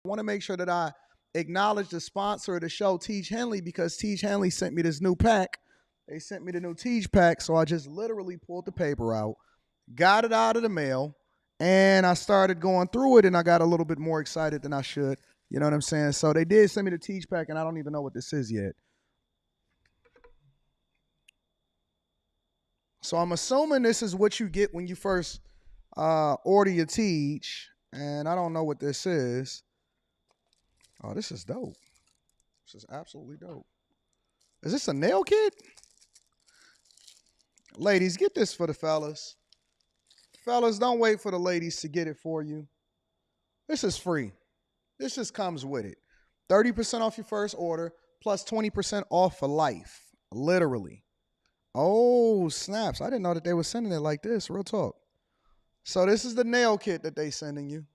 I want to make sure that I acknowledge the sponsor of the show, Tiege Hanley, because Tiege Hanley sent me this new pack. They sent me the new Tiege pack, so I just literally pulled the paper out, got it out of the mail, and I started going through it, and I got a little bit more excited than I should. You know what I'm saying? So they did send me the Tiege pack, and I don't even know what this is yet. So I'm assuming this is what you get when you first order your Tiege, and I don't know what this is. Oh, this is dope. This is absolutely dope. Is this a nail kit? Ladies, get this for the fellas. Fellas, don't wait for the ladies to get it for you. This is free. This just comes with it. 30% off your first order plus 20% off for life. Literally. Oh, snaps. I didn't know that they were sending it like this. Real talk. So this is the nail kit that they sending you.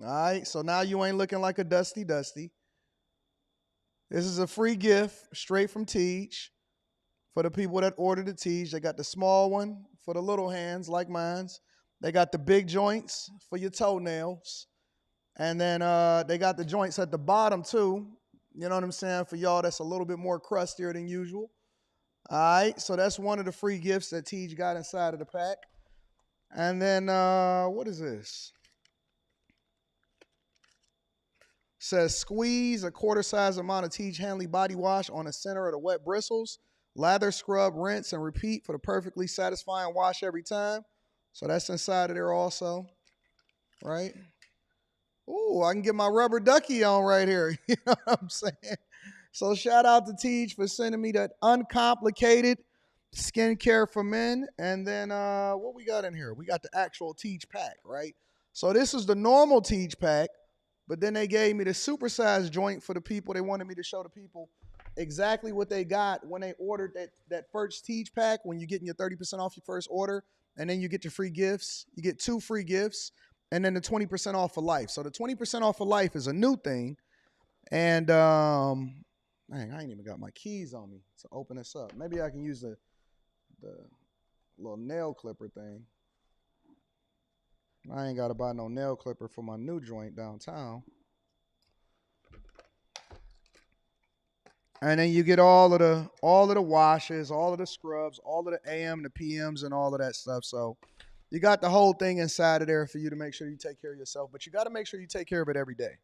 All right. So now you ain't looking like a dusty. This is a free gift straight from Tiege for the people that ordered the Tiege. They got the small one for the little hands like mine's. They got the big joints for your toenails. And then they got the joints at the bottom too. You know what I'm saying? For y'all that's a little bit more crustier than usual. All right. So that's one of the free gifts that Tiege got inside of the pack. And then what is this? Says squeeze a quarter size amount of Tiege Hanley body wash on the center of the wet bristles. Lather, scrub, rinse, and repeat for the perfectly satisfying wash every time. So that's inside of there also, right? Ooh, I can get my rubber ducky on right here. You know what I'm saying? So shout out to Tiege for sending me that uncomplicated skincare for men. And then what we got in here? We got the actual Tiege pack, right? So this is the normal Tiege pack. But then they gave me the supersized joint for the people. They wanted me to show the people exactly what they got when they ordered that first Tiege pack, when you're getting your 30% off your first order, and then you get your free gifts. You get 2 free gifts, and then the 20% off for life. So the 20% off for life is a new thing. And, dang, I ain't even got my keys on me to open this up. Maybe I can use the little nail clipper thing. I ain't got to buy no nail clipper for my new joint downtown. And then you get all of the washes, all of the scrubs, all of the AM, the PMs, and all of that stuff. So you got the whole thing inside of there for you to make sure you take care of yourself. But you got to make sure you take care of it every day,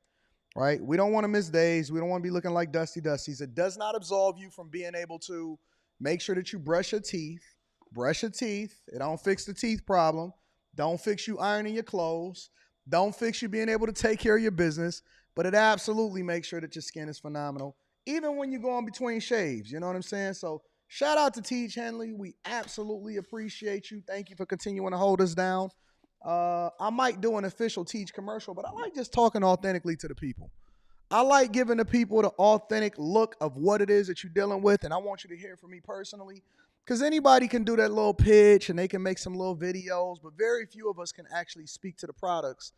right? We don't want to miss days. We don't want to be looking like dusties. It does not absolve you from being able to make sure that you brush your teeth. Brush your teeth. It don't fix the teeth problem. Don't fix you ironing your clothes. Don't fix you being able to take care of your business. But it absolutely makes sure that your skin is phenomenal, even when you go in between shaves. You know what I'm saying? So shout out to Tiege Hanley. We absolutely appreciate you. Thank you for continuing to hold us down. I might do an official Tiege commercial, but I like just talking authentically to the people. I like giving the people the authentic look of what it is that you're dealing with, and I want you to hear from me personally. Because anybody can do that little pitch and they can make some little videos, but very few of us can actually speak to the products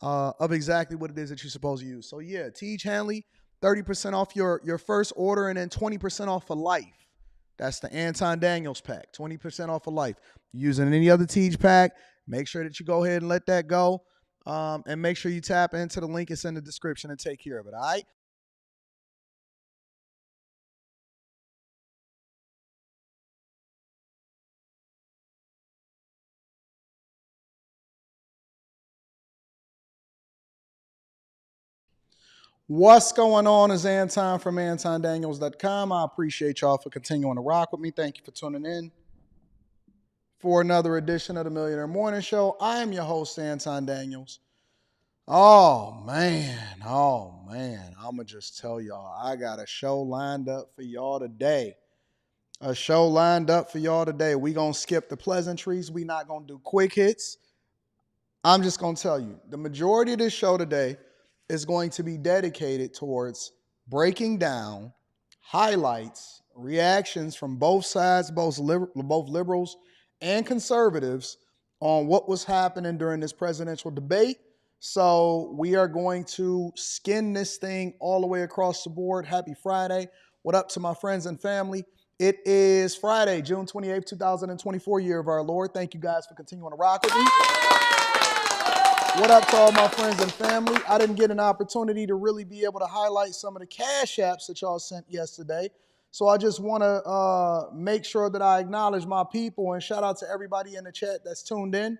of exactly what it is that you're supposed to use. So yeah, Tiege Hanley, 30% off your first order and then 20% off for life. That's the Anton Daniels pack, 20% off for life. Using any other Tiege pack, make sure that you go ahead and let that go. And make sure you tap into the link that's in the description and take care of it, all right? What's going on is Anton from AntonDaniels.com. I appreciate y'all for continuing to rock with me. Thank you for tuning in for another edition of the Millionaire Morning Show. I am your host, Anton Daniels. Oh man. I'm going to just tell y'all, I got a show lined up for y'all today. We going to skip the pleasantries. We not going to do quick hits. I'm just going to tell you, the majority of this show today is going to be dedicated towards breaking down highlights, reactions from both sides, both liberals and conservatives, on what was happening during this presidential debate. So we are going to skin this thing all the way across the board. Happy Friday. What up to my friends and family? It is Friday, June 28th, 2024, year of our Lord. Thank you guys for continuing to rock with me. What up to all my friends and family? I didn't get an opportunity to really be able to highlight some of the cash apps that y'all sent yesterday. So I just want to make sure that I acknowledge my people and shout out to everybody in the chat that's tuned in.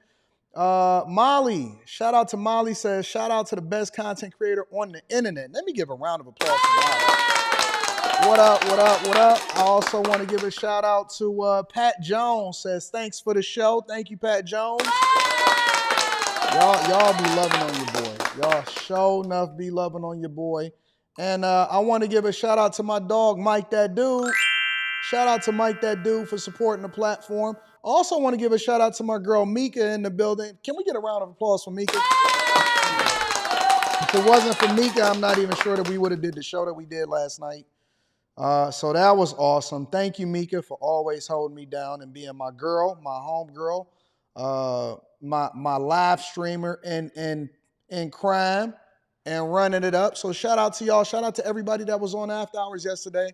Molly, shout out to Molly, says, shout out to the best content creator on the internet. Let me give a round of applause for Molly. What up, what up, what up? I also want to give a shout out to Pat Jones, says, thanks for the show. Thank you, Pat Jones. Y'all be loving on your boy. Y'all sure enough be loving on your boy. And I want to give a shout out to my dog, Mike That Dude. Shout out to Mike That Dude for supporting the platform. Also want to give a shout out to my girl Mika in the building. Can we get a round of applause for Mika? If it wasn't for Mika, I'm not even sure that we would have did the show that we did last night. So that was awesome. Thank you, Mika, for always holding me down and being my girl, my home girl, my live streamer in crime and running it up. So shout out to y'all. Shout out to everybody that was on After Hours yesterday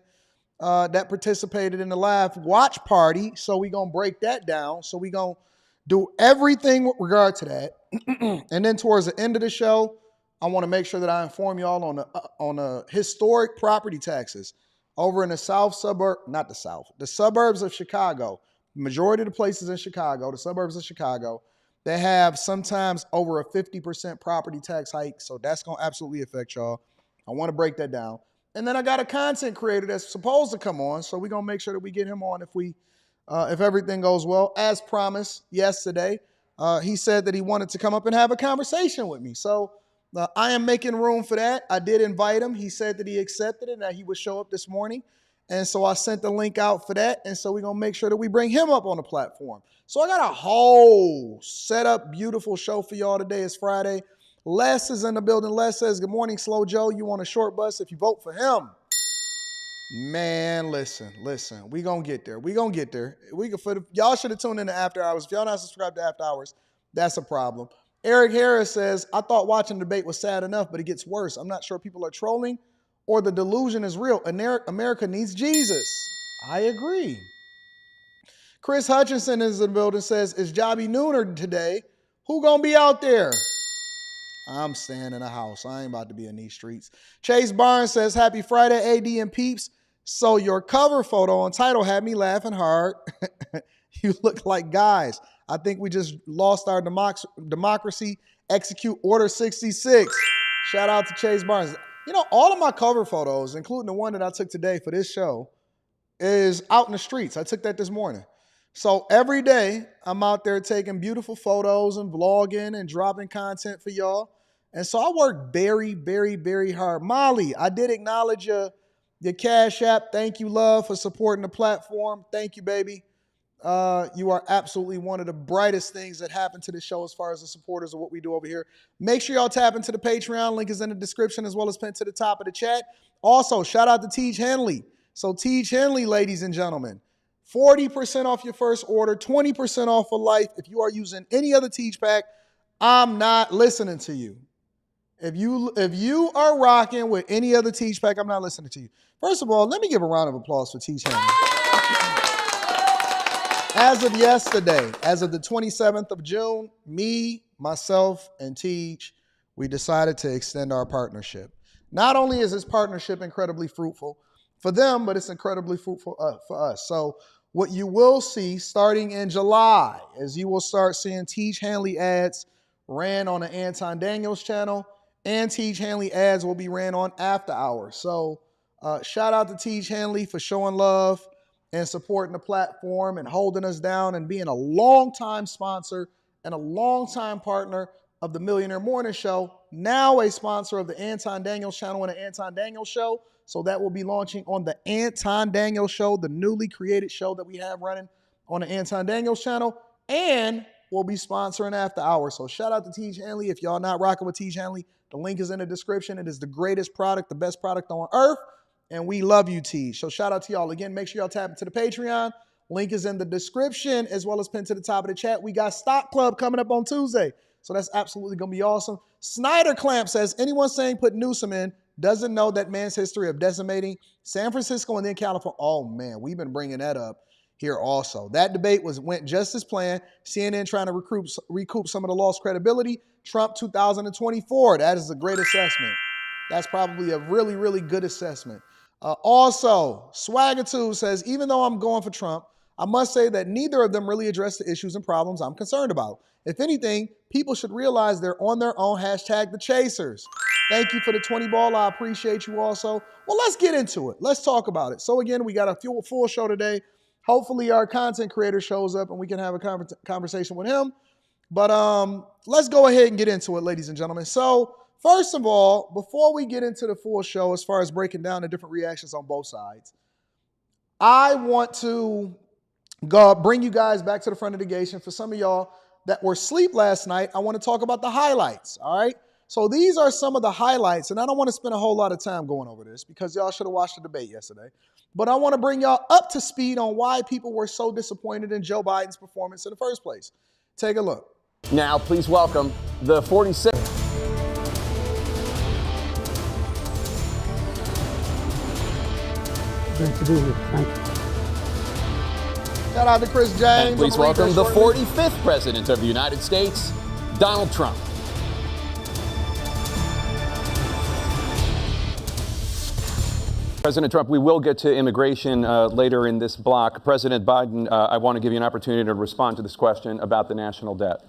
that participated in the live watch party. So we're going to break that down. So we're going to do everything with regard to that. And then towards the end of the show, I want to make sure that I inform y'all on the historic property taxes over in the the suburbs of Chicago. The majority of the places in Chicago, the suburbs of Chicago, they have sometimes over a 50% property tax hike. So that's going to absolutely affect y'all. I want to break that down. And then I got a content creator that's supposed to come on. So we're going to make sure that we get him on if everything goes well. As promised yesterday, he said that he wanted to come up and have a conversation with me. So I am making room for that. I did invite him. He said that he accepted it and that he would show up this morning. And so I sent the link out for that. And so we're going to make sure that we bring him up on the platform. So I got a whole set up, beautiful show for y'all today. It's Friday. Les is in the building. Les says, good morning, Slow Joe. You want a short bus if you vote for him? Man, listen. We going to get there. Y'all should have tuned in to After Hours. If y'all not subscribed to After Hours, that's a problem. Eric Harris says, I thought watching the debate was sad enough, but it gets worse. I'm not sure people are trolling or the delusion is real. America needs Jesus. I agree. Chris Hutchinson is in the building, says, is Jobby Nooner today? Who gonna be out there? I'm staying in the house. I ain't about to be in these streets. Chase Barnes says, happy Friday, AD and peeps. So your cover photo on title had me laughing hard. You look like guys. I think we just lost our democracy. Execute Order 66. Shout out to Chase Barnes. You know, all of my cover photos, including the one that I took today for this show, is out in the streets. I took that this morning. So every day, I'm out there taking beautiful photos and vlogging and dropping content for y'all. And so I work very, very, very hard. Molly, I did acknowledge your Cash App. Thank you, love, for supporting the platform. Thank you, baby. You are absolutely one of the brightest things that happened to the show as far as the supporters of what we do over here. Make sure y'all tap into the Patreon. Link is in the description as well as pinned to the top of the chat. Also, shout out to Tiege Hanley. So Tiege Hanley, ladies and gentlemen, 40% off your first order, 20% off for life. If you are using any other Tiege pack, I'm not listening to you. If you are rocking with any other Tiege pack, I'm not listening to you. First of all, let me give a round of applause for Tiege Hanley. As of yesterday, as of the 27th of June, me, myself, and Tiege, we decided to extend our partnership. Not only is this partnership incredibly fruitful for them, but it's incredibly fruitful for us. So what you will see starting in July is you will start seeing Tiege Hanley ads ran on the Anton Daniels channel, and Tiege Hanley ads will be ran on After Hours. So shout out to Tiege Hanley for showing love and supporting the platform and holding us down and being a longtime sponsor and a longtime partner of the Millionaire Morning Show, now a sponsor of the Anton Daniels channel and the Anton Daniels Show. So that will be launching on the Anton Daniels Show, the newly created show that we have running on the Anton Daniels channel, and we'll be sponsoring After Hours. So shout out to Tiege Hanley. If y'all not rocking with Tiege Hanley, the link is in the description. It is the greatest product, the best product on earth. And we love you, Tiege. So shout out to y'all. Again, make sure y'all tap into the Patreon. Link is in the description as well as pinned to the top of the chat. We got Stock Club coming up on Tuesday. So that's absolutely going to be awesome. Snyder Clamp says, anyone saying put Newsom in doesn't know that man's history of decimating San Francisco and then California. Oh, man, we've been bringing that up. here also. That debate went just as planned. CNN trying to recoup some of the lost credibility. Trump 2024. That is a great assessment. That's probably a really, really good assessment. Also, Swagatude says, even though I'm going for Trump, I must say that neither of them really address the issues and problems I'm concerned about. If anything, people should realize they're on their own. Hashtag the chasers. Thank you for the 20 ball. I appreciate you also. Well, let's get into it. Let's talk about it. So again, we got a full show today. Hopefully our content creator shows up and we can have a conversation with him. But let's go ahead and get into it, ladies and gentlemen. So first of all, before we get into the full show, as far as breaking down the different reactions on both sides, I want to bring you guys back to the front of the gauge. And for some of y'all that were asleep last night, I want to talk about the highlights, all right? So these are some of the highlights, and I don't want to spend a whole lot of time going over this because y'all should have watched the debate yesterday. But I want to bring y'all up to speed on why people were so disappointed in Joe Biden's performance in the first place. Take a look. Now, please welcome the 46th. Great to be here. Thank you. Shout out to Chris James. And please welcome the 45th President of the United States, Donald Trump. President Trump, we will get to immigration later in this block. President Biden, I want to give you an opportunity to respond to this question about the national debt.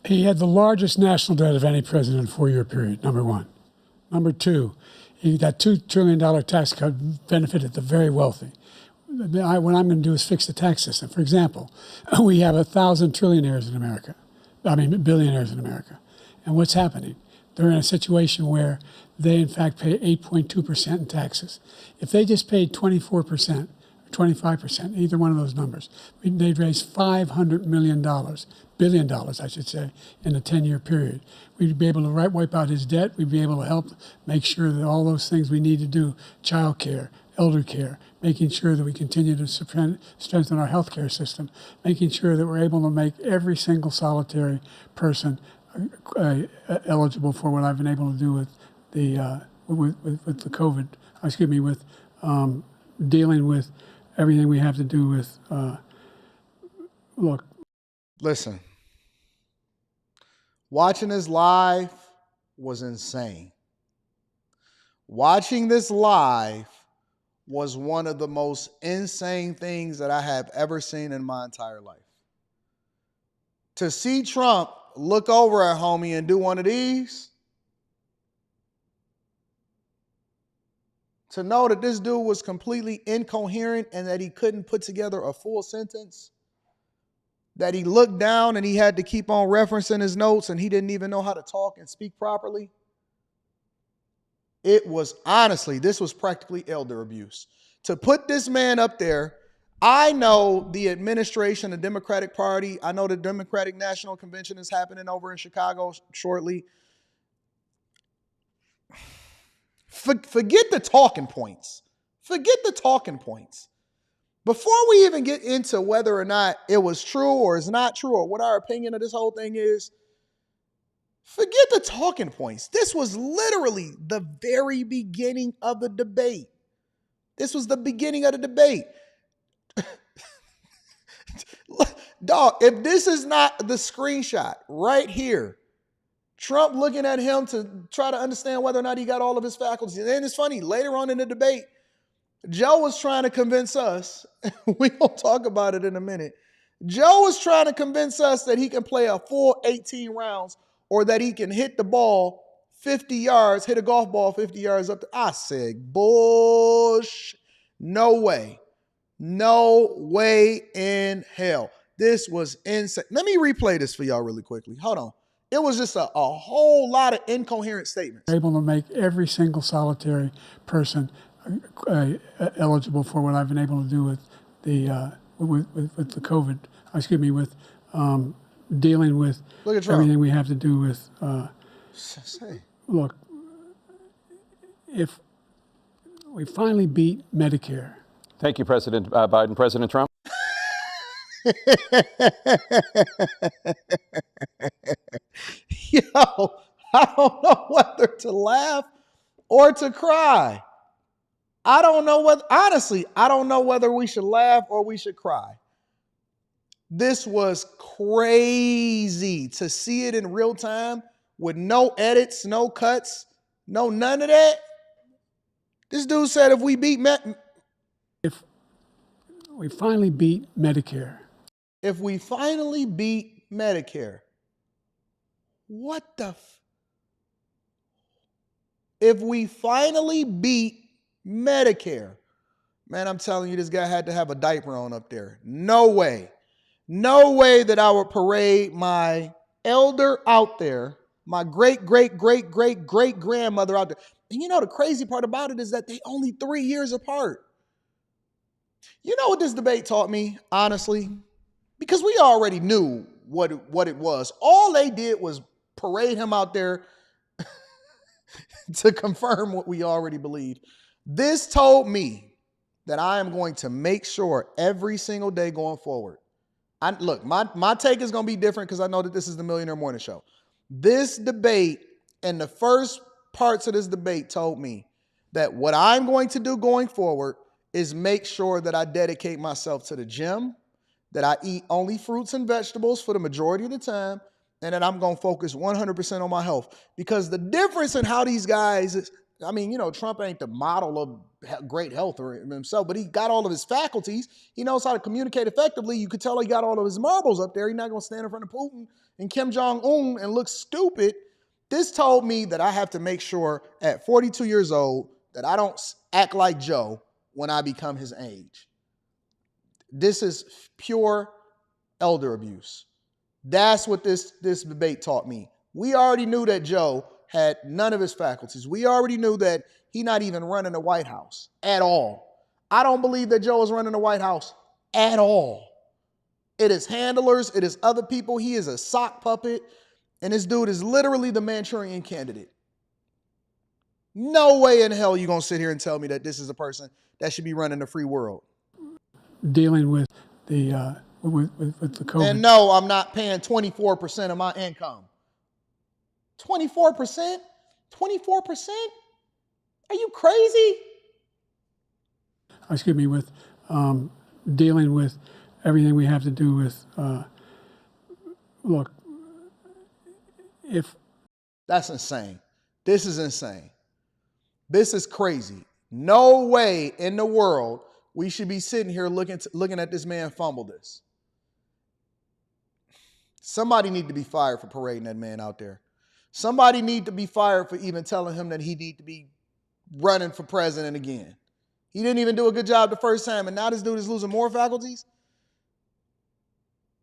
He had the largest national debt of any president in a 4-year period, number one. Number two, that $2 trillion tax cut benefited the very wealthy. What I'm going to do is fix the tax system. For example, we have 1,000 billionaires in America. And what's happening? They're in a situation where they, in fact, pay 8.2% in taxes. If they just paid 24%, 25%, either one of those numbers, they'd raise $500 billion, I should say, in a 10-year period. We'd be able to wipe out his debt. We'd be able to help make sure that all those things we need to do, child care, elder care, making sure that we continue to strengthen our healthcare system, making sure that we're able to make every single solitary person eligible for what I've been able to do with the COVID. With dealing with everything we have to do with. Look. Listen. Watching this live was insane. Watching this live was one of the most insane things that I have ever seen in my entire life. To see Trump look over at homie and do one of these, to know that this dude was completely incoherent and that he couldn't put together a full sentence, that he looked down and he had to keep on referencing his notes and he didn't even know how to talk and speak properly. It was honestly, this was practically elder abuse. To put this man up there, I know the administration, the Democratic Party, I know the Democratic National Convention is happening over in Chicago shortly. Forget the talking points. Forget the talking points. Before we even get into whether or not it was true or is not true or what our opinion of this whole thing is, forget the talking points. This was literally the very beginning of the debate. This was the beginning of the debate. Dog, if this is not the screenshot right here, Trump looking at him to try to understand whether or not he got all of his faculties. And then it's funny, later on in the debate, Joe was trying to convince us, we won't talk about it in a minute, Joe was trying to convince us that he can play a full 18 rounds or that he can hit the ball 50 yards, hit a golf ball 50 yards up. I said, bullshit. No way. No way in hell. This was insane. Let me replay this for y'all really quickly. Hold on. It was just a whole lot of incoherent statements. Able to make every single solitary person eligible for what I've been able to do with the with the COVID. With dealing with everything we have to do with. Look, if we finally beat Medicare. Thank you, President Biden. President Trump. Yo, I don't know whether to laugh or to cry. I don't know whether, honestly, I don't know whether we should laugh or we should cry. This was crazy to see it in real time with no edits, no cuts, no none of that. This dude said if we beat If we finally beat Medicare, if we finally beat Medicare, what the if we finally beat Medicare, man, I'm telling you, this guy had to have a diaper on up there. No way. No way that I would parade my elder out there, my great, great, great, great, great grandmother out there. And you know, the crazy part about it is that they only 3 years apart. You know what this debate taught me, honestly? Because we already knew what it was. All they did was parade him out there to confirm what we already believed. This told me that I am going to make sure every single day going forward. Look, my take is going to be different because I know that this is the Millionaire Morning Show. This debate and the first parts of this debate told me that what I'm going to do going forward is make sure that I dedicate myself to the gym, that I eat only fruits and vegetables for the majority of the time, and that I'm going to focus 100% on my health. Because the difference in how these guys is, I mean, you know, Trump ain't the model of great health or himself, but he got all of his faculties. He knows how to communicate effectively. You could tell he got all of his marbles up there. He's not going to stand in front of Putin and Kim Jong-un and look stupid. This told me that I have to make sure at 42 years old that I don't act like Joe when I become his age. This is pure elder abuse. That's what this debate taught me. We already knew that Joe had none of his faculties. We already knew that he's not even running the White House at all. I don't believe that Joe is running the White House at all. It is handlers. It is other people. He is a sock puppet. And this dude is literally the Manchurian candidate. No way in hell you're going to sit here and tell me that this is a person that should be running the free world. dealing with the with the COVID. And no, I'm not paying 24% of my income. 24%? 24%? Are you crazy? Excuse me, with dealing with everything we have to do with, look, if... That's insane. This is insane. This is crazy. No way in the world we should be sitting here looking at this man fumble this. Somebody need to be fired for parading that man out there. Somebody need to be fired for even telling him that he need to be running for president again. He didn't even do a good job the first time, and now this dude is losing more faculties.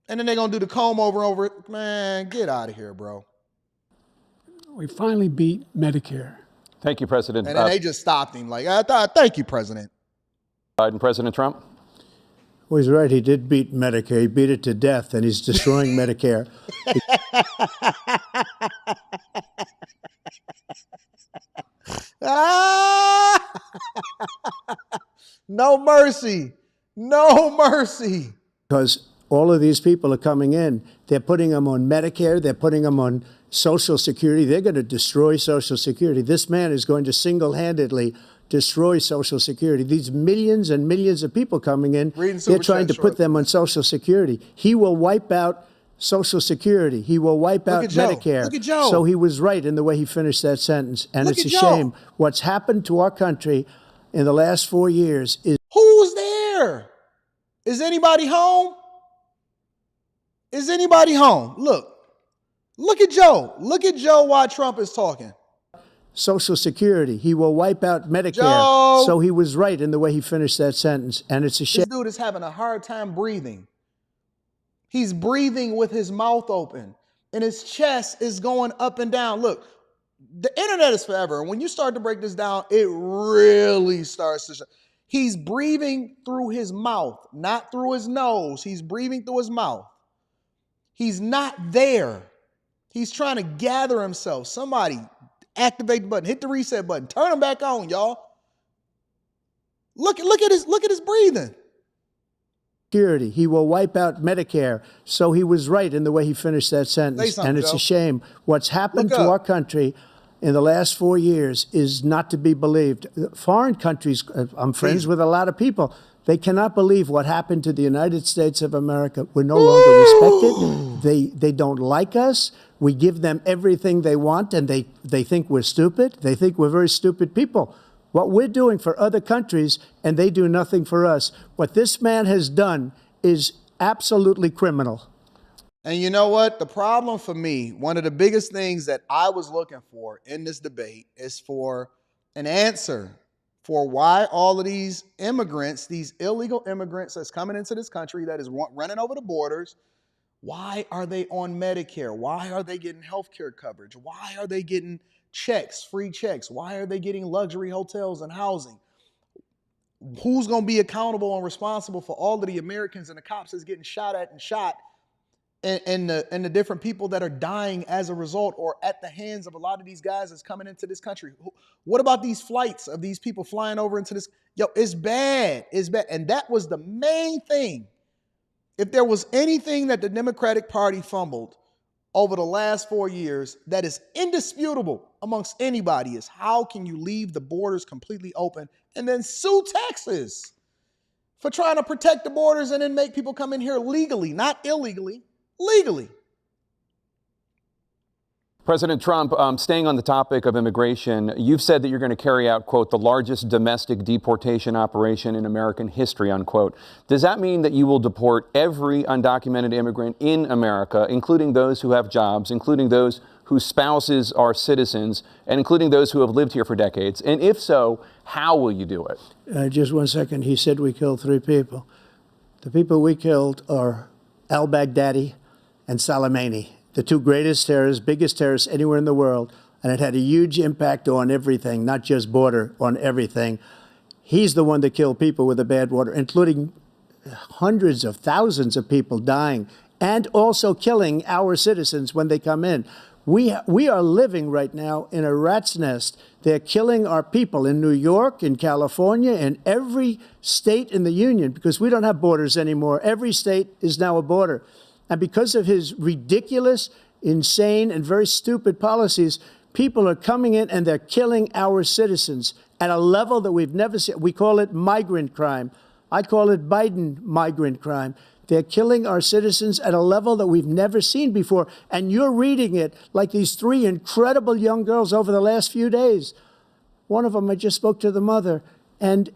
And then they're going to do the comb over it. Man, get out of here, bro. We finally beat Medicare. Thank you, President. And then they just stopped him. Like, thank you, President Biden. President Trump? Well, he's right. He did beat Medicare. He beat it to death, and he's destroying Medicare. No mercy. No mercy. Because all of these people are coming in. They're putting them on Medicare. They're putting them on Social Security. They're going to destroy Social Security. This man is going to single-handedly destroy Social Security. These millions and millions of people coming in, they're trying to put them on Social Security. He will wipe out Social Security. He will wipe out Medicare. Look at Joe. So he was right in the way he finished that sentence. And it's a shame. What's happened to our country in the last 4 years is... Who's there? Is anybody home? Is anybody home? Look at Joe. Look at Joe while Trump is talking. Social Security. He will wipe out Medicare. Joe. So he was right in the way he finished that sentence. And it's a shame. This dude is having a hard time breathing. He's breathing with his mouth open, and his chest is going up and down. Look, the internet is forever. And when you start to break this down, it really starts to show. He's breathing through his mouth, not through his nose. He's breathing through his mouth. He's not there. He's trying to gather himself. Somebody activate the button, hit the reset button, turn him back on, y'all. Look at his breathing. Security. He will wipe out Medicare. So he was right in the way he finished that sentence. And it's a shame. What's happened to our country in the last 4 years is not to be believed. Foreign countries, I'm friends with a lot of people, they cannot believe what happened to the United States of America. We're no longer respected. They don't like us. We give them everything they want, and they think we're stupid. They think we're very stupid people. What we're doing for other countries, and they do nothing for us. What this man has done is absolutely criminal. And you know what? The problem for me, one of the biggest things that I was looking for in this debate is for an answer for why all of these immigrants, these illegal immigrants that's coming into this country that is running over the borders, why are they on Medicare? Why are they getting health care coverage? Why are they getting checks, free checks? Why are they getting luxury hotels and housing? Who's going to be accountable and responsible for all of the Americans and the cops that's getting shot at and shot, and the different people that are dying as a result or at the hands of a lot of these guys that's coming into this country? What about these flights of these people flying over into this? Yo, it's bad. It's bad. And that was the main thing. If there was anything that the Democratic Party fumbled over the last 4 years that is indisputable amongst anybody, is how can you leave the borders completely open and then sue Texas for trying to protect the borders and then make people come in here legally, not illegally, legally. President Trump, staying on the topic of immigration, you've said that you're going to carry out, quote, the largest domestic deportation operation in American history, unquote. Does that mean that you will deport every undocumented immigrant in America, including those who have jobs, including those whose spouses are citizens, and including those who have lived here for decades? And if so, how will you do it? Just 1 second. He said we killed 3 people. The people we killed are al-Baghdadi and Soleimani, the 2 greatest terrorists, biggest terrorists anywhere in the world. And it had a huge impact on everything, not just border, on everything. He's the one that killed people with the bad water, including hundreds of thousands of people dying and also killing our citizens when they come in. We are living right now in a rat's nest. They're killing our people in New York, in California, in every state in the union, because we don't have borders anymore. Every state is now a border. And because of his ridiculous, insane, and very stupid policies, people are coming in and they're killing our citizens at a level that we've never seen. We call it migrant crime. I call it Biden migrant crime. They're killing our citizens at a level that we've never seen before. And you're reading it like these 3 incredible young girls over the last few days. One of them, I just spoke to the mother, and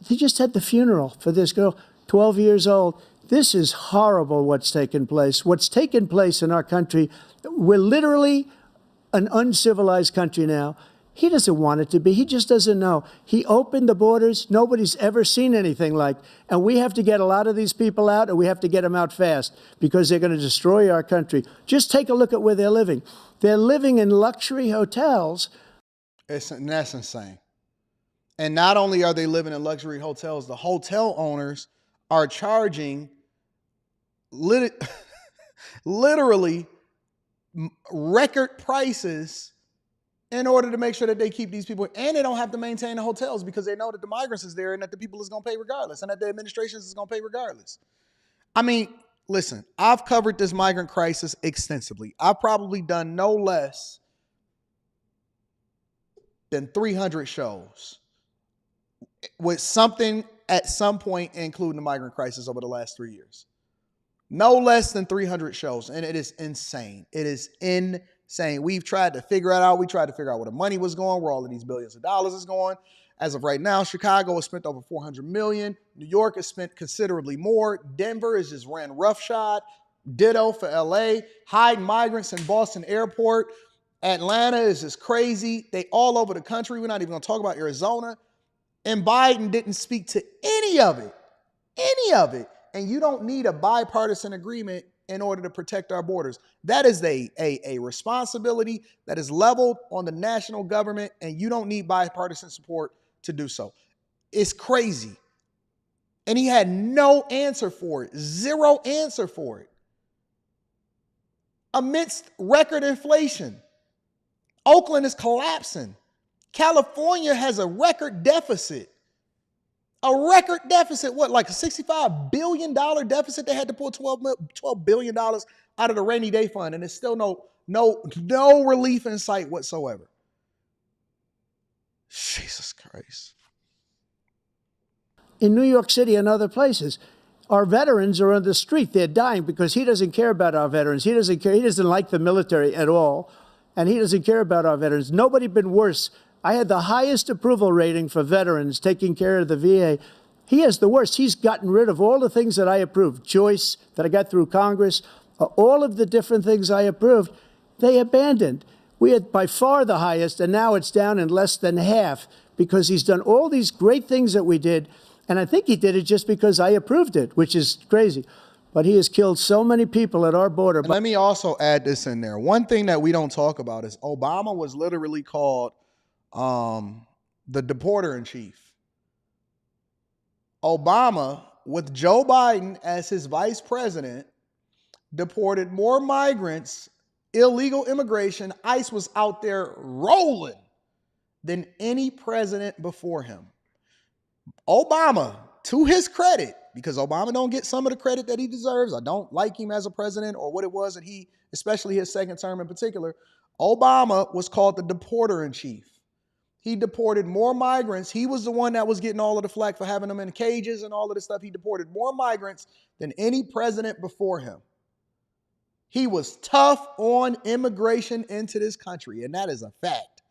they just had the funeral for this girl, 12 years old. This is horrible what's taken place. What's taken place in our country, we're literally an uncivilized country now. He doesn't want it to be. He just doesn't know. He opened the borders. Nobody's ever seen anything like. And we have to get a lot of these people out, and we have to get them out fast because they're going to destroy our country. Just take a look at where they're living. They're living in luxury hotels. That's insane. And not only are they living in luxury hotels, the hotel owners are charging literally record prices in order to make sure that they keep these people, and they don't have to maintain the hotels because they know that the migrants is there and that the people is going to pay regardless and that the administration is going to pay regardless. I mean, listen, I've covered this migrant crisis extensively. I've probably done no less than 300 shows with something at some point including the migrant crisis over the last 3 years. No less than 300 shows, and it is insane. It is insane. We've tried to figure it out. We tried to figure out where the money was going, where all of these billions of dollars is going. As of right now, Chicago has spent over $400 million. New York has spent considerably more. Denver is just ran roughshod. Ditto for LA. Hiding migrants in Boston Airport. Atlanta is just crazy. They all over the country. We're not even going to talk about Arizona. And Biden didn't speak to any of it. Any of it. And you don't need a bipartisan agreement in order to protect our borders. That is a responsibility that is leveled on the national government, and you don't need bipartisan support to do so. It's crazy. And he had no answer for it. Zero answer for it. Amidst record inflation, Oakland is collapsing. California has a record deficit. A record deficit, what, like a $65 billion deficit? They had to pull $12 billion out of the rainy day fund, and there's still no relief in sight whatsoever. Jesus Christ. In New York City and other places, our veterans are on the street. They're dying because he doesn't care about our veterans. He doesn't care. He doesn't like the military at all, and he doesn't care about our veterans. Nobody been worse. I had the highest approval rating for veterans taking care of the VA. He has the worst. He's gotten rid of all the things that I approved, choice that I got through Congress, all of the different things I approved, they abandoned. We had by far the highest, and now it's down in less than half because he's done all these great things that we did. And I think he did it just because I approved it, which is crazy. But he has killed so many people at our border. And let me also add this in there. One thing that we don't talk about is Obama was literally called the deporter in chief. Obama, with Joe Biden as his vice president, deported more migrants, illegal immigration. ICE was out there rolling than any president before him. Obama, to his credit, because Obama don't get some of the credit that he deserves. I don't like him as a president or what it was that he, especially his second term in particular. Obama was called the deporter in chief. He deported more migrants. He was the one that was getting all of the flack for having them in cages and all of this stuff. He deported more migrants than any president before him. He was tough on immigration into this country, and that is a fact.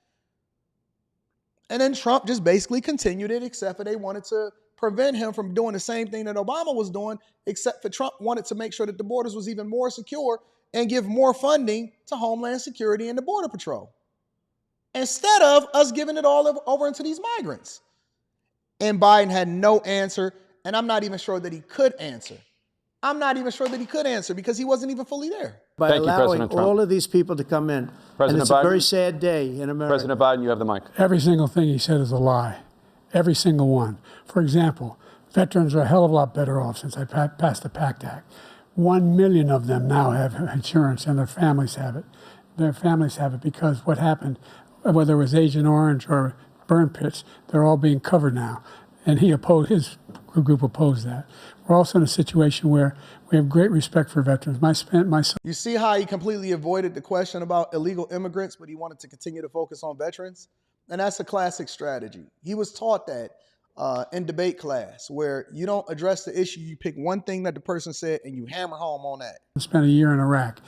And then Trump just basically continued it, except for they wanted to prevent him from doing the same thing that Obama was doing, except for Trump wanted to make sure that the borders was even more secure and give more funding to Homeland Security and the Border Patrol, instead of us giving it all over into these migrants. And Biden had no answer, and I'm not even sure that he could answer. I'm not even sure that he could answer because he wasn't even fully there. By Thank you, allowing President Trump. all of these people to come in. President and it's Biden, a very sad day in America. President Biden, you have the mic. Every single thing he said is a lie. Every single one. For example, veterans are a hell of a lot better off since I passed the PACT Act. 1 million of them now have insurance, and their families have it. Their families have it because what happened, whether it was Agent Orange or burn pits, they're all being covered now. And he opposed, his group opposed that. We're also in a situation where we have great respect for veterans. My son. You see how he completely avoided the question about illegal immigrants, but he wanted to continue to focus on veterans? And that's a classic strategy. He was taught that in debate class, where you don't address the issue, you pick one thing that the person said and you hammer home on that. I spent a year in Iraq,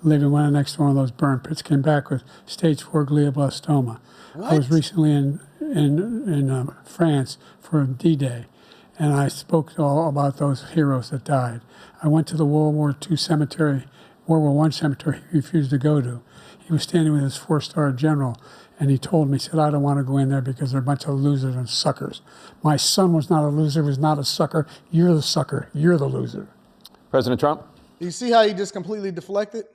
living right next to one of those burn pits, came back with stage 4 glioblastoma. What? I was recently in France for D-Day, and I spoke all about those heroes that died. I went to the World War II cemetery, World War I cemetery he refused to go to. He was standing with his 4-star general, and he told me, he said, I don't want to go in there because they're a bunch of losers and suckers. My son was not a loser, was not a sucker. You're the sucker. You're the loser. President Trump? You see how he just completely deflected?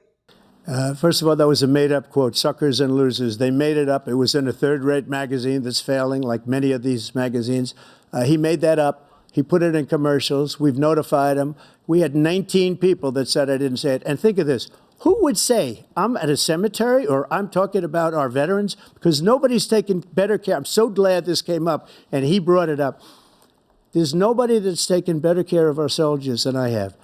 First of all, that was a made-up quote, suckers and losers. They made it up. It was in a third-rate magazine that's failing, like many of these magazines. He made that up. He put it in commercials. We've notified him. We had 19 people that said I didn't say it. And think of this. Who would say I'm at a cemetery or I'm talking about our veterans? Because nobody's taken better care. I'm so glad this came up, and he brought it up. There's nobody that's taken better care of our soldiers than I have.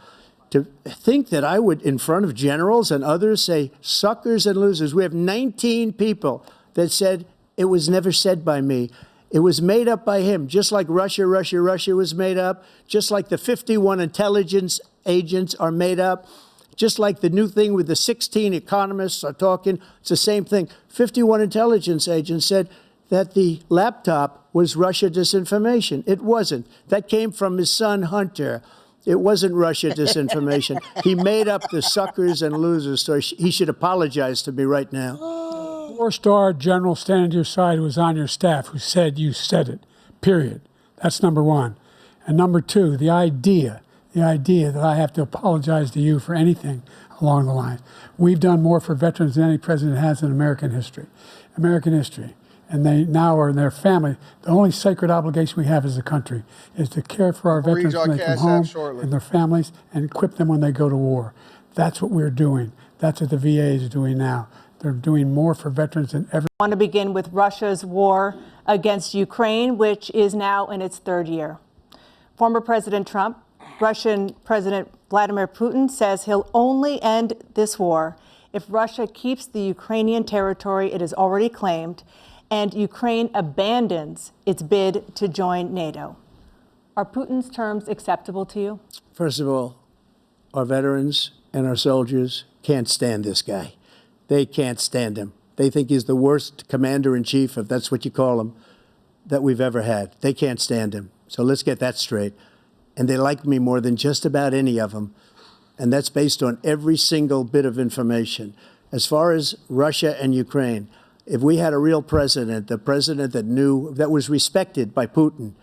To think that I would, in front of generals and others, say suckers and losers. We have 19 people that said it was never said by me. It was made up by him, just like Russia was made up, just like the 51 intelligence agents are made up, just like the new thing with the 16 economists are talking. It's the same thing. 51 intelligence agents said that the laptop was Russia disinformation. It wasn't. That came from his son, Hunter. It wasn't Russia disinformation. He made up the suckers and losers story. He should apologize to me right now. 4-star general standing to your side who was on your staff who said you said it, period. That's number one. And number two, the idea that I have to apologize to you for anything along the lines. We've done more for veterans than any president has in American history. And they now are in their family. The only sacred obligation we have as a country is to care for our veterans when they come home and their families and equip them when they go to war. That's what we're doing. That's what the VA is doing now. They're doing more for veterans than ever. I want to begin with Russia's war against Ukraine, which is now in its 3rd year. Former President Trump, Russian President Vladimir Putin says he'll only end this war if Russia keeps the Ukrainian territory it has already claimed and Ukraine abandons its bid to join NATO. Are Putin's terms acceptable to you? First of all, our veterans and our soldiers can't stand this guy. They can't stand him. They think he's the worst commander-in-chief, if that's what you call him, that we've ever had. They can't stand him. So let's get that straight. And they like me more than just about any of them. And that's based on every single bit of information. As far as Russia and Ukraine, if we had a real president, the president that knew, that was respected by Putin,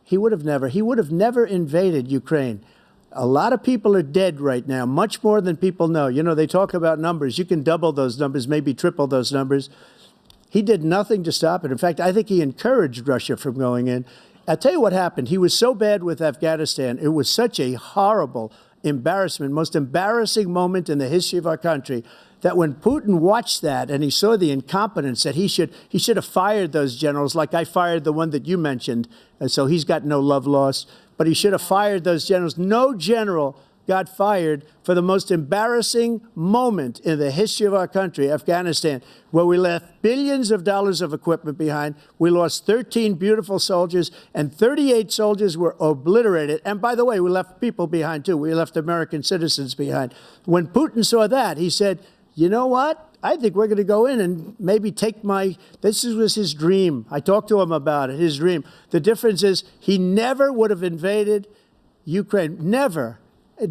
he would have never invaded Ukraine. A lot of people are dead right now, much more than people know. You know, they talk about numbers. You can double those numbers, maybe triple those numbers. He did nothing to stop it. In fact, I think he encouraged Russia from going in. I'll tell you what happened. He was so bad with Afghanistan. It was such a horrible embarrassment, most embarrassing moment in the history of our country, that when Putin watched that and he saw the incompetence, that he should have fired those generals, like I fired the one that you mentioned, and so he's got no love lost, but he should have fired those generals. No general got fired for the most embarrassing moment in the history of our country, Afghanistan, where we left billions of dollars of equipment behind. We lost 13 beautiful soldiers, and 38 soldiers were obliterated. And by the way, we left people behind, too. We left American citizens behind. When Putin saw that, he said, you know what? I think we're going to go in and maybe take this was his dream. I talked to him about it, his dream. The difference is he never would have invaded Ukraine, never.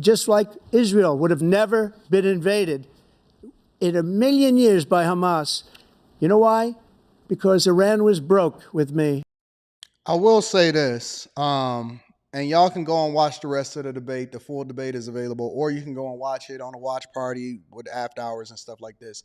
Just like Israel would have never been invaded in a million years by Hamas. You know why? Because Iran was broke with me. I will say this, and y'all can go and watch the rest of the debate. The full debate is available, or you can go and watch it on a watch party with after hours and stuff like this.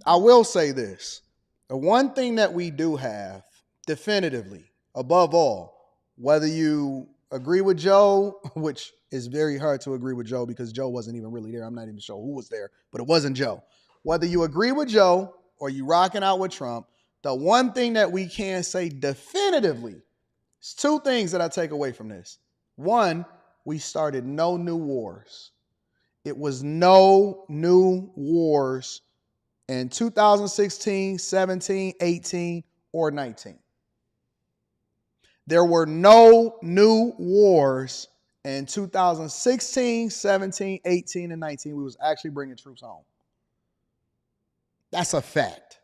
I will say this. The one thing that we do have definitively, above all, whether you agree with Joe, which is very hard to agree with Joe because Joe wasn't even really there. I'm not even sure who was there, but it wasn't Joe. Whether you agree with Joe or you rocking out with Trump, the one thing that we can say definitively is two things that I take away from this. One, we started no new wars. It was no new wars in 2016, 17, 18, or 19. There were no new wars in 2016, 17, 18, and 19. We was actually bringing troops home. That's a fact.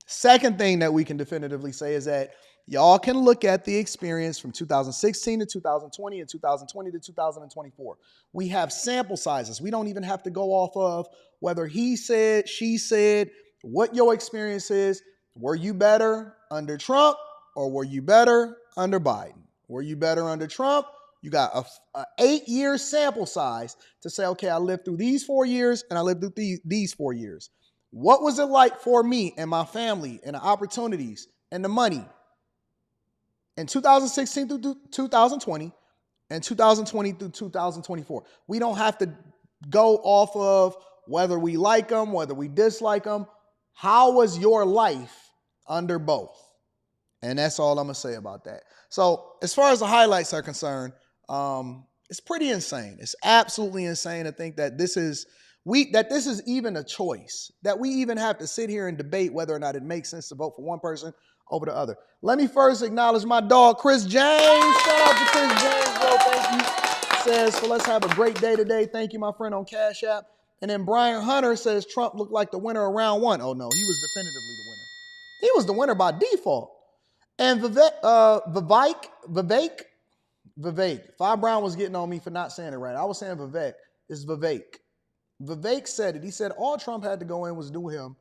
Second thing that we can definitively say is that y'all can look at the experience from 2016 to 2020 and 2020 to 2024. We have sample sizes. We don't even have to go off of whether he said, she said, what your experience is. Were you better under Trump or were you better under Biden? Were you better under Trump? You got a 8-year sample size to say, okay, I lived through these 4 years and I lived through these 4 years. What was it like for me and my family and the opportunities and the money in 2016 through 2020 and 2020 through 2024? We don't have to go off of whether we like them, whether we dislike them. How was your life under both? And that's all I'm going to say about that. So as far as the highlights are concerned, it's pretty insane. It's absolutely insane to think that this is even a choice, that we even have to sit here and debate whether or not it makes sense to vote for one person over the other. Let me first acknowledge my dog, Chris James. Shout out to Chris James, bro. Thank you. Says, so let's have a great day today. Thank you, my friend, on Cash App. And then Brian Hunter says Trump looked like the winner of round one. Oh, no, he was definitively the winner. He was the winner by default. And Vivek. Five Brown was getting on me for not saying it right. I was saying Vivek. It's Vivek. Vivek said it. He said all Trump had to go in was do him.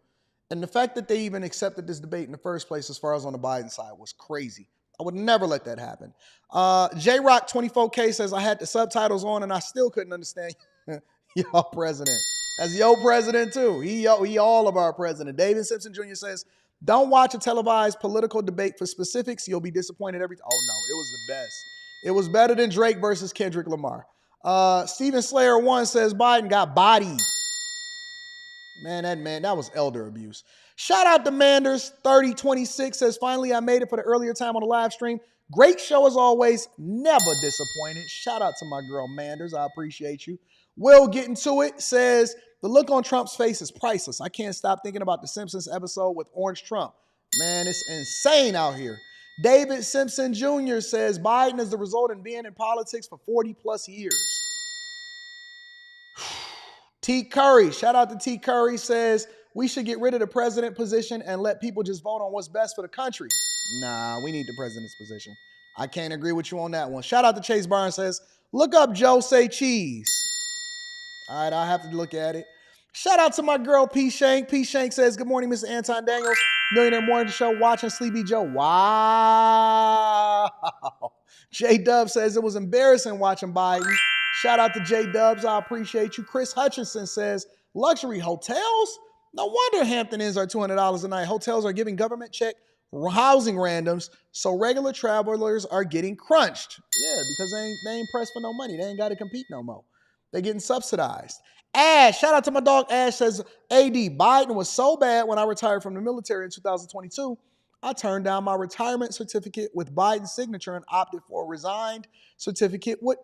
And the fact that they even accepted this debate in the first place as far as on the Biden side was crazy. I would never let that happen. J-Rock24K says, I had the subtitles on and I still couldn't understand y'all president. That's your president too. He all of our president. David Simpson Jr. says, don't watch a televised political debate for specifics. You'll be disappointed every time. Oh, no, it was the best. It was better than Drake versus Kendrick Lamar. Steven Slayer 1 says Biden got bodied. Man, that was elder abuse. Shout out to Manders 3026 says, finally, I made it for the earlier time on the live stream. Great show as always. Never disappointed. Shout out to my girl Manders. I appreciate you. Will Getting To It says, the look on Trump's face is priceless. I can't stop thinking about the Simpsons episode with Orange Trump. Man, it's insane out here. David Simpson Jr. says Biden is the result of being in politics for 40 plus years. T. Curry, shout out to T. Curry, says we should get rid of the president position and let people just vote on what's best for the country. Nah, we need the president's position. I can't agree with you on that one. Shout out to Chase Barnes, says, look up Joe Say Cheese. All right, I'll have to look at it. Shout out to my girl P. Shank. P. Shank says, good morning, Mr. Anton Daniels. Millionaire Morning Show, watching Sleepy Joe. Wow. J Dub says it was embarrassing watching Biden. Shout out to J Dubs. I appreciate you. Chris Hutchinson says, luxury hotels? No wonder Hampton Inns are $200 a night. Hotels are giving government check housing randoms, so regular travelers are getting crunched. Yeah, because they ain't pressed for no money. They ain't got to compete no more. They're getting subsidized. Ash, shout out to my dog Ash, says, AD, Biden was so bad when I retired from the military in 2022, I turned down my retirement certificate with Biden's signature and opted for a resigned certificate with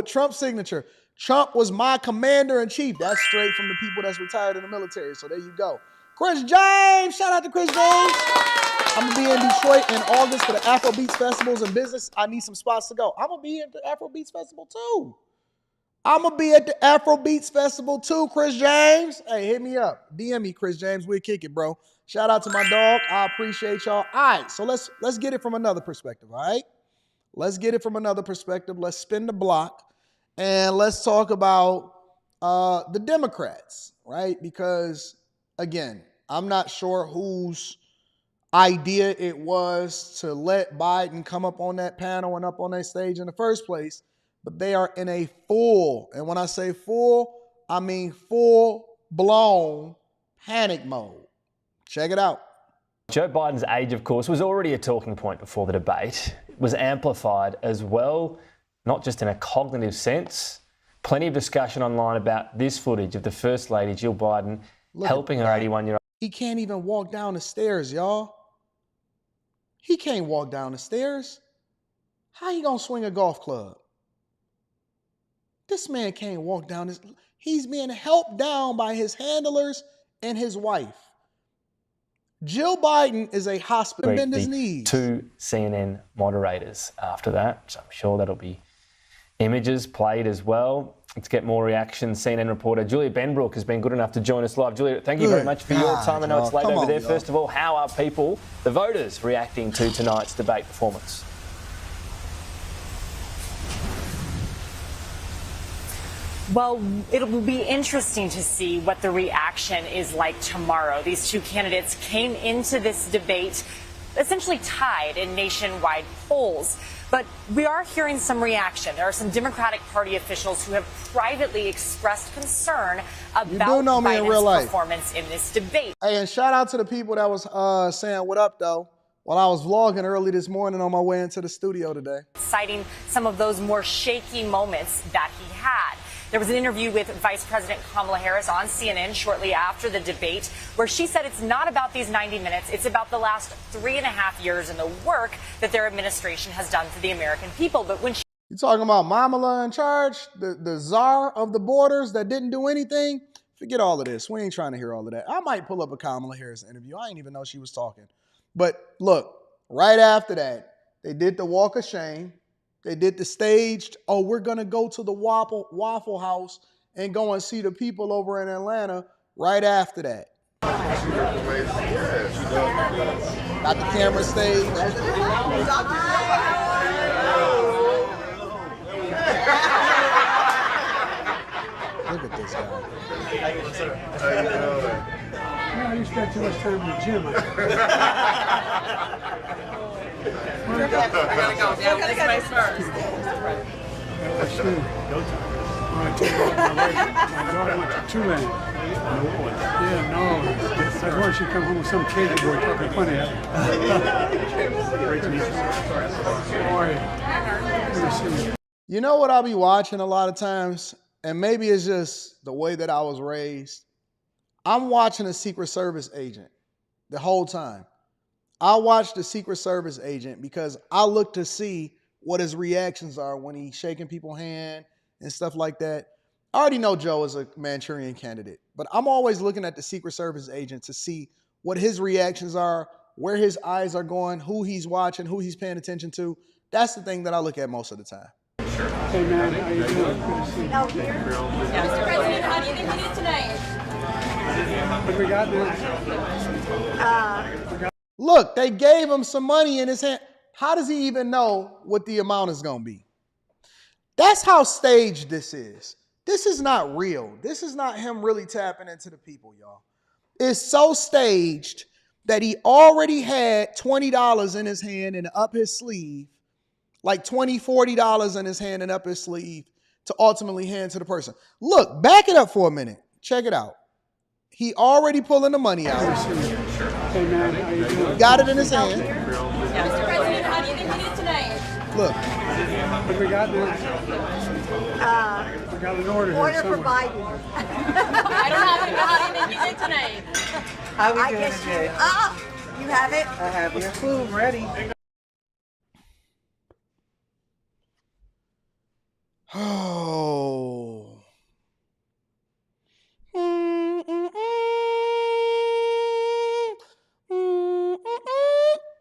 Trump's signature. Trump was my commander-in-chief. That's straight from the people that's retired in the military. So there you go. Chris James, shout out to Chris James. I'm going to be in Detroit in August for the Afrobeats festivals and business. I need some spots to go. I'm going to be at the Afrobeats festival too. Chris James. Hey, hit me up. DM me, Chris James. We'll kick it, bro. Shout out to my dog. I appreciate y'all. All right, so let's get it from another perspective, all right? Let's get it from another perspective. Let's spin the block, and let's talk about the Democrats, right? Because, again, I'm not sure whose idea it was to let Biden come up on that panel and up on that stage in the first place, but they are in a full, and when I say full, I mean full-blown panic mode. Check it out. Joe Biden's age, of course, was already a talking point before the debate. It was amplified as well, not just in a cognitive sense. Plenty of discussion online about this footage of the First Lady, Jill Biden, helping her 81-year-old. He can't even walk down the stairs, y'all. He can't walk down the stairs. How he gonna swing a golf club? This man can't walk down this. He's being helped down by his handlers and his wife. Jill Biden is a hospital. Bend his knees. Two CNN moderators after that. So I'm sure that'll be images played as well. Let's get more reaction. CNN reporter Julia Benbrook has been good enough to join us live. Julia, thank you very much for your time. I know it's late over there. First of all, how are people, the voters, reacting to tonight's debate performance? Well, it will be interesting to see what the reaction is like tomorrow. These two candidates came into this debate essentially tied in nationwide polls. But we are hearing some reaction. There are some Democratic Party officials who have privately expressed concern about Biden's performance in this debate. Hey, and shout out to the people that was saying what up, though, while I was vlogging early this morning on my way into the studio today. Citing some of those more shaky moments that he had. There was an interview with Vice President Kamala Harris on CNN shortly after the debate where she said it's not about these 90 minutes. It's about the last 3.5 years and the work that their administration has done for the American people. But when you talking about Kamala in charge, the czar of the borders that didn't do anything? Forget all of this. We ain't trying to hear all of that. I might pull up a Kamala Harris interview. I didn't even know she was talking. But look, right after that, they did the walk of shame. They did the staged, we're going to go to the Waffle House and go and see the people over in Atlanta right after that. Got the camera stage. Look at this guy. You spent too much time in the gym. I gotta go. Yeah, this way first. That's true. My daughter went to Tulane. Yeah, no. That's why she come home with some Cajun boy talking funny at her. You know what I'll be watching a lot of times? And maybe it's just the way that I was raised. I'm watching a Secret Service agent the whole time. I watch the Secret Service agent because I look to see what his reactions are when he's shaking people's hand and stuff like that. I already know Joe is a Manchurian candidate, but I'm always looking at the Secret Service agent to see what his reactions are, where his eyes are going, who he's watching, who he's paying attention to. That's the thing that I look at most of the time. Hey, man, how you doing? Good to see you. Out here. Mr. President, how do you think we did tonight? What we got now? Look, they gave him some money in his hand. How does he even know what the amount is going to be? That's how staged this is. This is not real. This is not him really tapping into the people, y'all. It's so staged that he already had $20 in his hand and up his sleeve, like $20, $40 in his hand and up his sleeve to ultimately hand to the person. Look, back it up for a minute. Check it out. He already pulling the money out. Hey, man, how you doing? Got it in his hand. Mr. President, how do you think we did tonight? Look. What we got now? We got an order here Order for somewhere. Biden. I don't have it, but how do you think you did tonight? How we I doing guess today? you have it? I have your food ready. Oh.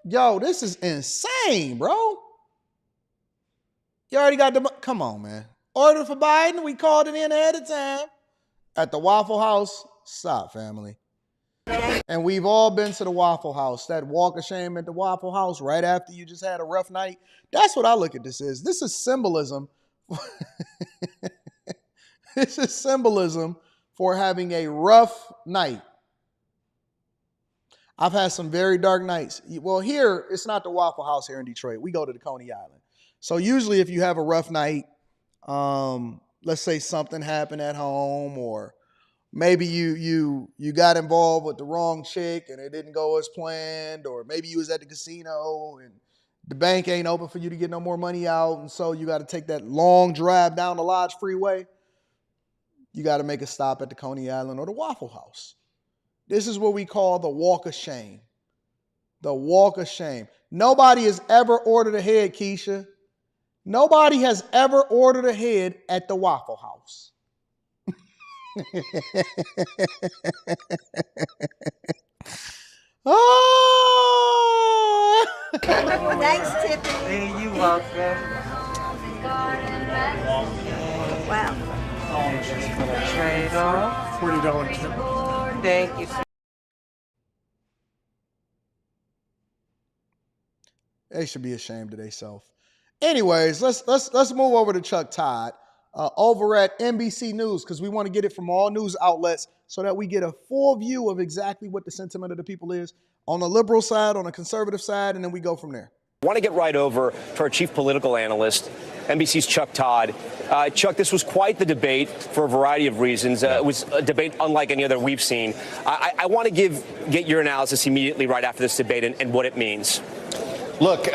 Yo, this is insane, bro. You already got the... Come on, man. Order for Biden. We called it in ahead of time. At the Waffle House. Stop, family. And we've all been to the Waffle House. That walk of shame at the Waffle House right after you just had a rough night. That's what I look at this as. This is symbolism. This is symbolism for having a rough night. I've had some very dark nights. Well, here, it's not the Waffle House here in Detroit. We go to the Coney Island. So usually if you have a rough night, let's say something happened at home, or maybe you got involved with the wrong chick and it didn't go as planned, or maybe you was at the casino and the bank ain't open for you to get no more money out, and so you got to take that long drive down the Lodge Freeway. You got to make a stop at the Coney Island or the Waffle House. This is what we call the walk of shame. The walk of shame. Nobody has ever ordered ahead, Keisha. Nobody has ever ordered ahead at the Waffle House. Oh! Thanks, Tiffany. Hey, you welcome. Wow. Trade off. $40 tip. Thank you. They should be ashamed of themselves. Anyways, let's move over to Chuck Todd over at NBC News, because we want to get it from all news outlets so that we get a full view of exactly what the sentiment of the people is on the liberal side, on the conservative side, and then we go from there. I want to get right over to our chief political analyst, NBC's Chuck Todd. Chuck, this was quite the debate for a variety of reasons. It was a debate unlike any other we've seen. I want to get your analysis immediately right after this debate and what it means. Look,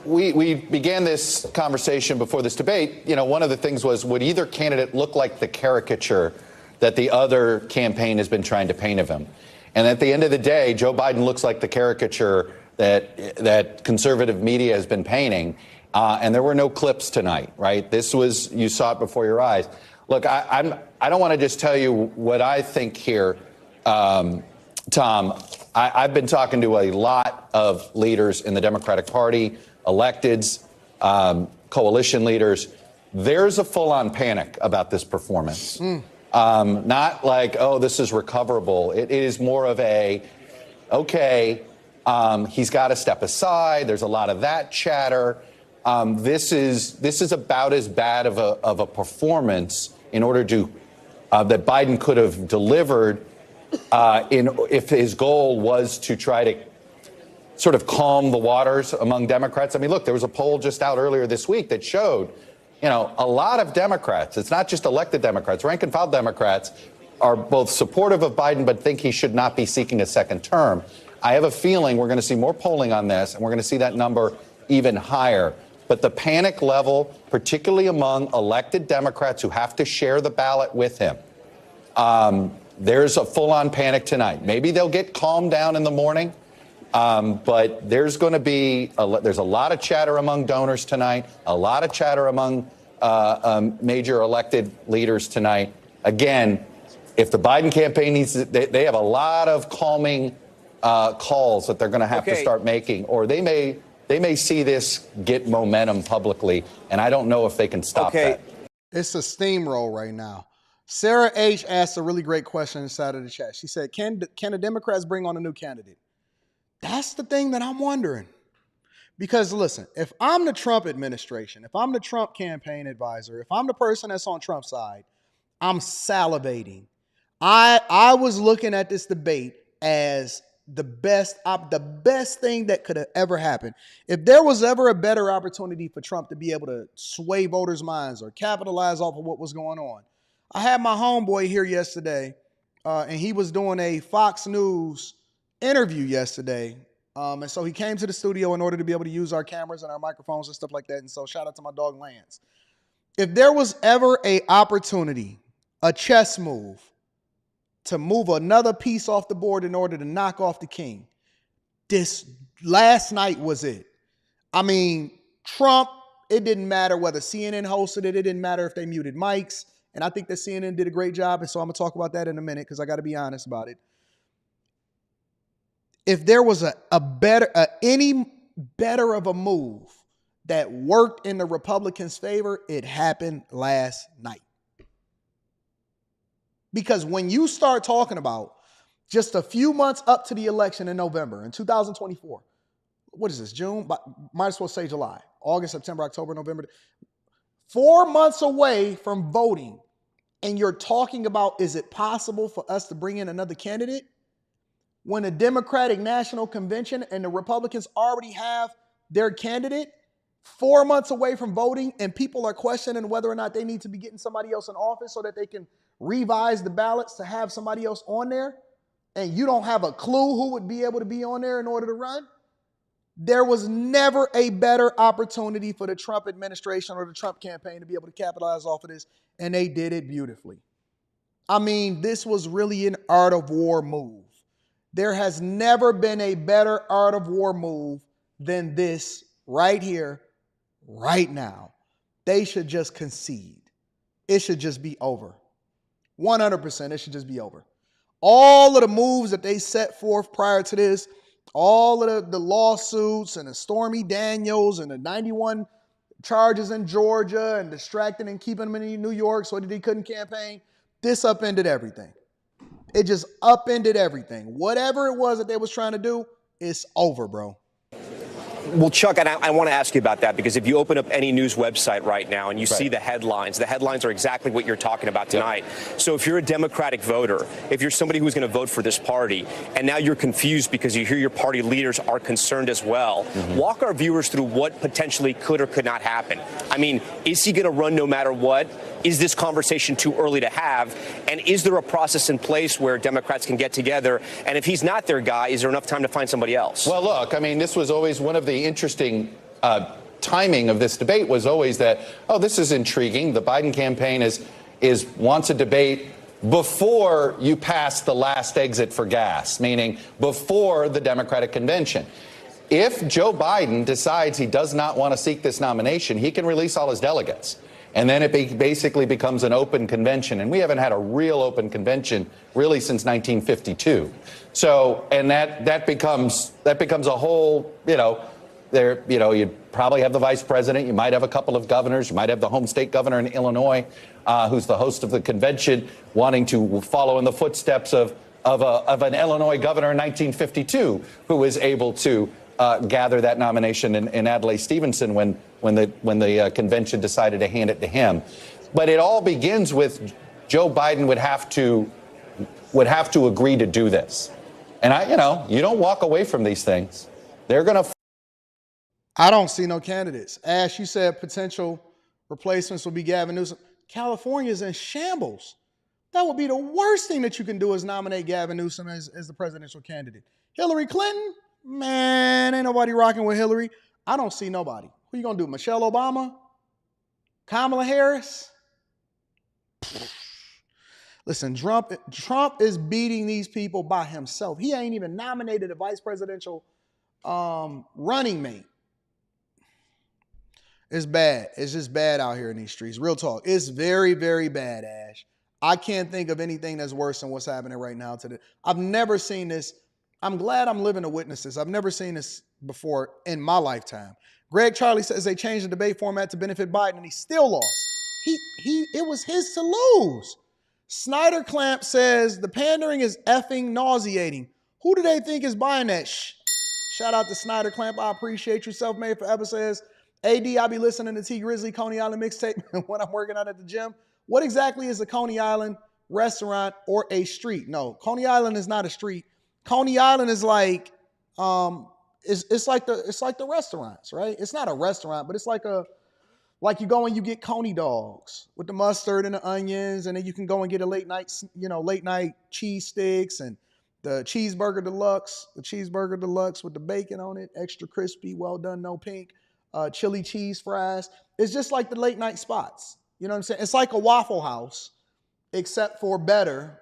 we began this conversation before this debate. You know, one of the things was, would either candidate look like the caricature that the other campaign has been trying to paint of him? And at the end of the day, Joe Biden looks like the caricature that conservative media has been painting. And there were no clips tonight, right? This was, you saw it before your eyes. Look, I don't want to just tell you what I think here, Tom. I've been talking to a lot of leaders in the Democratic Party, electeds, coalition leaders. There's a full-on panic about this performance. Not like, oh, this is recoverable. It is more of a, okay, he's got to step aside. There's a lot of that chatter. This is about as bad of a performance in order to that Biden could have delivered if his goal was to try to sort of calm the waters among Democrats. I mean, look, there was a poll just out earlier this week that showed, you know, a lot of Democrats, it's not just elected Democrats, rank and file Democrats, are both supportive of Biden but think he should not be seeking a second term. I have a feeling we're going to see more polling on this, and we're going to see that number even higher. But the panic level, particularly among elected Democrats who have to share the ballot with him, there's a full-on panic tonight. Maybe they'll get calmed down in the morning, but there's going to be there's a lot of chatter among donors tonight, a lot of chatter among major elected leaders tonight. Again, if the Biden campaign needs, they have a lot of calming calls that they're going to have to start making, or they may see this get momentum publicly, and I don't know if they can stop that. It's a steamroll right now. Sarah H. asked a really great question inside of the chat. She said, can the Democrats bring on a new candidate? That's the thing that I'm wondering. Because listen, if I'm the Trump administration, if I'm the Trump campaign advisor, if I'm the person that's on Trump's side, I'm salivating. I was looking at this debate as the best thing that could have ever happened. If there was ever a better opportunity for Trump to be able to sway voters' minds or capitalize off of what was going on. I had my homeboy here yesterday, and he was doing a Fox News interview yesterday. And so he came to the studio in order to be able to use our cameras and our microphones and stuff like that. And so shout out to my dog Lance. If there was ever a opportunity, a chess move, to move another piece off the board in order to knock off the king, this last night was it. I mean, Trump, it didn't matter whether CNN hosted it. It didn't matter if they muted mics. And I think that CNN did a great job. And so I'm going to talk about that in a minute because I got to be honest about it. If there was any better of a move that worked in the Republicans' favor, it happened last night. Because when you start talking about just a few months up to the election in November in 2024, what is this, June? Might as well say July, August, September, October, November. 4 months away from voting, and you're talking about, is it possible for us to bring in another candidate? When the Democratic National Convention and the Republicans already have their candidate 4 months away from voting, and people are questioning whether or not they need to be getting somebody else in office so that they can revise the ballots to have somebody else on there, and you don't have a clue who would be able to be on there in order to run. There was never a better opportunity for the Trump administration or the Trump campaign to be able to capitalize off of this, and they did it beautifully. I mean, this was really an art of war move. There has never been a better art of war move than this right here, right now. They should just concede. It should just be over. 100%, it should just be over. All of the moves that they set forth prior to this, all of the lawsuits and the Stormy Daniels and the 91 charges in Georgia and distracting and keeping them in New York so that he couldn't campaign, this upended everything. It just upended everything. Whatever it was that they was trying to do, it's over, bro. Well, Chuck, and I want to ask you about that because if you open up any news website right now and you see the headlines are exactly what you're talking about tonight. Yep. So if you're a Democratic voter, if you're somebody who's going to vote for this party, and now you're confused because you hear your party leaders are concerned as well, walk our viewers through what potentially could or could not happen. I mean, is he going to run no matter what? Is this conversation too early to have? And is there a process in place where Democrats can get together? And if he's not their guy, is there enough time to find somebody else? Well, look, I mean, this was always one of the interesting timing of this debate was always that, oh, this is intriguing. The Biden campaign wants a debate before you pass the last exit for gas, meaning before the Democratic convention. If Joe Biden decides he does not want to seek this nomination, he can release all his delegates. And then it basically becomes an open convention. And we haven't had a real open convention really since 1952. So, and that becomes a whole, you probably have the vice president. You might have a couple of governors. You might have the home state governor in Illinois, who's the host of the convention, wanting to follow in the footsteps of an Illinois governor in 1952, who was able to gather that nomination in Adlai Stevenson when the convention decided to hand it to him. But it all begins with Joe Biden would have to agree to do this. And you don't walk away from these things. They're going to. I don't see no candidates. Ash, you said potential replacements will be Gavin Newsom. California's in shambles. That would be the worst thing that you can do is nominate Gavin Newsom as the presidential candidate. Hillary Clinton? Man, ain't nobody rocking with Hillary. I don't see nobody. Who you gonna do? Michelle Obama? Kamala Harris? Listen, Trump is beating these people by himself. He ain't even nominated a vice presidential running mate. It's bad. It's just bad out here in these streets. Real talk. It's very, very bad, Ash. I can't think of anything that's worse than what's happening right now today. I've never seen this I'm glad I'm living to witness this. I've never seen this before in my lifetime. Greg Charlie says they changed the debate format to benefit Biden, and he still lost. It was his to lose. Snyder Clamp says the pandering is effing nauseating. Who do they think is buying that Shout out to Snyder Clamp. I appreciate you. Self-Made Forever says, AD, I'll be listening to T Grizzly Coney Island mixtape when I'm working out at the gym. What exactly is a Coney Island restaurant or a street? No, Coney Island is not a street. Coney Island is like, it's like the restaurants, right? It's not a restaurant, but it's like you go and you get Coney dogs with the mustard and the onions, and then you can go and get a late night cheese sticks and the cheeseburger deluxe with the bacon on it, extra crispy, well done, no pink, chili cheese fries. It's just like the late night spots. You know what I'm saying? It's like a Waffle House, except for better,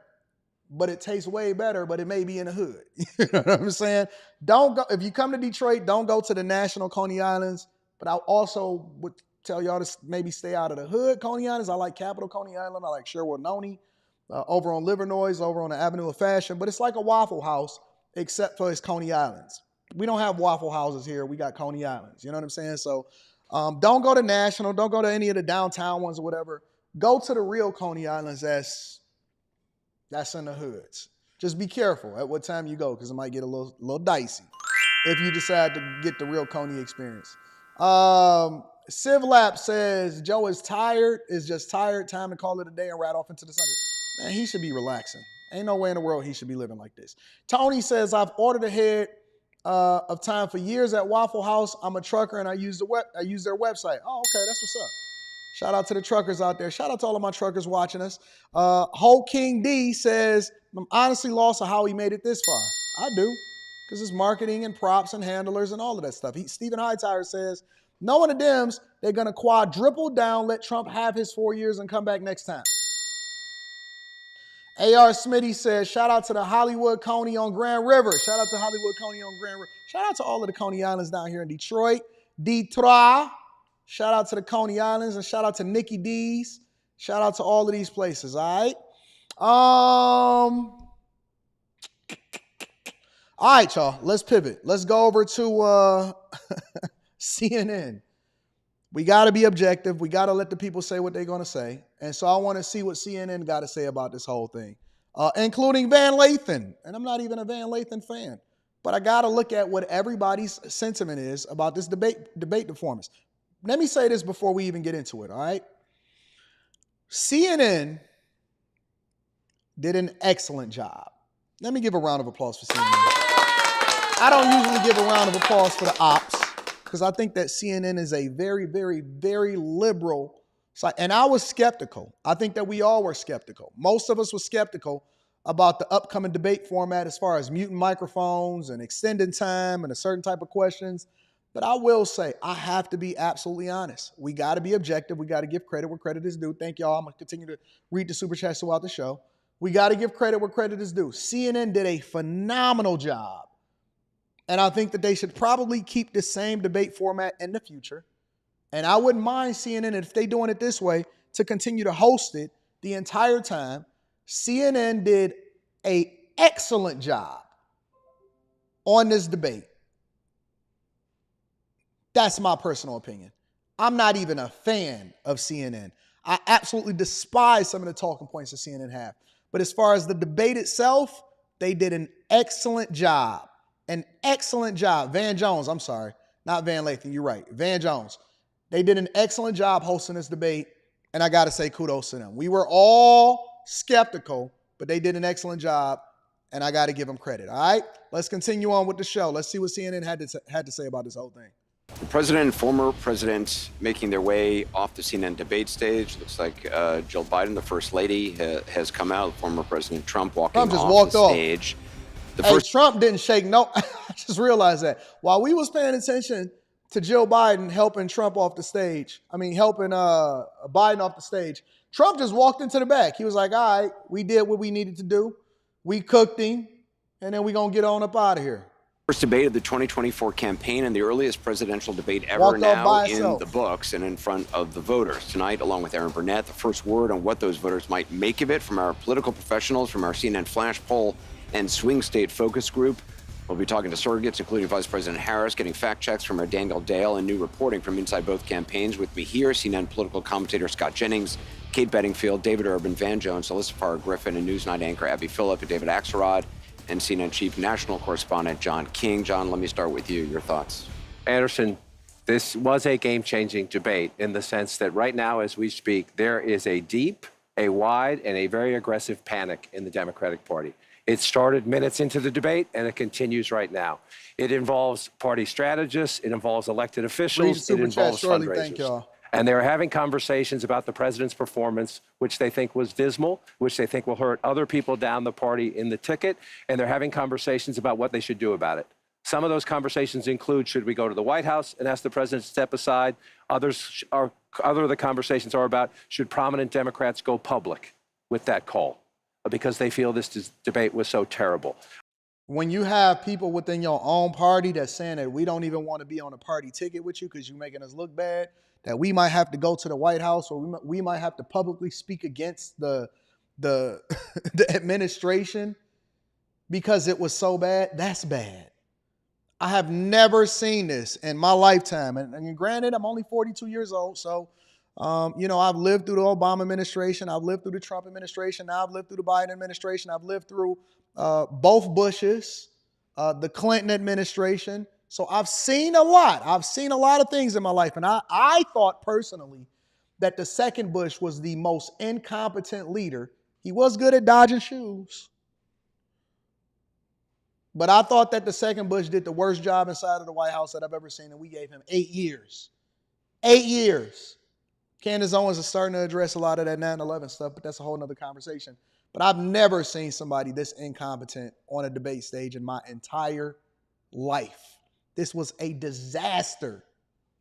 but it tastes way better, but it may be in the hood. You know what I'm saying? Don't go, if you come to Detroit, don't go to the National Coney Islands, but I also would tell y'all to maybe stay out of the hood Coney Islands. I like Capital Coney Island. I like Sherwood Noni, over on Livernois, over on the Avenue of Fashion, but it's like a Waffle House, except for it's Coney Islands. We don't have Waffle Houses here. We got Coney Islands. You know what I'm saying? So don't go to National. Don't go to any of the downtown ones or whatever. Go to the real Coney Islands that's in the hoods. Just be careful at what time you go, because it might get a little dicey if you decide to get the real Coney experience. Civlap says, Joe is just tired. Time to call it a day and ride off into the Sunday. Man, he should be relaxing. Ain't no way in the world he should be living like this. Tony says, I've ordered ahead of time for years at Waffle House. I'm a trucker and I use their website. Oh, okay, that's what's up. Shout out to the truckers out there. Shout out to all of my truckers watching us. Whole King D says, I'm honestly lost of how he made it this far. I do, because it's marketing and props and handlers and all of that stuff. Stephen Hightower says, knowing the Dems, they're going to quadruple down, let Trump have his 4 years and come back next time. A.R. Smitty says, shout out to the Hollywood Coney on Grand River. Shout out to Hollywood Coney on Grand River. Shout out to all of the Coney Islands down here in Detroit. Detroit. Shout out to the Coney Islands, and shout out to Nikki D's. Shout out to all of these places, all right? All right, y'all. Let's pivot. Let's go over to CNN. We got to be objective. We got to let the people say what they're going to say. And so I want to see what CNN got to say about this whole thing, including Van Lathan. And I'm not even a Van Lathan fan, but I got to look at what everybody's sentiment is about this debate performance. Let me say this before we even get into it, all right? CNN did an excellent job. Let me give a round of applause for CNN. I don't usually give a round of applause for the ops, because I think that CNN is a very, very, very liberal site. And I was skeptical. I think that we all were skeptical. Most of us were skeptical about the upcoming debate format as far as muting microphones and extending time and a certain type of questions. But I will say, I have to be absolutely honest. We got to be objective. We got to give credit where credit is due. Thank y'all. I'm going to continue to read the super chats throughout the show. We got to give credit where credit is due. CNN did a phenomenal job. And I think that they should probably keep the same debate format in the future. And I wouldn't mind CNN, if they're doing it this way, to continue to host it the entire time. CNN did an excellent job on this debate. That's my personal opinion. I'm not even a fan of CNN. I absolutely despise some of the talking points that CNN have. But as far as the debate itself, they did an excellent job. An excellent job. Van Jones, I'm sorry. Not Van Lathan, you're right. Van Jones. They did an excellent job hosting this debate, and I got to say kudos to them. We were all skeptical, but they did an excellent job, and I got to give them credit, all right? Let's continue on with the show. Let's see what CNN had to say about this whole thing. The president and former president making their way off the CNN debate stage. Looks like Jill Biden, the first lady, has come out. Former President Trump walking Trump just off walked the off. stage. Trump didn't shake no. I just realized that. While we was paying attention to Jill Biden helping Trump off the stage, helping Biden off the stage, Trump just walked into the back. He was like, all right, we did what we needed to do. We cooked him, and then we're going to get on up out of here. First debate of the 2024 campaign and the earliest presidential debate ever now in the books and in front of the voters. Tonight, along with Aaron Burnett, the first word on what those voters might make of it from our political professionals, from our CNN Flash poll and swing state focus group. We'll be talking to surrogates, including Vice President Harris, getting fact checks from our Daniel Dale and new reporting from inside both campaigns. With me here, CNN political commentator Scott Jennings, Kate Bedingfield, David Urban, Van Jones, Alyssa Farr Griffin, and Newsnight anchor Abby Phillip, and David Axelrod, and CNN chief national correspondent John King. John, let me start with you. Your thoughts? Anderson, this was a game-changing debate in the sense that right now, as we speak, there is a deep, a wide, and a very aggressive panic in the Democratic Party. It started minutes into the debate, and it continues right now. It involves party strategists. It involves elected officials. It involves fundraisers. Thank y'all. And they're having conversations about the president's performance, which they think was dismal, which they think will hurt other people down the party in the ticket. And they're having conversations about what they should do about it. Some of those conversations include, should we go to the White House and ask the president to step aside? Other of the conversations are about, should prominent Democrats go public with that call? Because they feel this debate was so terrible. When you have people within your own party that's saying that we don't even want to be on a party ticket with you because you're making us look bad, that we might have to go to the White House or we might have to publicly speak against the the administration because it was so bad, that's bad. I have never seen this in my lifetime. And granted, I'm only 42 years old, so I've lived through the Obama administration. I've lived through the Trump administration. Now I've lived through the Biden administration. I've lived through both Bushes, the Clinton administration. So I've seen a lot. I've seen a lot of things in my life. And I thought personally that the second Bush was the most incompetent leader. He was good at dodging shoes. But I thought that the second Bush did the worst job inside of the White House that I've ever seen. And we gave him 8 years. 8 years. Candace Owens is starting to address a lot of that 9/11 stuff, but that's a whole nother conversation. But I've never seen somebody this incompetent on a debate stage in my entire life. This was a disaster.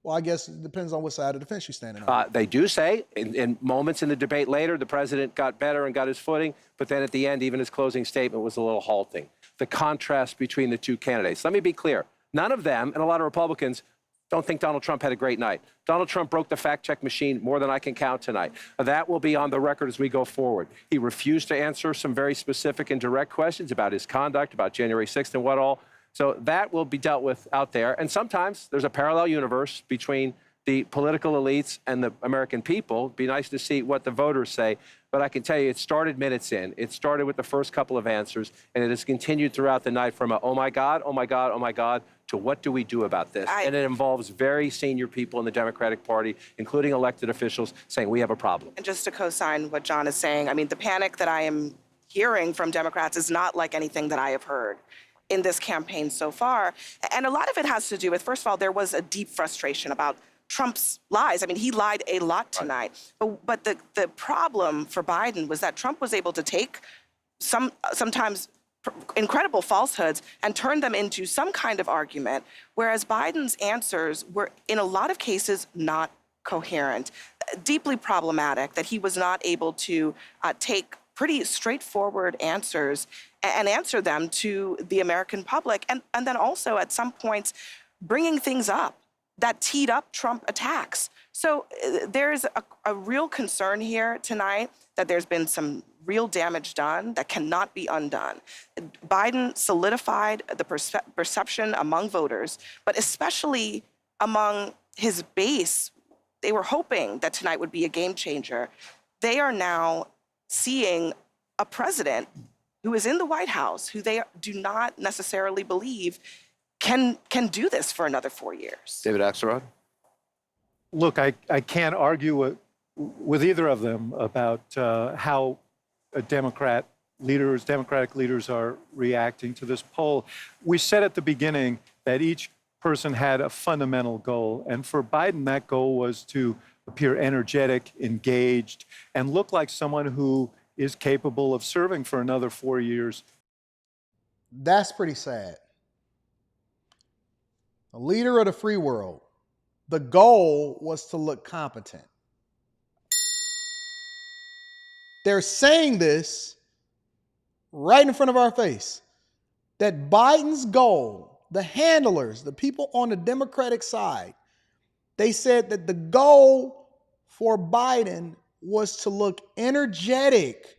Well, I guess it depends on what side of the fence you're standing on. They do say in moments in the debate later, the president got better and got his footing, but then at the end, even his closing statement was a little halting. The contrast between the two candidates. Let me be clear. None of them, and a lot of Republicans, don't think Donald Trump had a great night. Donald Trump broke the fact-check machine more than I can count tonight. That will be on the record as we go forward. He refused to answer some very specific and direct questions about his conduct, about January 6th and what all. So that will be dealt with out there. And sometimes there's a parallel universe between the political elites and the American people. It'd be nice to see what the voters say. But I can tell you, it started minutes in. It started with the first couple of answers, and it has continued throughout the night from a, oh my God, oh my God, oh my God, to what do we do about this? And it involves very senior people in the Democratic Party, including elected officials, saying we have a problem. And just to co-sign what John is saying, I mean, the panic that I am hearing from Democrats is not like anything that I have heard in this campaign so far. And a lot of it has to do with, first of all, there was a deep frustration about Trump's lies. I mean, he lied a lot tonight. Right. But the problem for Biden was that Trump was able to take sometimes incredible falsehoods and turn them into some kind of argument, whereas Biden's answers were, in a lot of cases, not coherent, deeply problematic, that he was not able to take pretty straightforward answers and answer them to the American public, and then also at some points bringing things up that teed up Trump attacks. So there's a real concern here tonight that there's been some real damage done that cannot be undone. Biden solidified the perception among voters, but especially among his base. They were hoping that tonight would be a game changer. They are now seeing a president who is in the White House, who they do not necessarily believe can do this for another 4 years. David Axelrod? Look, I can't argue with either of them about how Democratic leaders are reacting to this poll. We said at the beginning that each person had a fundamental goal. And for Biden, that goal was to appear energetic, engaged, and look like someone who is capable of serving for another 4 years. That's pretty sad. A leader of the free world, the goal was to look competent. They're saying this right in front of our face, that Biden's goal, the handlers, the people on the Democratic side, they said that the goal for Biden was to look energetic.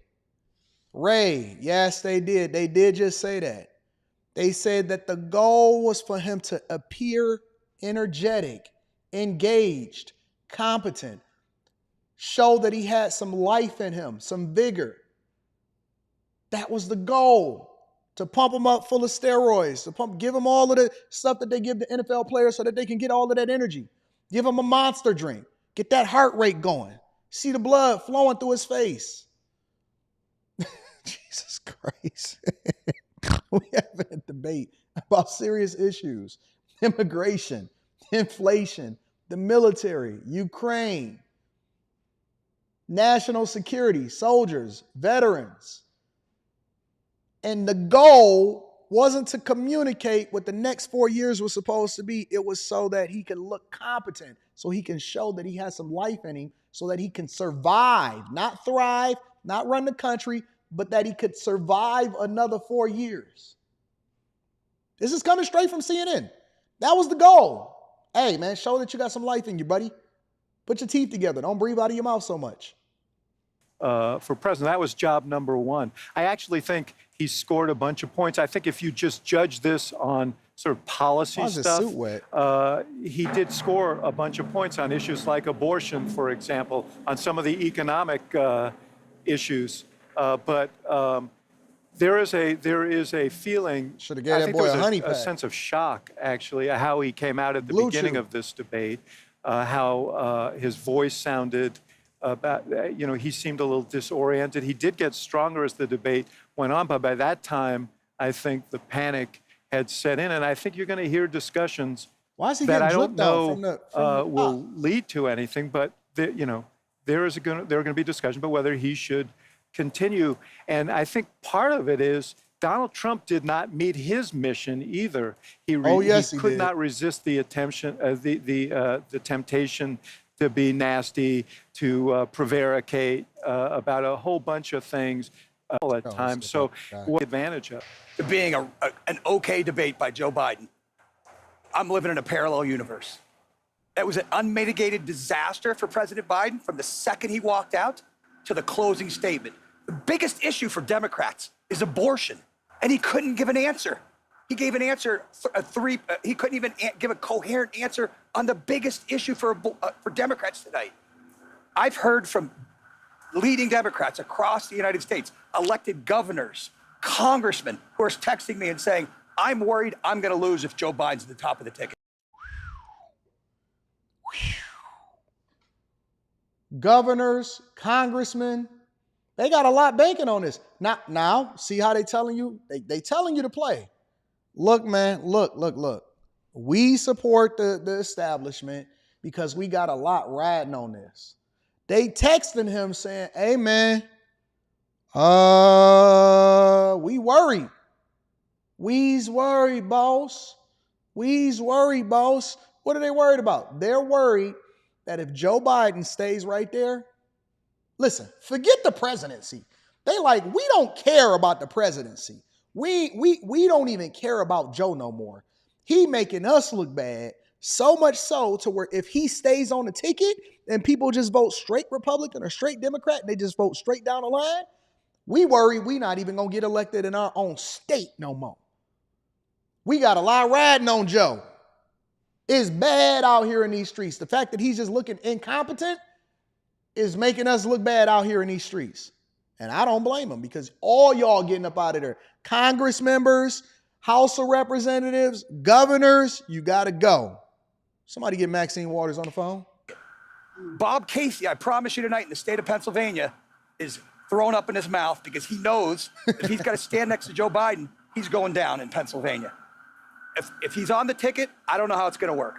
Ray, yes, they did. They did just say that. They said that the goal was for him to appear energetic, engaged, competent, show that he had some life in him, some vigor. That was the goal, to pump him up full of steroids, to give him all of the stuff that they give the NFL players so that they can get all of that energy. Give him a monster drink, get that heart rate going, see the blood flowing through his face. Jesus Christ. We having a debate about serious issues: immigration, inflation, the military, Ukraine, national security, soldiers, veterans. And the goal wasn't to communicate what the next 4 years was supposed to be. It was so that he can look competent, so he can show that he has some life in him, so that he can survive, not thrive, not run the country, but that he could survive another 4 years. This is coming straight from CNN. That was the goal. Hey, man, show that you got some life in you, buddy. Put your teeth together. Don't breathe out of your mouth so much. For president, that was job number one. I actually think he scored a bunch of points. I think if you just judge this on sort of policy stuff, he did score a bunch of points on issues like abortion, for example, on some of the economic issues. But there is a feeling. Should have gave that boy a honey pack. A sense of shock, actually, how he came out at the beginning of this debate, how his voice sounded. He seemed a little disoriented. He did get stronger as the debate went on, but by that time, I think the panic had set in, and I think you're going to hear discussions that I don't know will lead to anything. But there are going to be discussions about whether he should continue. And I think part of it is Donald Trump did not meet his mission either. He could not resist the the temptation to be nasty, to prevaricate about a whole bunch of things all that time. So what advantage of? Being an okay debate by Joe Biden, I'm living in a parallel universe. It was an unmitigated disaster for President Biden from the second he walked out to the closing statement. The biggest issue for Democrats is abortion, and he couldn't give an answer. He gave an answer, he couldn't even give a coherent answer on the biggest issue for Democrats tonight. I've heard from leading Democrats across the United States, elected governors, congressmen, who are texting me and saying, I'm worried I'm going to lose if Joe Biden's at the top of the ticket. Governors, congressmen, they got a lot banking on this. Now, see how they telling you? They telling you to play. Look, man, look. We support the establishment because we got a lot riding on this. They texting him saying, hey, man, we worried. We's worried, boss. We's worried, boss. What are they worried about? They're worried that if Joe Biden stays right there, listen, forget the presidency. They like, we don't care about the presidency. We don't even care about Joe no more. He making us look bad, so much so to where if he stays on the ticket and people just vote straight Republican or straight Democrat and they just vote straight down the line, we worry we not even going to get elected in our own state no more. We got a lot riding on Joe. It's bad out here in these streets. The fact that he's just looking incompetent is making us look bad out here in these streets. And I don't blame him because all y'all getting up out of there. Congress members, House of Representatives, governors, you got to go. Somebody get Maxine Waters on the phone. Bob Casey, I promise you tonight, in the state of Pennsylvania, is thrown up in his mouth because he knows if he's got to stand next to Joe Biden, he's going down in Pennsylvania. If he's on the ticket, I don't know how it's going to work.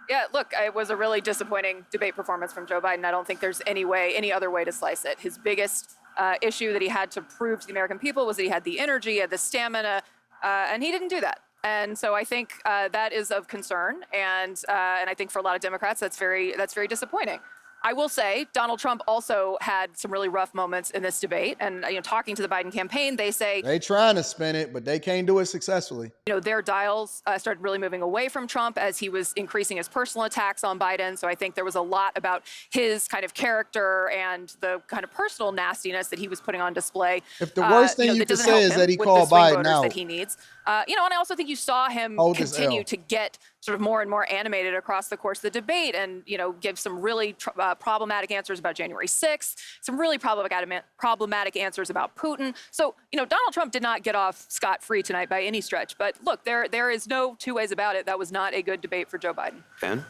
Yeah, look, it was a really disappointing debate performance from Joe Biden. I don't think there's any other way to slice it. His biggest issue that he had to prove to the American people was that he had the energy, he had the stamina, and he didn't do that. And so I think that is of concern, and I think for a lot of Democrats that's very disappointing. I will say Donald Trump also had some really rough moments in this debate. And, talking to the Biden campaign, they say They trying to spin it, but they can't do it successfully. their dials started really moving away from Trump as he was increasing his personal attacks on Biden. So I think there was a lot about his kind of character and the kind of personal nastiness that he was putting on display. If the worst thing you that could doesn't say help is him that he with called the swing Biden voters out. that he needs. And I also think you saw him Hold his continue L. to get sort of more and more animated across the course of the debate and, give some really problematic answers about January 6th, some really problematic answers about Putin. So, Donald Trump did not get off scot-free tonight by any stretch. But look, there is no two ways about it. That was not a good debate for Joe Biden. Ben?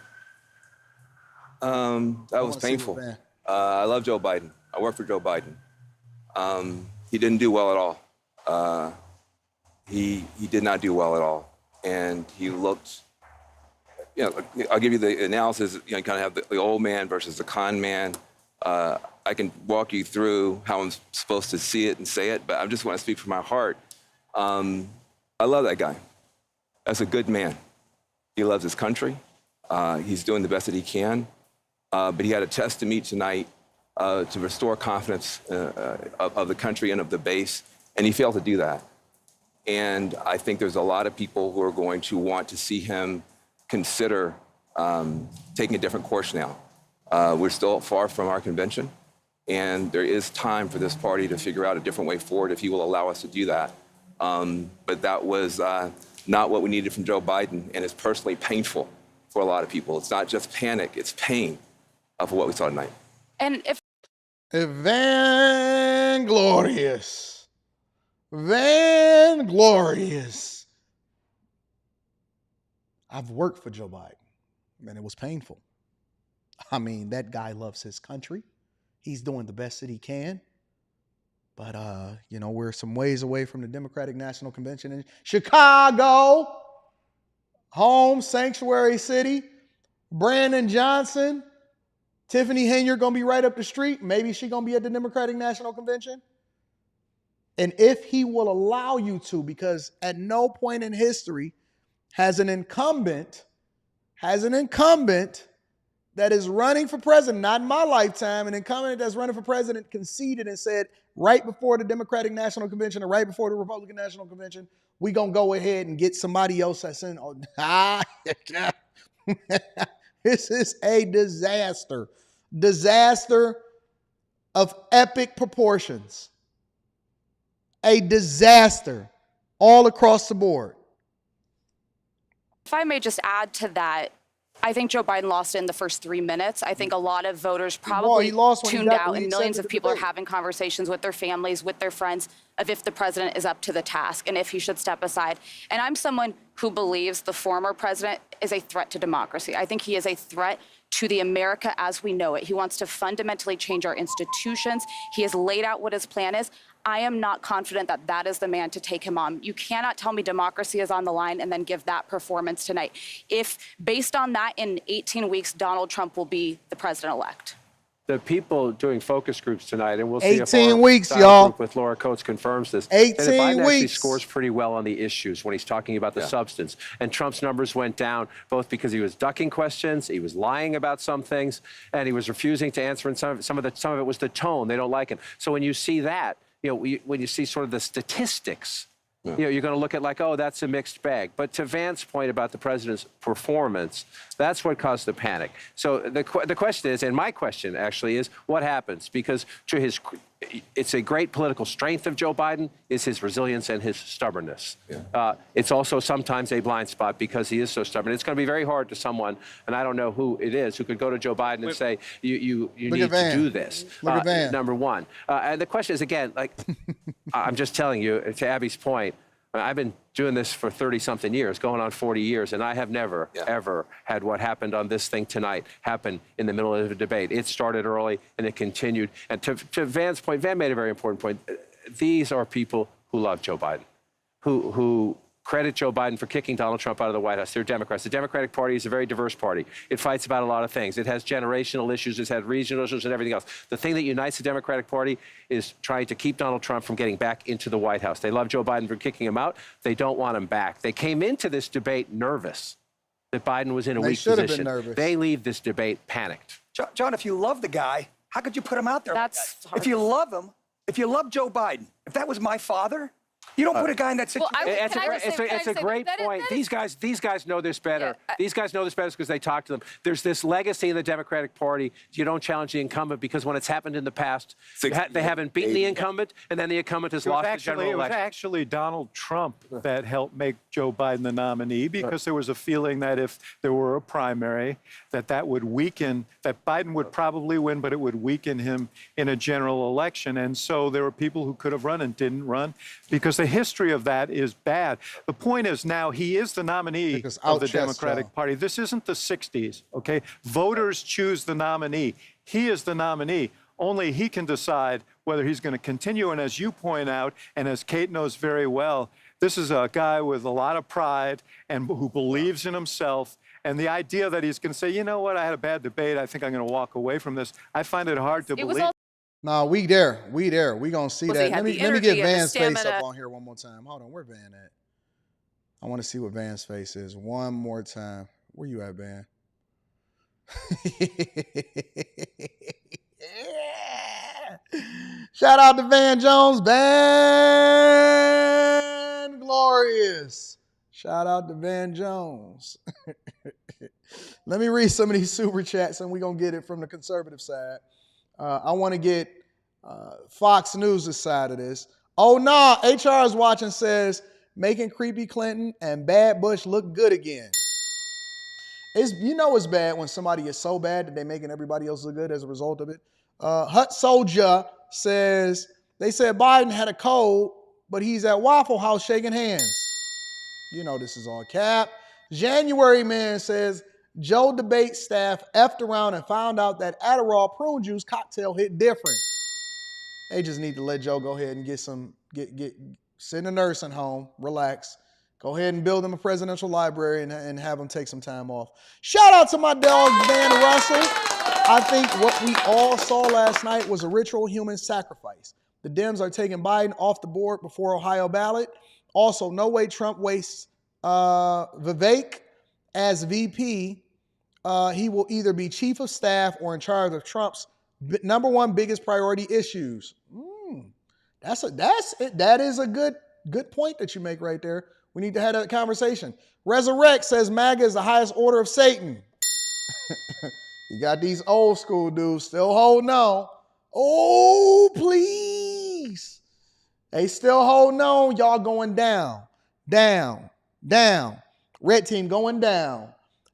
That was painful. I love Joe Biden. I work for Joe Biden. He didn't do well at all. He did not do well at all. And he looked, I'll give you the analysis, you kind of have the old man versus the con man. I can walk you through how I'm supposed to see it and say it, but I just want to speak from my heart. I love that guy. That's a good man. He loves his country. He's doing the best that he can. But he had a test to meet tonight to restore confidence of the country and of the base, and he failed to do that. And I think there's a lot of people who are going to want to see him consider taking a different course now. We're still far from our convention, and there is time for this party to figure out a different way forward if he will allow us to do that. But that was not what we needed from Joe Biden, and it's personally painful for a lot of people. It's not just panic, it's pain for what we saw tonight. And if Vainglorious. Vainglorious. I've worked for Joe Biden, and it was painful. I mean, that guy loves his country. He's doing the best that he can. But, we're some ways away from the Democratic National Convention in Chicago, home sanctuary city. Brandon Johnson, Tiffany Henyard going to be right up the street. Maybe she's going to be at the Democratic National Convention. And if he will allow you to, because at no point in history has an incumbent that is running for president, not in my lifetime, an incumbent that's running for president conceded and said right before the Democratic National Convention or right before the Republican National Convention, we're going to go ahead and get somebody else that's in. This is a disaster. Disaster of epic proportions. A disaster all across the board. If I may just add to that, I think Joe Biden lost in the first 3 minutes. I think a lot of voters probably tuned out, and millions of people are having conversations with their families, with their friends, of if the president is up to the task and if he should step aside. And I'm someone who believes the former president is a threat to democracy. I think he is a threat to the America as we know it. He wants to fundamentally change our institutions. He has laid out what his plan is. I am not confident that that is the man to take him on. You cannot tell me democracy is on the line and then give that performance tonight. If, based on that, in 18 weeks, Donald Trump will be the president-elect. The people doing focus groups tonight, and we'll see if 18 weeks, style y'all. group with Laura Coates confirms this. 18 and Biden actually weeks. scores pretty well on the issues when he's talking about the substance. And Trump's numbers went down both because he was ducking questions, he was lying about some things, and he was refusing to answer. And some of it was the tone. They don't like it. So when you see that, when you see sort of the statistics, you're going to look at like, oh, that's a mixed bag. But to Vance's point about the president's performance, that's what caused the panic. So the question is, and my question actually is, what happens? Because it's a great political strength of Joe Biden is his resilience and his stubbornness. It's also sometimes a blind spot because he is so stubborn. It's going to be very hard to someone, and I don't know who it is, who could go to Joe Biden and say, you need to do this, number one. And the question is, again, like, I'm just telling you, to Abby's point, I've been doing this for 30-something years, going on 40 years, and I have never, ever had what happened on this thing tonight happen in the middle of a debate. It started early, and it continued. And to Van's point, Van made a very important point. These are people who love Joe Biden, who credit Joe Biden for kicking Donald Trump out of the White House. They're Democrats. The Democratic Party is a very diverse party. It fights about a lot of things. It has generational issues. It's had regional issues and everything else. The thing that unites the Democratic Party is trying to keep Donald Trump from getting back into the White House. They love Joe Biden for kicking him out. They don't want him back. They came into this debate nervous that Biden was in a weak position. They leave this debate panicked. John, if you love the guy, how could you put him out there? That's if you love him, if you love Joe Biden, if that was my father, you don't put a guy in that situation. It's a great point. These guys know this better. These guys know this better because they talk to them. There's this legacy in the Democratic Party. You don't challenge the incumbent because when it's happened in the past, they haven't beaten the incumbent, and then the incumbent has lost the general election. It was actually Donald Trump that helped make Joe Biden the nominee because there was a feeling that if there were a primary, that would weaken, that Biden would probably win, but it would weaken him in a general election. And so there were people who could have run and didn't run because the history of that is bad. The point is now he is the nominee of the Democratic Party. This isn't the 60s, okay? Voters choose the nominee. He is the nominee. Only he can decide whether he's going to continue. And as you point out, and as Kate knows very well, this is a guy with a lot of pride and who believes in himself. And the idea that he's going to say, you know what, I had a bad debate. I think I'm going to walk away from this. I find it hard to believe. No, we there. We gonna see that. Let me get Van's face up on here one more time. Hold on, where Van at? I want to see what Van's face is one more time. Where you at, Van? Shout out to Van Jones, Van Glorious. Shout out to Van Jones. Let me read some of these super chats, and we're gonna get it from the conservative side. I want to get Fox News' side of this. Oh, no, HR is watching, says, making creepy Clinton and bad Bush look good again. It's bad when somebody is so bad that they're making everybody else look good as a result of it. Hut Soldier says, they said Biden had a cold, but he's at Waffle House shaking hands. You know this is all cap. January Man says, Joe debate staff effed around and found out that Adderall prune juice cocktail hit different. They just need to let Joe go ahead and sit in a nursing home, relax. Go ahead and build him a presidential library and have him take some time off. Shout out to my dog, Van Russell. I think what we all saw last night was a ritual human sacrifice. The Dems are taking Biden off the board before Ohio ballot. Also, no way Trump wastes Vivek as VP. He will either be chief of staff or in charge of Trump's number one biggest priority issues. That is a good point that you make right there. We need to have that conversation. Resurrect says MAGA is the highest order of Satan. You got these old school dudes still holding on. Oh, please. They still holding on. Y'all going down, down, down. Red team going down.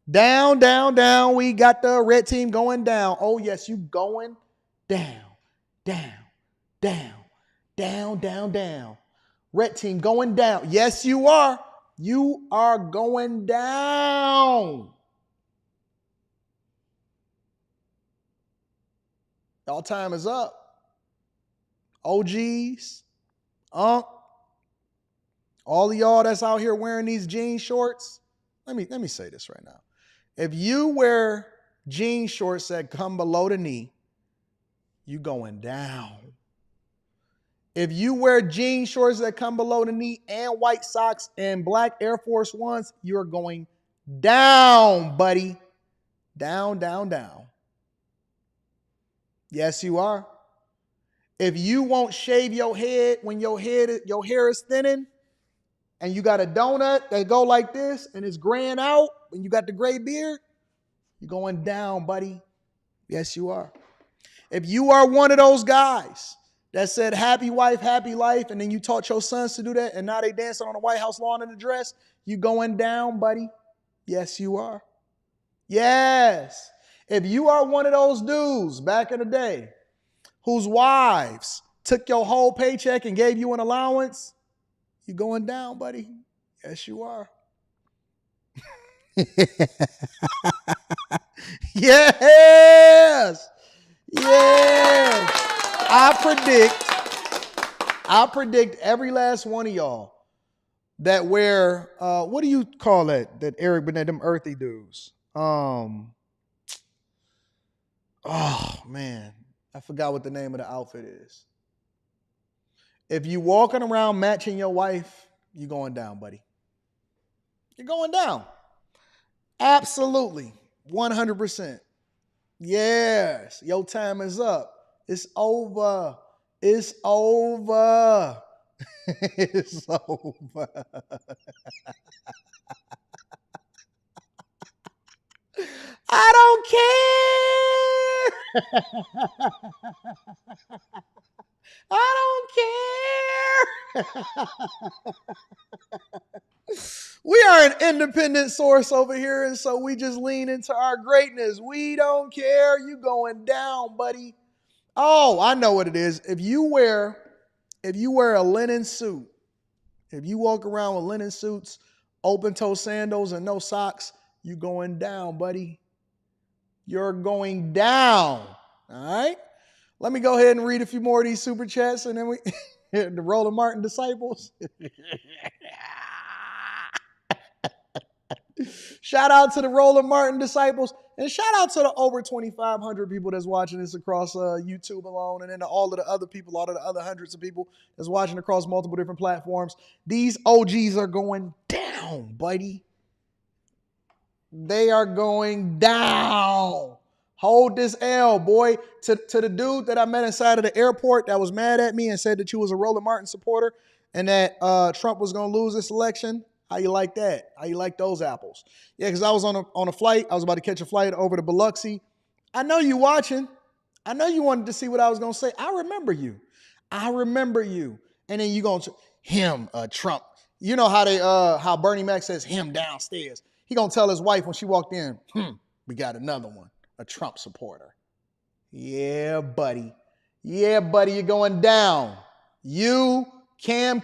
Down, down, down. We got the red team going down. Oh, yes, you going down, down, down, down, down, down. Red team going down. Yes, you are. You are going down. Y'all time is up. OGs, all of y'all that's out here wearing these jean shorts. Let me say this right now. If you wear jean shorts that come below the knee, you going down. If you wear jean shorts that come below the knee and white socks and black Air Force Ones, you're going down, buddy. Down, down, down. Yes, you are. If you won't shave your head when your hair is thinning, and you got a donut that go like this and it's graying out, and you got the gray beard, you're going down, buddy. Yes, you are. If you are one of those guys that said happy wife, happy life, and then you taught your sons to do that, and now they dancing on the White House lawn in a dress, you going down, buddy. Yes, you are. Yes. If you are one of those dudes back in the day whose wives took your whole paycheck and gave you an allowance, you're going down, buddy. Yes, you are. Yes. Yes. I predict every last one of y'all that wear, what do you call that Eric Burnett, them earthy dudes? Oh, man. I forgot what the name of the outfit is. If you walking around matching your wife, you're going down, buddy. You're going down. Absolutely. 100%. Yes, your time is up. It's over. It's over. It's over. I don't care. I don't care. We are an independent source over here, and so we just lean into our greatness. We don't care. You going down, buddy. Oh, I know what it is. If you wear a linen suit, if you walk around with linen suits, open-toe sandals, and no socks, you going down, buddy. You're going down. All right? Let me go ahead and read a few more of these super chats, and then we the Roland Martin disciples. Shout out to the Roland Martin disciples, and shout out to the over 2,500 people that's watching this across YouTube alone, and then to all of the other people, all of the other hundreds of people that's watching across multiple different platforms. These OGs are going down, buddy. They are going down. Hold this L, boy. To the dude that I met inside of the airport that was mad at me and said that you was a Roland Martin supporter and that Trump was going to lose this election. How you like that? How you like those apples? Yeah, because I was on a flight. I was about to catch a flight over to Biloxi. I know you watching. I know you wanted to see what I was going to say. I remember you. And then you going to him, Trump. You know how Bernie Mac says him downstairs. He going to tell his wife when she walked in, we got another one, a Trump supporter. Yeah, buddy. You're going down. You, Cam,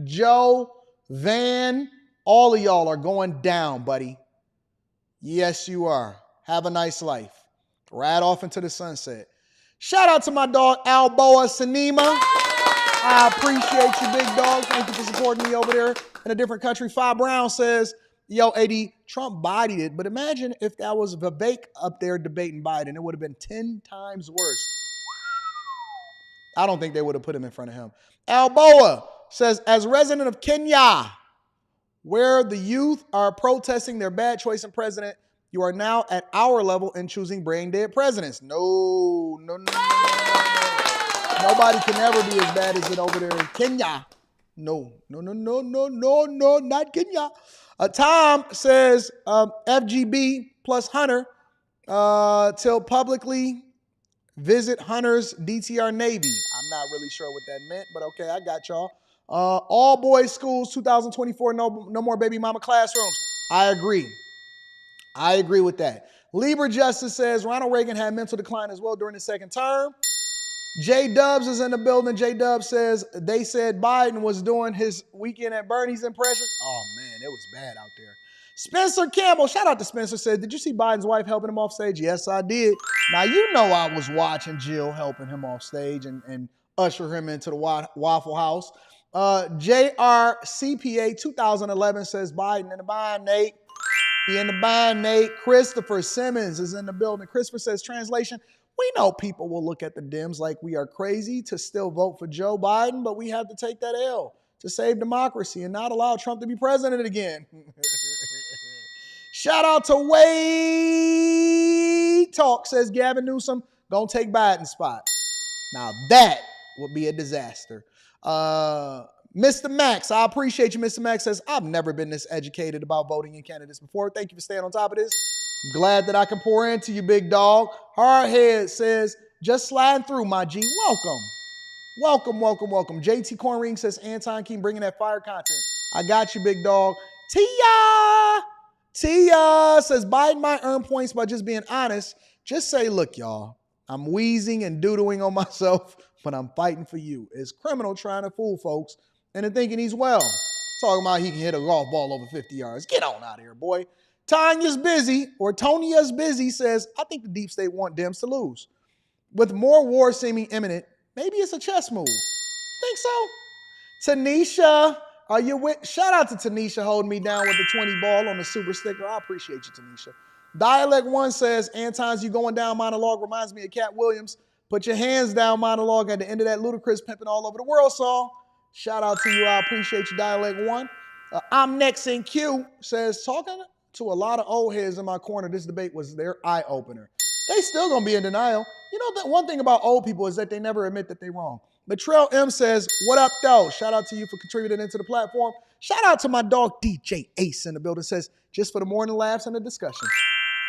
Joe, Van, all of y'all are going down, buddy. Yes, you are. Have a nice life. Ride off into the sunset. Shout out to my dog, Alboa Sinema. I appreciate you, big dog. Thank you for supporting me over there in a different country. Fi Brown says, yo, AD, Trump bodied it, but imagine if that was Vivek up there debating Biden. It would have been 10 times worse. I don't think they would have put him in front of him. Alboa says, as resident of Kenya, where the youth are protesting their bad choice in president, you are now at our level in choosing brain dead presidents. No. Nobody can ever be as bad as it over there in Kenya. No, not Kenya. Tom says, FGB plus Hunter till publicly visit Hunter's DTR Navy. I'm not really sure what that meant, but okay, I got y'all. All boys schools 2024, no more baby mama classrooms. I agree with that. Libra Justice says Ronald Reagan had mental decline as well during his second term. J Dubs is in the building. J Dubs says they said Biden was doing his Weekend at Bernie's impression. Oh man, it was bad out there. Spencer Campbell, shout out to Spencer, said, did you see Biden's wife helping him off stage? Yes, I did. Now, you know I was watching Jill helping him off stage and usher him into the Waffle House. JRCPA 2011 says Biden in the bind, Nate. He in the bind, Nate. Christopher Simmons is in the building. Christopher says, translation, we know people will look at the Dems like we are crazy to still vote for Joe Biden, but we have to take that L to save democracy and not allow Trump to be president again. Shout out to Wade Talk, says Gavin Newsom, gonna take Biden's spot. Now that would be a disaster. Mr. Max, I appreciate you. Mr. Max says, I've never been this educated about voting in candidates before. Thank you for staying on top of this. I'm glad that I can pour into you, big dog. Hardhead says, just sliding through, my G. Welcome. JT Cornring says, Anton, keep bringing that fire content. I got you, big dog. Tia says, Biden might earn points by just being honest. Just say, look, y'all, I'm wheezing and doodling on myself, but I'm fighting for you. It's criminal trying to fool folks into thinking he's well. Talking about he can hit a golf ball over 50 yards. Get on out of here, boy. Tonia's busy says, I think the deep state want Dems to lose. With more war seeming imminent, maybe it's a chess move. Think so? Tanisha, are you with? Shout out to Tanisha holding me down with the 20 ball on the super sticker. I appreciate you, Tanisha. Dialect 1 says, Anton's You Going Down monologue reminds me of Cat Williams. Put your hands down monologue at the end of that Ludacris Pimpin' All Over the World song. Shout out to you. I appreciate you, Dialect 1. I'm Next in Q says, talking to a lot of old heads in my corner, this debate was their eye-opener. They still gonna be in denial. You know, the one thing about old people is that they never admit that they're wrong. Latrell M says, what up, though? Shout out to you for contributing into the platform. Shout out to my dog DJ Ace in the building. Says, just for the morning laughs and the discussion.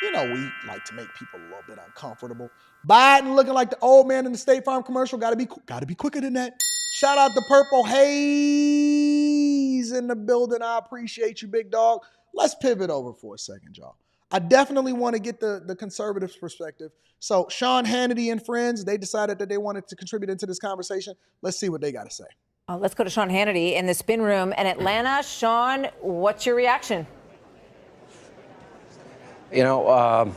You know, we like to make people a little bit uncomfortable. Biden looking like the old man in the State Farm commercial. Gotta be quicker than that. Shout out to Purple Haze in the building. I appreciate you, big dog. Let's pivot over for a second, y'all. I definitely want to get the conservatives' perspective. So Sean Hannity and friends, they decided that they wanted to contribute into this conversation. Let's see what they got to say. Let's go to Sean Hannity in the spin room in Atlanta. Sean, what's your reaction? You know,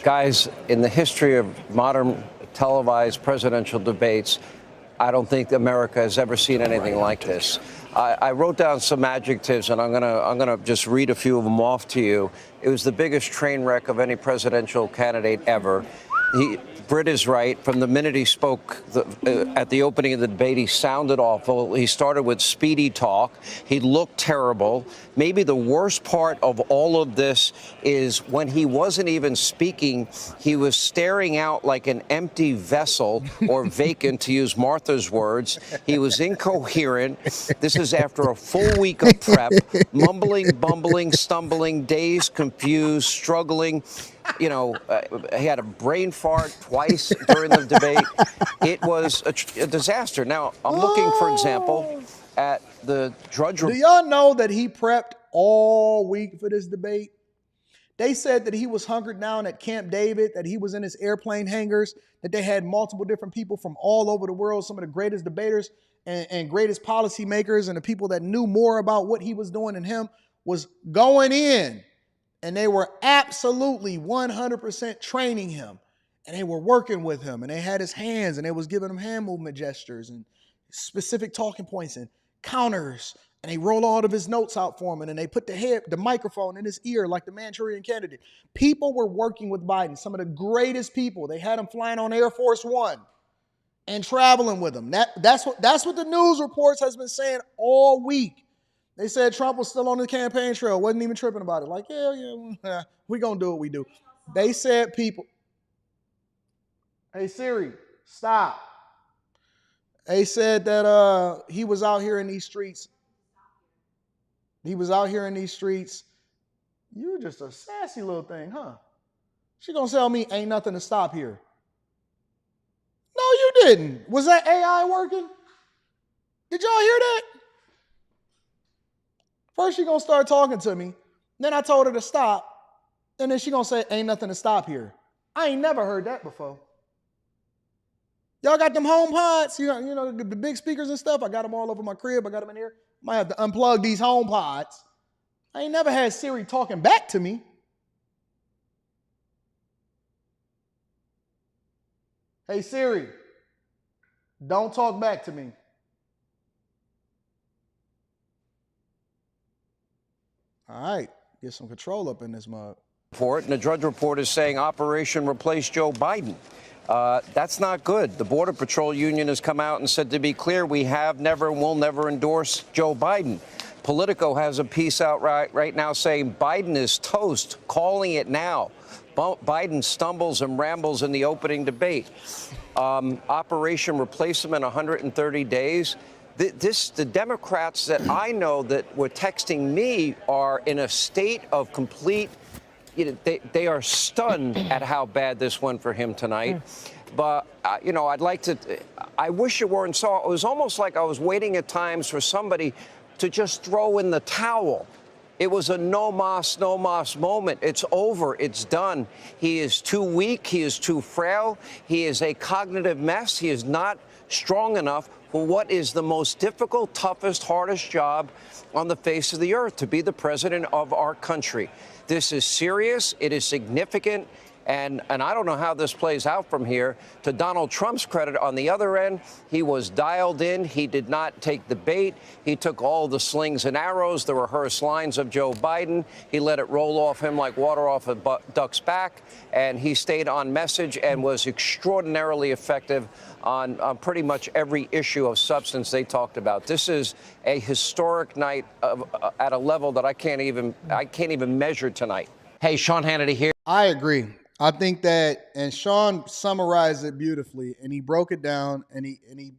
guys, in the history of modern televised presidential debates, I don't think America has ever seen anything like this. I wrote down some adjectives, and I'm gonna just read a few of them off to you. It was the biggest train wreck of any presidential candidate ever. Britt is right. From the minute he spoke at the opening of the debate, he sounded awful. He started with speedy talk. He looked terrible. Maybe the worst part of all of this is when he wasn't even speaking, he was staring out like an empty vessel or vacant, to use Martha's words. He was incoherent. This is after a full week of prep, mumbling, bumbling, stumbling, dazed, confused, struggling. You know, he had a brain fart twice during the debate. It was a disaster. Now, I'm looking, for example, at the Drudge Do y'all know that he prepped all week for this debate? They said that he was hunkered down at Camp David, that he was in his airplane hangars, that they had multiple different people from all over the world, some of the greatest debaters and greatest policymakers and the people that knew more about what he was doing than him was going in. And they were absolutely 100% training him. And they were working with him. And they had his hands. And they was giving him hand movement gestures and specific talking points and counters. And they rolled all of his notes out for him. And then they put the microphone in his ear like the Manchurian Candidate. People were working with Biden. Some of the greatest people. They had him flying on Air Force One and traveling with him. That's what the news reports has been saying all week. They said Trump was still on the campaign trail, wasn't even tripping about it. Like, yeah, we gonna do what we do. They said people, hey Siri, stop. They said that he was out here in these streets. You're just a sassy little thing, huh? She gonna tell me ain't nothing to stop here. No, you didn't. Was that AI working? Did y'all hear that? First, she gonna start talking to me. Then I told her to stop. And then she gonna say, ain't nothing to stop here. I ain't never heard that before. Y'all got them home pods, you know, the big speakers and stuff. I got them all over my crib. I got them in here. Might have to unplug these home pods. I ain't never had Siri talking back to me. Hey Siri, don't talk back to me. All right, get some control up in this mug. And the Drudge Report is saying Operation Replace Joe Biden. That's not good. The Border Patrol Union has come out and said, to be clear, we have never and will never endorse Joe Biden. Politico has a piece out right now saying Biden is toast, calling it now. Biden stumbles and rambles in the opening debate. Operation Replace him in 130 days. The Democrats that I know that were texting me are in a state of complete, they are stunned at how bad this went for him tonight. But, I wish it weren't so. It was almost like I was waiting at times for somebody to just throw in the towel. It was a no mas moment. It's over. It's done. He is too weak. He is too frail. He is a cognitive mess. He is not strong enough for what is the most difficult, toughest, hardest job on the face of the earth, to be the president of our country. This is serious. It is significant. And I don't know how this plays out from here. To Donald Trump's credit, on the other end, he was dialed in. He did not take the bait. He took all the slings and arrows, the rehearsed lines of Joe Biden. He let it roll off him like water off a duck's back. And he stayed on message and was extraordinarily effective on pretty much every issue of substance they talked about. This is a historic night at a level that I can't even measure tonight. Hey, Sean Hannity here. I agree. I think that, and Sean summarized it beautifully, and he broke it down, and he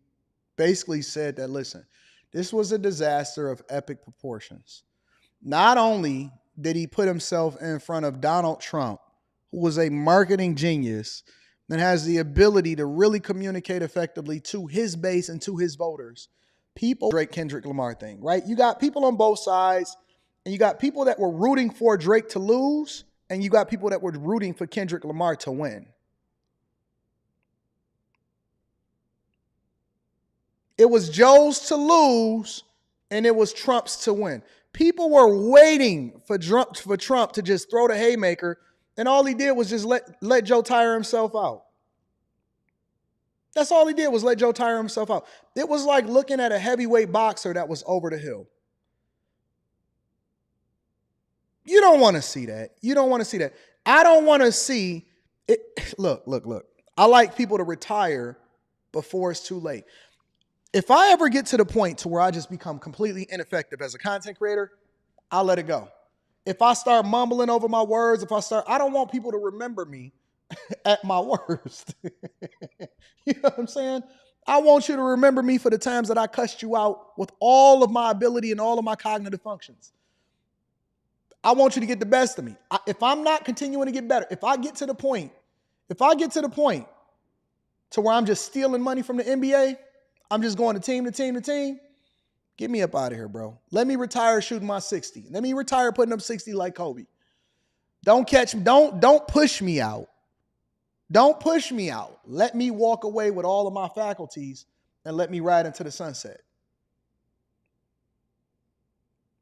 basically said that, listen, this was a disaster of epic proportions. Not only did he put himself in front of Donald Trump, who was a marketing genius that has the ability to really communicate effectively to his base and to his voters, people, Drake Kendrick Lamar thing, right? You got people on both sides, and you got people that were rooting for Drake to lose, and you got people that were rooting for Kendrick Lamar to win. It was Joe's to lose, and it was Trump's to win. People were waiting for Trump to just throw the haymaker, and all he did was just let Joe tire himself out. That's all he did was let Joe tire himself out. It was like looking at a heavyweight boxer that was over the hill. You don't want to see that. You don't want to see that. I don't want to see it. Look. I like people to retire before it's too late. If I ever get to the point to where I just become completely ineffective as a content creator, I'll let it go. If I start mumbling over my words, I don't want people to remember me at my worst. You know what I'm saying? I want you to remember me for the times that I cussed you out with all of my ability and all of my cognitive functions. I want you to get the best of me. If I'm not continuing to get better, if I get to the point to where I'm just stealing money from the NBA, I'm just going to team, get me up out of here, bro. Let me retire shooting my 60. Let me retire putting up 60 like Kobe. Don't catch me. Don't push me out. Don't push me out. Let me walk away with all of my faculties and let me ride into the sunset.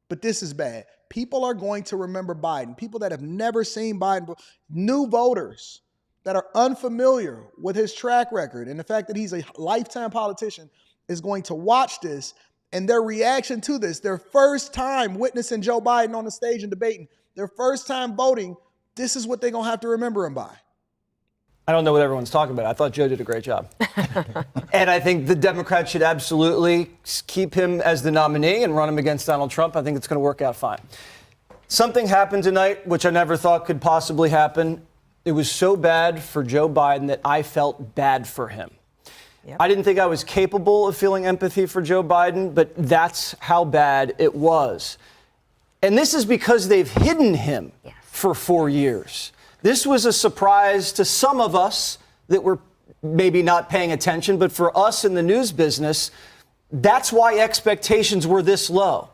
But this is bad. People are going to remember Biden. People that have never seen Biden, new voters that are unfamiliar with his track record and the fact that he's a lifetime politician is going to watch this, and their reaction to this, their first time witnessing Joe Biden on the stage and debating, their first time voting, this is what they're going to have to remember him by. I don't know what everyone's talking about. I thought Joe did a great job. And I think the Democrats should absolutely keep him as the nominee and run him against Donald Trump. I think it's going to work out fine. Something happened tonight, which I never thought could possibly happen. It was so bad for Joe Biden that I felt bad for him. Yep. I didn't think I was capable of feeling empathy for Joe Biden, but that's how bad it was. And this is because they've hidden him for 4 years. This was a surprise to some of us that were maybe not paying attention, but for us in the news business, that's why expectations were this low.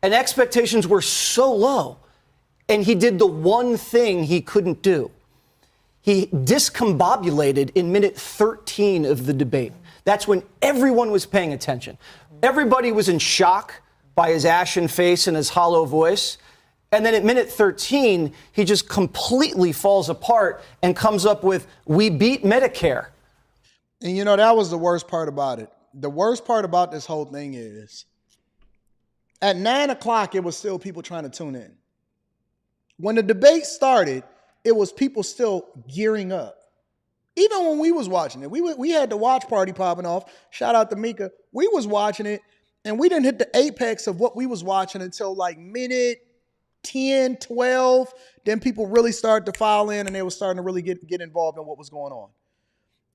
And expectations were so low. And he did the one thing he couldn't do. He discombobulated in minute 13 of the debate. That's when everyone was paying attention. Everybody was in shock by his ashen face and his hollow voice. And then at minute 13, he just completely falls apart and comes up with, "We beat Medicare." And you know, that was the worst part about it. The worst part about this whole thing is, at 9 o'clock, it was still people trying to tune in. When the debate started, it was people still gearing up. Even when we was watching it, we had the watch party popping off. Shout out to Mika. We was watching it, and we didn't hit the apex of what we was watching until like minute 10, 12. Then people really started to file in, and they were starting to really get involved in what was going on.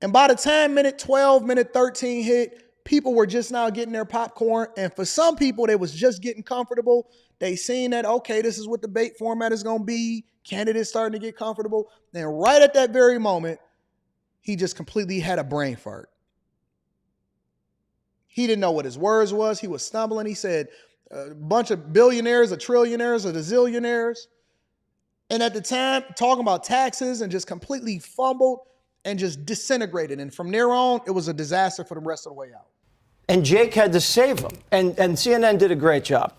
And by the time minute 12, minute 13 hit, people were just now getting their popcorn. And for some people, they was just getting comfortable. They seen that, okay, this is what the debate format is going to be. Candidates starting to get comfortable. And right at that very moment, he just completely had a brain fart. He didn't know what his words was. He was stumbling. He said a bunch of billionaires, a trillionaires, or the zillionaires. And at the time, talking about taxes, and just completely fumbled and just disintegrated. And from there on, it was a disaster for the rest of the way out. And Jake had to save him. And CNN did a great job.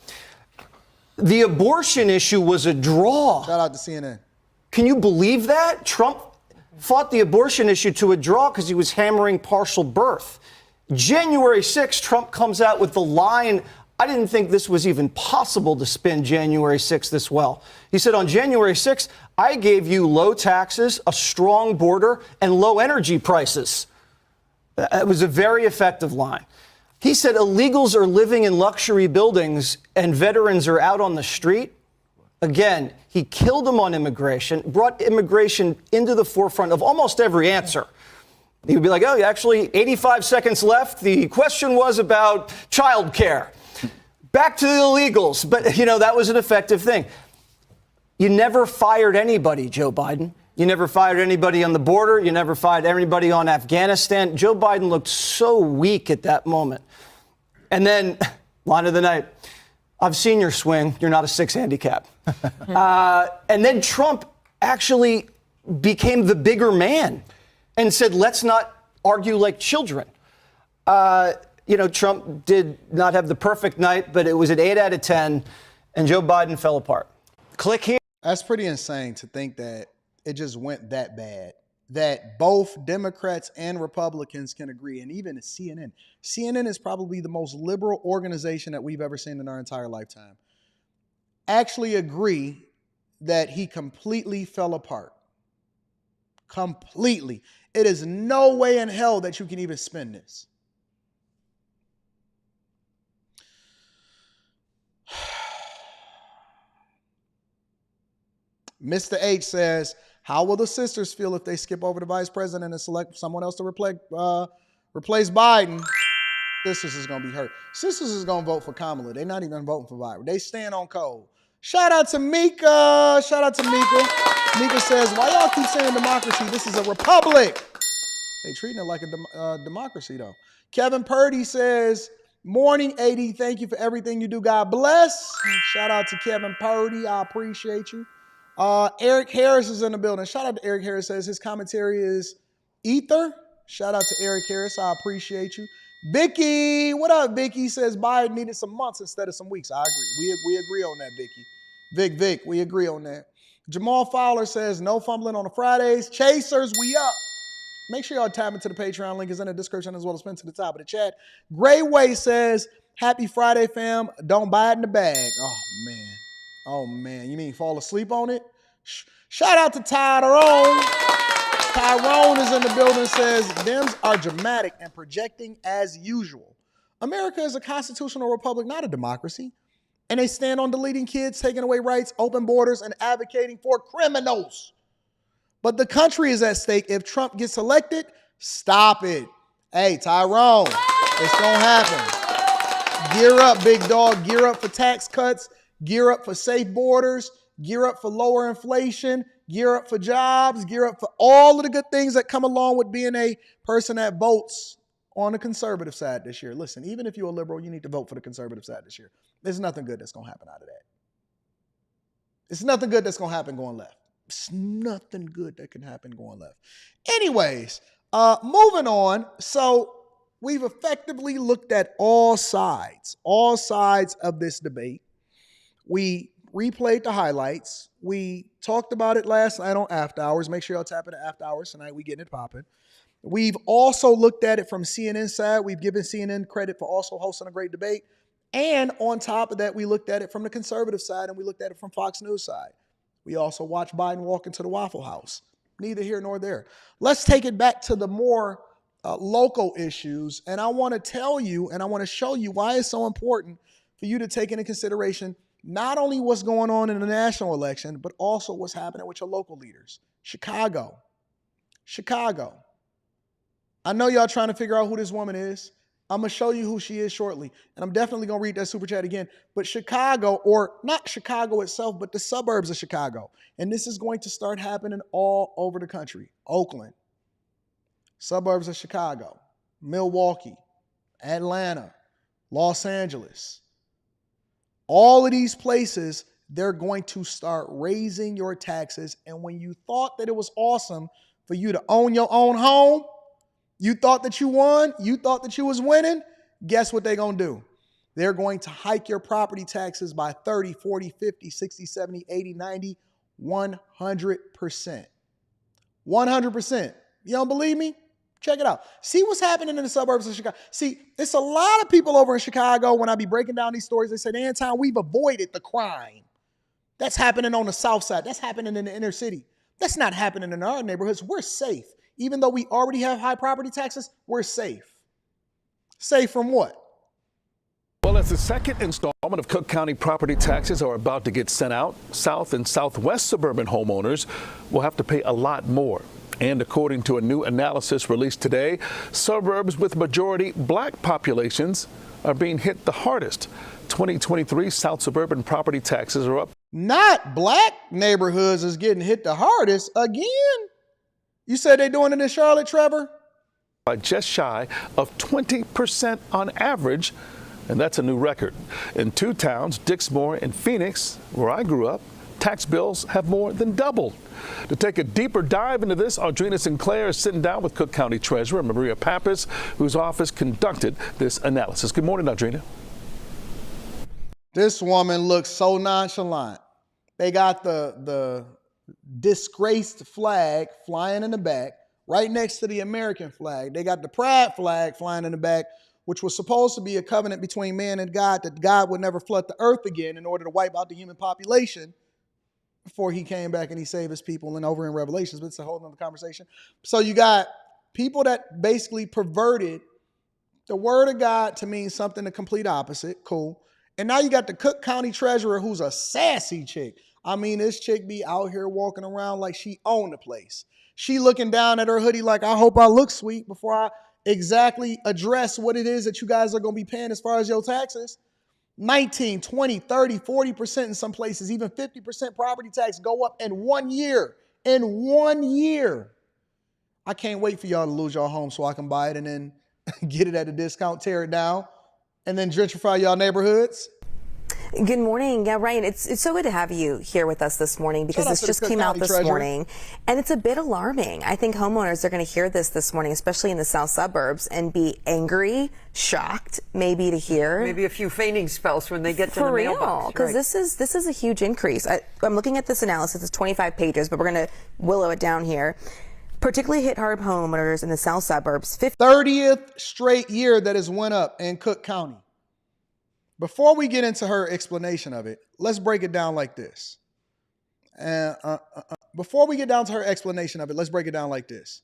The abortion issue was a draw. Shout out to CNN. Can you believe that? Trump fought the abortion issue to a draw because he was hammering partial birth. January 6th, Trump comes out with the line, I didn't think this was even possible to spin January 6th this well. He said, on January 6th, I gave you low taxes, a strong border, and low energy prices. It was a very effective line. He said illegals are living in luxury buildings and veterans are out on the street. Again, he killed him on immigration, brought immigration into the forefront of almost every answer. He would be like, oh, actually, 85 seconds left. The question was about child care. Back to the illegals. But, you know, that was an effective thing. You never fired anybody, Joe Biden. You never fired anybody on the border. You never fired anybody on Afghanistan. Joe Biden looked so weak at that moment. And then, line of the night, I've seen your swing. You're not a 6 handicap. And then Trump actually became the bigger man and said, let's not argue like children. You know, Trump did not have the perfect night, but it was an 8 out of 10, and Joe Biden fell apart. Click here. That's pretty insane to think that it just went that bad, that both Democrats and Republicans can agree, and even CNN. CNN is probably the most liberal organization that we've ever seen in our entire lifetime. Actually agree that he completely fell apart. Completely. It is no way in hell that you can even spin this. Mr. H says, how will the sisters feel if they skip over the vice president and select someone else to replace Biden? Sisters is going to be hurt. Sisters is going to vote for Kamala. They're not even voting for Biden. They stand on code. Shout out to Mika. Shout out to Mika. Mika says, why y'all keep saying democracy? This is a republic. They treating it like a democracy, though. Kevin Purdy says, morning, AD. Thank you for everything you do. God bless. Shout out to Kevin Purdy. I appreciate you. Eric Harris is in the building. Shout out to Eric Harris. Says his commentary is ether. Shout out to Eric Harris. I appreciate you. Vicky, what up, Vicky? Says Biden needed some months instead of some weeks. I agree. We agree on that, Vicky. Vic, we agree on that. Jamal Fowler says no fumbling on the Fridays. Chasers, we up. Make sure y'all tap into the Patreon. Link is in the description as well as pinned to the top of the chat. Gray Way says, happy Friday, fam. Don't buy it in the bag. Oh, man. Oh, man. You mean fall asleep on it? Shout out to Tyrone. Tyrone is in the building, says, Dems are dramatic and projecting as usual. America is a constitutional republic, not a democracy. And they stand on deleting kids, taking away rights, open borders, and advocating for criminals. But the country is at stake. If Trump gets elected, stop it. Hey, Tyrone, it's going to happen. Gear up, big dog. Gear up for tax cuts. Gear up for safe borders. Gear up for lower inflation. Gear up for jobs. Gear up for all of the good things that come along with being a person that votes on the conservative side this year. Listen, even if you're a liberal, you need to vote for the conservative side this year. There's nothing good that's going to happen out of that. It's nothing good that's going to happen going left. It's nothing good that can happen going left. Anyways, moving on. So we've effectively looked at all sides of this debate. We replayed the highlights. We talked about it last night on After Hours. Make sure y'all tap into After Hours tonight. We getting it popping. We've also looked at it from CNN's side. We've given CNN credit for also hosting a great debate. And on top of that, we looked at it from the conservative side and we looked at it from Fox News side. We also watched Biden walk into the Waffle House. Neither here nor there. Let's take it back to the more local issues. And I want to tell you and I want to show you why it's so important for you to take into consideration not only what's going on in the national election, but also what's happening with your local leaders. Chicago. I know y'all trying to figure out who this woman is. I'm going to show you who she is shortly. And I'm definitely going to read that super chat again. But Chicago, or not Chicago itself, but the suburbs of Chicago. And this is going to start happening all over the country. Oakland, suburbs of Chicago, Milwaukee, Atlanta, Los Angeles. All of these places, they're going to start raising your taxes. And when you thought that it was awesome for you to own your own home, you thought that you won, you thought that you was winning, guess what they're going to do? They're going to hike your property taxes by 30, 40, 50, 60, 70, 80, 90, 100%. 100%. You don't believe me? Check it out. See what's happening in the suburbs of Chicago. See, it's a lot of people over in Chicago, when I be breaking down these stories, they say, Anton, we've avoided the crime. That's happening on the south side. That's happening in the inner city. That's not happening in our neighborhoods. We're safe. Even though we already have high property taxes, we're safe. Safe from what? Well, as the second installment of Cook County property taxes are about to get sent out, South and Southwest suburban homeowners will have to pay a lot more. And according to a new analysis released today, suburbs with majority black populations are being hit the hardest. 2023 South suburban property taxes are up. Not black neighborhoods is getting hit the hardest again. You said they're doing it in Charlotte, Trevor? By just shy of 20% on average, and that's a new record. In two towns, Dixmoor and Phoenix, where I grew up, tax bills have more than doubled. To take a deeper dive into this, Audrina Sinclair is sitting down with Cook County Treasurer Maria Pappas, whose office conducted this analysis. Good morning, Audrina. This woman looks so nonchalant. They got the disgraced flag flying in the back, right next to the American flag. They got the pride flag flying in the back, which was supposed to be a covenant between man and God, that God would never flood the earth again in order to wipe out the human population before he came back and he saved his people, and over in Revelations, but it's a whole nother conversation. So you got people that basically perverted the word of God to mean something the complete opposite. Cool. And now you got the Cook County Treasurer, who's a sassy chick. I mean, this chick be out here walking around like she owned the place. She looking down at her hoodie like, I hope I look sweet before I exactly address what it is that you guys are going to be paying as far as your taxes. 19, 20, 30, 40% in some places, even 50% property tax go up in 1 year. In 1 year. I can't wait for y'all to lose your home so I can buy it and then get it at a discount, tear it down, and then gentrify y'all neighborhoods. Good morning. Yeah, Ryan, it's so good to have you here with us this morning, because this just came out this morning, and it's a bit alarming. I think homeowners are going to hear this morning, especially in the south suburbs, and be angry, shocked, maybe to hear. Maybe a few fainting spells when they get to the mailbox. For real, because this is a huge increase. I'm looking at this analysis. It's 25 pages, but we're going to willow it down here. Particularly hit hard homeowners in the south suburbs. 30th straight year that has went up in Cook County. Before we get into her explanation of it, let's break it down like this. Before we get down to her explanation of it, let's break it down like this.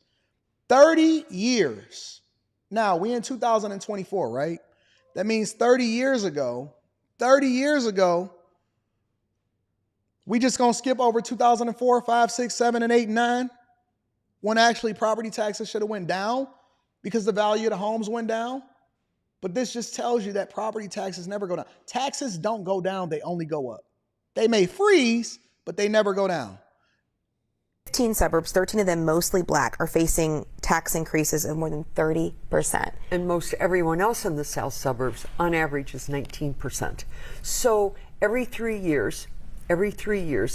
30 years. Now, we in 2024, right? That means 30 years ago, we just going to skip over 2004, 5, 6, 7, and 8, and 9, when actually property taxes should have went down because the value of the homes went down. But this just tells you that property taxes never go down. Taxes don't go down, they only go up. They may freeze, but they never go down. 15 suburbs, 13 of them mostly black, are facing tax increases of more than 30%. And most everyone else in the south suburbs, on average, is 19%. So every 3 years,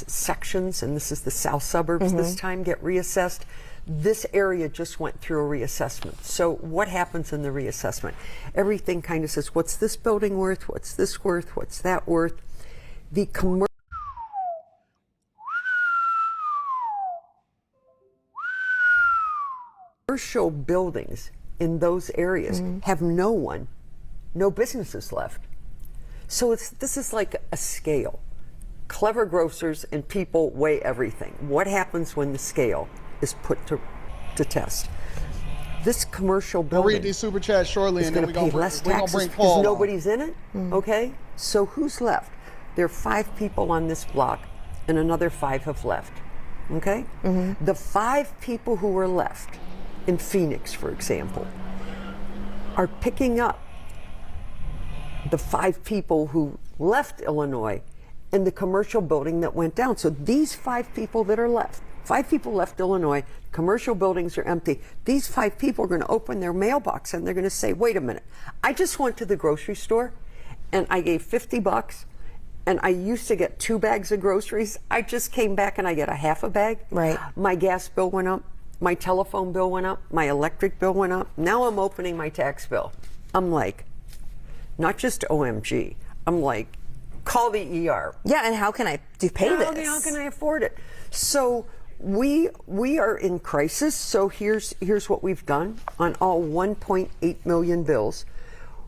sections, and this is the south suburbs this time, get reassessed. This area just went through a reassessment. So what happens in the reassessment? Everything kind of says, what's this building worth? What's this worth? What's that worth? The commercial buildings in those areas have no businesses left. So this is like a scale. Clever grocers and people weigh everything. What happens when the scale is put to test? This commercial building, we'll read these super chats shortly, is and going then to pay less taxes because nobody's in it. Okay, so who's left? There are 5 people on this block, and another 5 have left. Okay, the 5 people who were left in Phoenix, for example, are picking up the 5 people who left Illinois and the commercial building that went down. So these 5 people that are left, 5 people left Illinois, commercial buildings are empty. These 5 people are going to open their mailbox and they're going to say, wait a minute, I just went to the grocery store and I gave $50 and I used to get 2 bags of groceries. I just came back and I get a half a bag. Right. My gas bill went up. My telephone bill went up. My electric bill went up. Now I'm opening my tax bill. I'm like, not just OMG. I'm like, call the ER. Yeah, and how can I pay this? How can I afford it? So we are in crisis. So here's what we've done on all 1.8 million bills.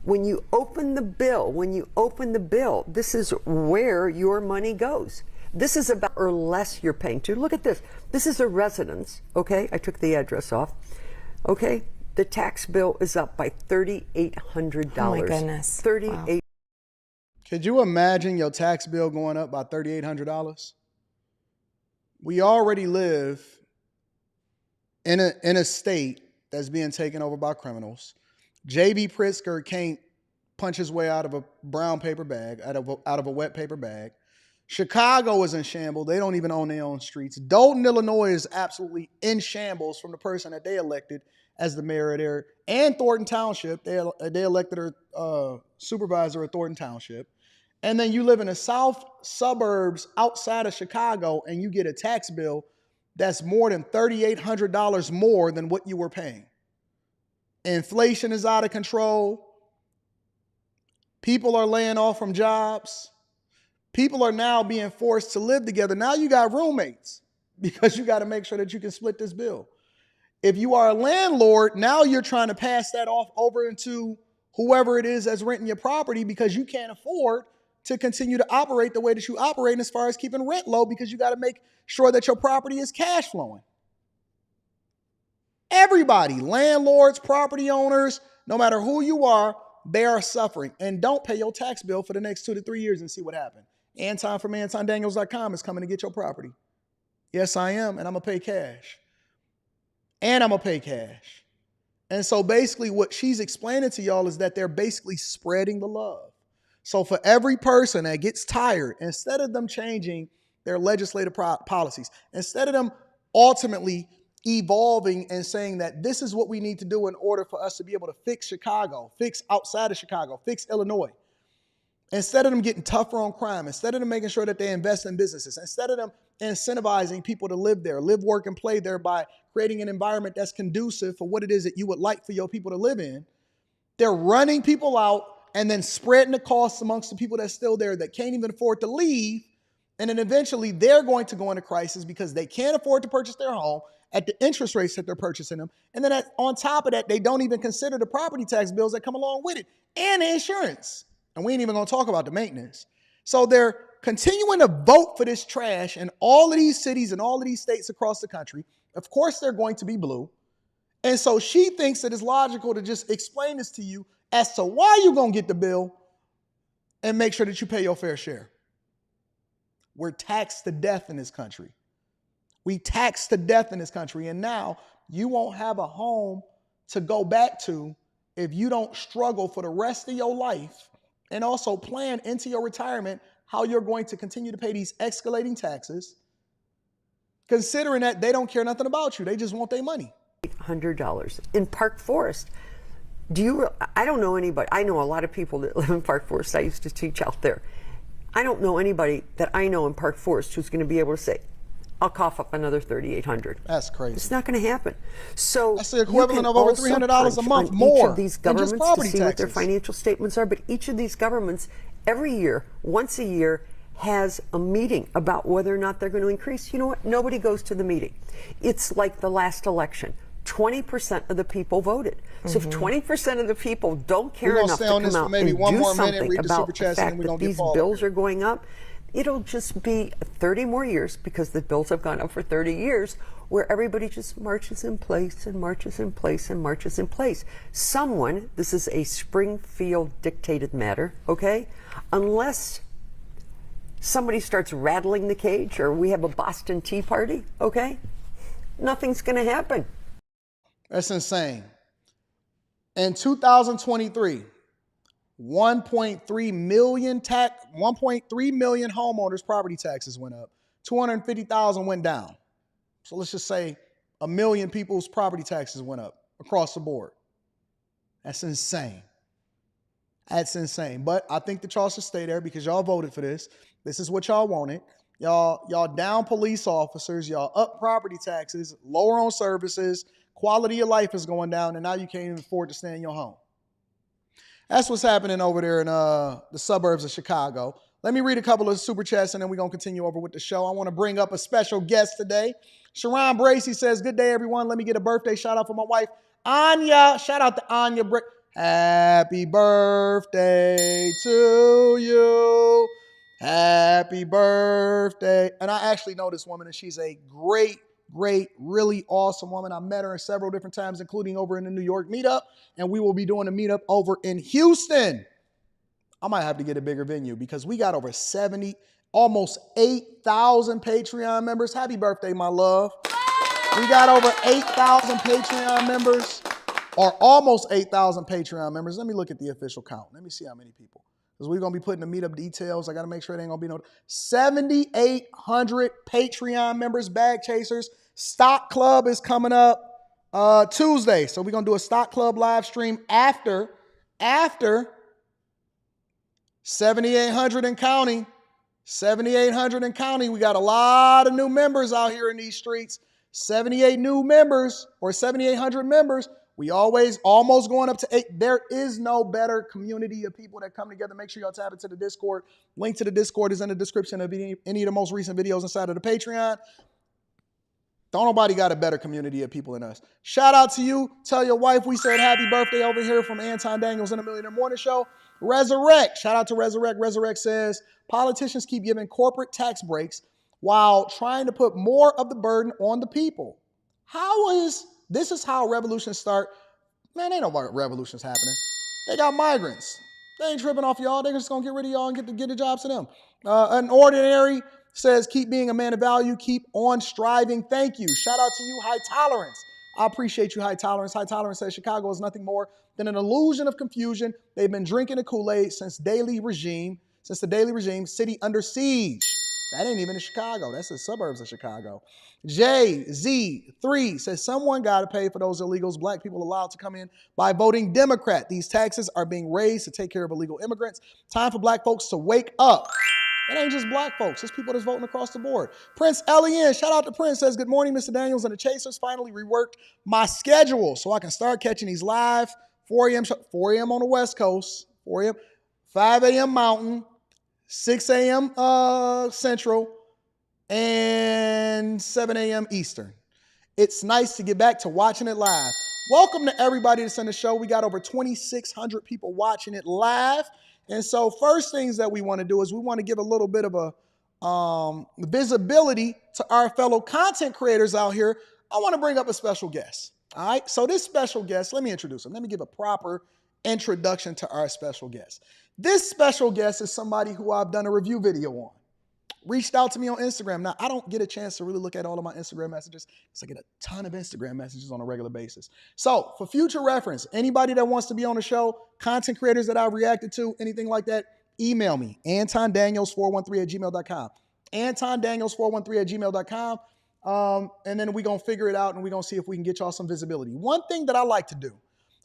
When you open the bill, this is where your money goes. This is about or less you're paying to. Look at this. This is a residence. Okay, I took the address off. Okay, the tax bill is up by $3,800. Oh my goodness. $3,800. Could you imagine your tax bill going up by $3,800? We already live in a state that's being taken over by criminals. J.B. Pritzker can't punch his way out of a brown paper bag, out of a wet paper bag. Chicago is in shambles. They don't even own their own streets. Dalton, Illinois is absolutely in shambles from the person that they elected as the mayor there. And Thornton Township, they elected her supervisor of Thornton Township. And then you live in the south suburbs outside of Chicago and you get a tax bill that's more than $3,800 more than what you were paying. Inflation is out of control. People are laying off from jobs. People are now being forced to live together. Now you got roommates because you got to make sure that you can split this bill. If you are a landlord, now you're trying to pass that off over into whoever it is that's renting your property because you can't afford to continue to operate the way that you operate as far as keeping rent low because you got to make sure that your property is cash flowing. Everybody, landlords, property owners, no matter who you are, they are suffering. And don't pay your tax bill for the next 2 to 3 years and see what happens. Anton from AntonDaniels.com is coming to get your property. Yes, I am, and I'm going to pay cash. And so basically what she's explaining to y'all is that they're basically spreading the love. So for every person that gets tired, instead of them changing their legislative policies, instead of them ultimately evolving and saying that this is what we need to do in order for us to be able to fix Chicago, fix outside of Chicago, fix Illinois, instead of them getting tougher on crime, instead of them making sure that they invest in businesses, instead of them incentivizing people to live there, live, work, and play there by creating an environment that's conducive for what it is that you would like for your people to live in, they're running people out and then spreading the costs amongst the people that's still there that can't even afford to leave. And then eventually they're going to go into crisis because they can't afford to purchase their home at the interest rates that they're purchasing them. And then on top of that, they don't even consider the property tax bills that come along with it and the insurance. And we ain't even going to talk about the maintenance. So they're continuing to vote for this trash in all of these cities and all of these states across the country. Of course, they're going to be blue. And so she thinks that it's logical to just explain this to you as to why you're going to get the bill and make sure that you pay your fair share. We're taxed to death in this country. We tax to death in this country. And now you won't have a home to go back to if you don't struggle for the rest of your life and also plan into your retirement how you're going to continue to pay these escalating taxes, considering that they don't care nothing about you. They just want their money. $100 in Park Forest. I don't know anybody. I know a lot of people that live in Park Forest. I used to teach out there. I don't know anybody that I know in Park Forest who's going to be able to say, I'll cough up another $3,800. That's crazy. It's not going to happen. So that's the equivalent of over $300 a month more. Each of these governments to see what their financial statements are, but each of these governments every year, once a year, has a meeting about whether or not they're going to increase. You know what? Nobody goes to the meeting. It's like the last election. 20% of the people voted. So if 20% of the people don't care enough to come out and do something about the fact that these bills are going up, it'll just be 30 more years, because the bills have gone up for 30 years, where everybody just marches in place and marches in place and marches in place. Someone, this is a Springfield dictated matter, okay? Unless somebody starts rattling the cage or we have a Boston Tea Party, okay? Nothing's going to happen. That's insane. In 2023, 1.3 million homeowners' property taxes went up. 250,000 went down. So let's just say 1 million people's property taxes went up across the board. That's insane. That's insane. But I think that y'all should stay there because y'all voted for this. This is what y'all wanted. Y'all down police officers. Y'all up property taxes, lower on services. Quality of life is going down, and now you can't even afford to stay in your home. That's what's happening over there in the suburbs of Chicago. Let me read a couple of super chats, and then we're going to continue over with the show. I want to bring up a special guest today. Sharon Bracey says, good day, everyone. Let me get a birthday shout out for my wife, Anya. Shout out to Anya. Happy birthday to you. Happy birthday. And I actually know this woman, and she's a great, really awesome woman. I met her several different times, including over in the New York meetup, and we will be doing a meetup over in Houston I might have to get a bigger venue because we got over 70, almost 8,000 Patreon members. Happy birthday, my love. We got over 8,000 Patreon members, or almost 8,000 Patreon members. Let me look at the official count. Let me see how many people. Because we're going to be putting the meetup details. I got to make sure it ain't going to be no 7,800 Patreon members, bag chasers. Stock Club is coming up Tuesday. So we're going to do a Stock Club live stream after 7,800 and counting. 7,800 and counting. We got a lot of new members out here in these streets. 78 new members, or 7,800 members. We always almost going up to 8. There is no better community of people that come together. Make sure y'all tap into the Discord. Link to the Discord is in the description of any of the most recent videos inside of the Patreon. Don't nobody got a better community of people than us. Shout out to you. Tell your wife we said happy birthday over here from Anton Daniels in the Millionaire Morning Show. Resurrect. Shout out to Resurrect. Resurrect says, politicians keep giving corporate tax breaks while trying to put more of the burden on the people. This is how revolutions start. Man, ain't no revolutions happening. They got migrants. They ain't tripping off y'all. They're just going to get rid of y'all and get the jobs to them. An ordinary says, keep being a man of value. Keep on striving. Thank you. Shout out to you, High Tolerance. I appreciate you, High Tolerance. High Tolerance says Chicago is nothing more than an illusion of confusion. They've been drinking the Kool-Aid since the daily regime, city under siege. That ain't even in Chicago. That's the suburbs of Chicago. JZ3 says someone got to pay for those illegals black people allowed to come in by voting Democrat. These taxes are being raised to take care of illegal immigrants. Time for black folks to wake up. It ain't just black folks. It's people that's voting across the board. Prince Elian, shout out to Prince, says, good morning, Mr. Daniels and the Chasers. Finally reworked my schedule so I can start catching these live 4 a.m. on the West Coast, 4 a.m., 5 a.m. Mountain, 6 a.m. Central, and 7 a.m. Eastern. It's nice to get back to watching it live. Welcome to everybody that's in the show. We got over 2,600 people watching it live. And so first things that we want to do is we want to give a little bit of a visibility to our fellow content creators out here. I want to bring up a special guest. All right. So this special guest, let me introduce him. Let me give a proper introduction to our special guest. This special guest is somebody who I've done a review video on. Reached out to me on Instagram. Now, I don't get a chance to really look at all of my Instagram messages because I get a ton of Instagram messages on a regular basis. So for future reference, anybody that wants to be on the show, content creators that I've reacted to, anything like that, email me, antondaniels413@gmail.com. antondaniels413@gmail.com. And then we're going to figure it out and we're going to see if we can get y'all some visibility. One thing that I like to do,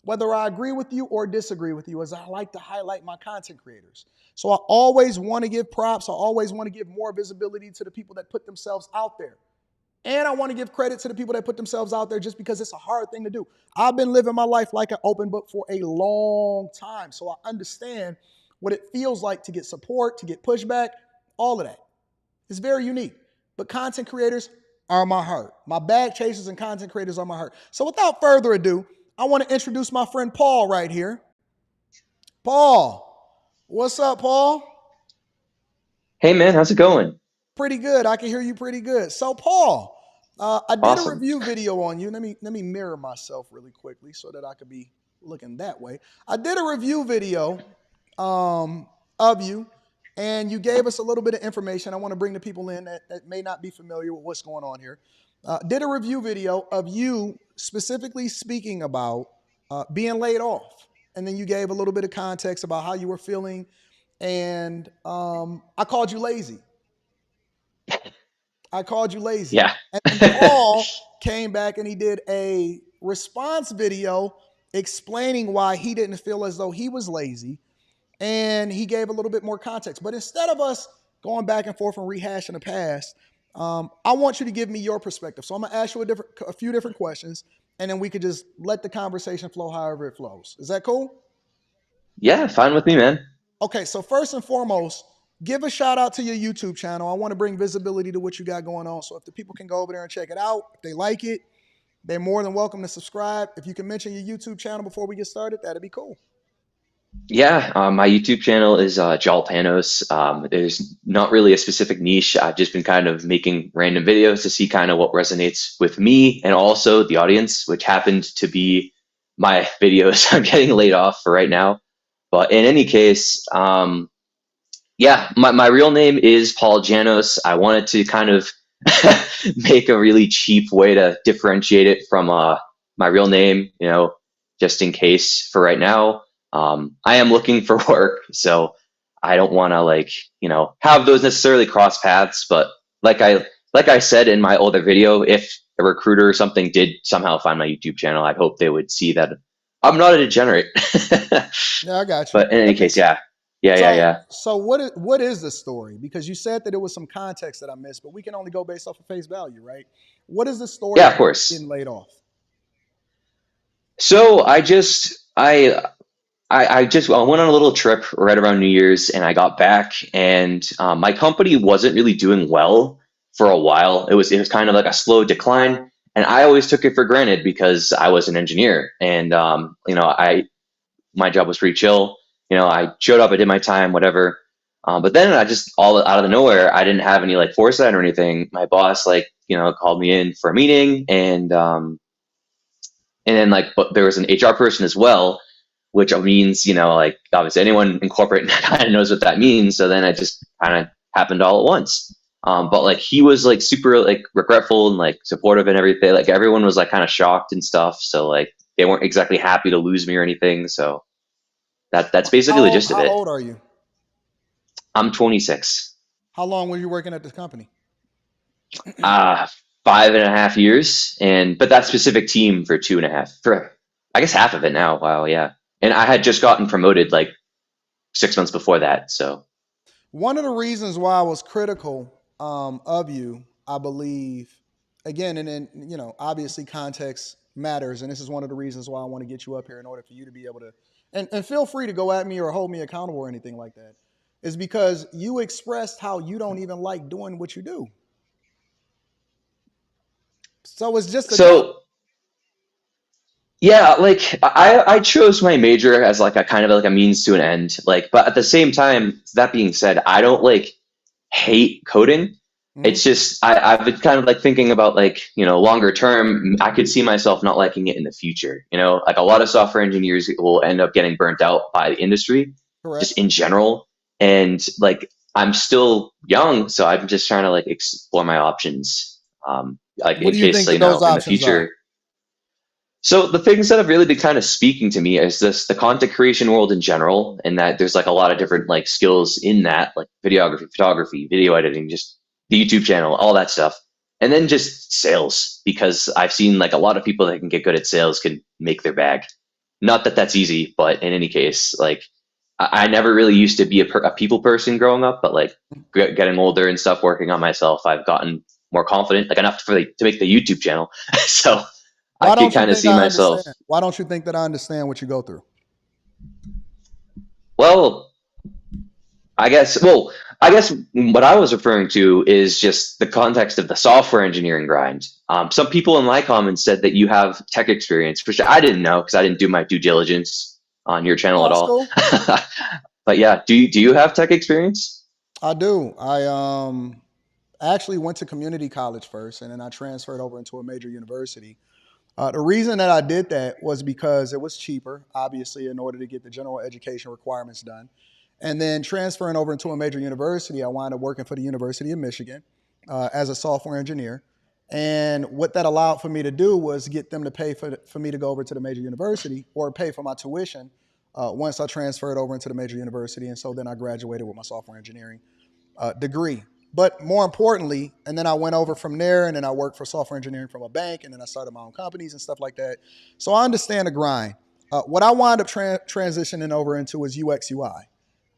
whether I agree with you or disagree with you, is I like to highlight my content creators. So I always want to give props. I always want to give more visibility to the people that put themselves out there. And I want to give credit to the people that put themselves out there just because it's a hard thing to do. I've been living my life like an open book for a long time. So I understand what it feels like to get support, to get pushback, all of that. It's very unique. But content creators are my heart. My bag chasers and content creators are my heart. So without further ado, I want to introduce my friend Paul right here. Paul. What's up, Paul? Hey, man. How's it going? Pretty good. I can hear you pretty good. So, Paul, I did a review video on you. Let me mirror myself really quickly so that I could be looking that way. I did a review video of you, and you gave us a little bit of information. I want to bring the people in that may not be familiar with what's going on here. Did a review video of you specifically speaking about being laid off. And then you gave a little bit of context about how you were feeling. And I called you lazy. Yeah. And Paul came back and he did a response video explaining why he didn't feel as though he was lazy. And he gave a little bit more context. But instead of us going back and forth and rehashing the past, I want you to give me your perspective. So I'm going to ask you a few different questions, and then we could just let the conversation flow however it flows. Is that cool? Yeah, fine with me, man. Okay, so first and foremost, give a shout out to your YouTube channel. I want to bring visibility to what you got going on. So if the people can go over there and check it out, if they like it, they're more than welcome to subscribe. If you can mention your YouTube channel before we get started, that'd be cool. Yeah, my YouTube channel is Jalpanos. There's not really a specific niche. I've just been kind of making random videos to see kind of what resonates with me and also the audience, which happened to be my videos I'm getting laid off for right now. But in any case, yeah, my real name is Paul Janos. I wanted to kind of make a really cheap way to differentiate it from my real name, just in case for right now. I am looking for work, so I don't want to have those necessarily cross paths. But like I said in my older video, if a recruiter or something did somehow find my YouTube channel, I hope they would see that I'm not a degenerate. Yeah, I got you. But in any case, yeah. Yeah. So what is the story? Because you said that there was some context that I missed, but we can only go based off of face value, right? What is the story? Yeah, of course. Getting laid off. So I went on a little trip right around New Year's, and I got back, and my company wasn't really doing well for a while. It was kind of like a slow decline, and I always took it for granted because I was an engineer, and my job was pretty chill. I showed up, I did my time, whatever. But then I just all out of the nowhere, I didn't have any foresight or anything. My boss called me in for a meeting, and then but there was an HR person as well, which means obviously anyone in corporate kind of knows what that means. So then it just kind of happened all at once. But he was super regretful and supportive and everything. Everyone was kind of shocked and stuff. So they weren't exactly happy to lose me or anything. So that's basically the gist of it. How old are you? I'm 26. How long were you working at this company? 5.5 years, but that specific team for 2.5. For I guess half of it now. Wow, yeah. And I had just gotten promoted 6 months before that. So one of the reasons why I was critical of you, I believe, again, and then obviously context matters, and this is one of the reasons why I want to get you up here in order for you to be able to, and feel free to go at me or hold me accountable or anything like that, is because you expressed how you don't even like doing what you do. So it's just yeah, I chose my major as a kind of a means to an end. But at the same time, that being said, I don't hate coding. Mm-hmm. It's just I've been kind of thinking about longer term. I could see myself not liking it in the future. A lot of software engineers will end up getting burnt out by the industry. Correct. Just in general. And I'm still young, so I'm just trying to explore my options. In case in the future. Are? So the things that have really been kind of speaking to me is the content creation world in general, and that there's a lot of different skills in that, videography, photography, video editing, just the YouTube channel, all that stuff. And then just sales, because I've seen a lot of people that can get good at sales can make their bag. Not that that's easy, but in any case, I never really used to be a people person growing up, but getting older and stuff, working on myself, I've gotten more confident, enough to make the YouTube channel. So I can kind of see myself. Why don't you think that I understand what you go through? Well, I guess what I was referring to is just the context of the software engineering grind. Some people in my comments said that you have tech experience, which I didn't know because I didn't do my due diligence on your channel at all. Cool. But yeah, do you have tech experience? I do. I actually went to community college first, and then I transferred over into a major university. The reason that I did that was because it was cheaper, obviously, in order to get the general education requirements done. And then transferring over into a major university, I wound up working for the University of Michigan as a software engineer. And what that allowed for me to do was get them to pay for me to go over to the major university, or pay for my tuition once I transferred over into the major university. And so then I graduated with my software engineering degree. But more importantly, and then I went over from there, and then I worked for software engineering from a bank, and then I started my own companies and stuff like that. So I understand the grind. What I wound up transitioning over into was UX UI.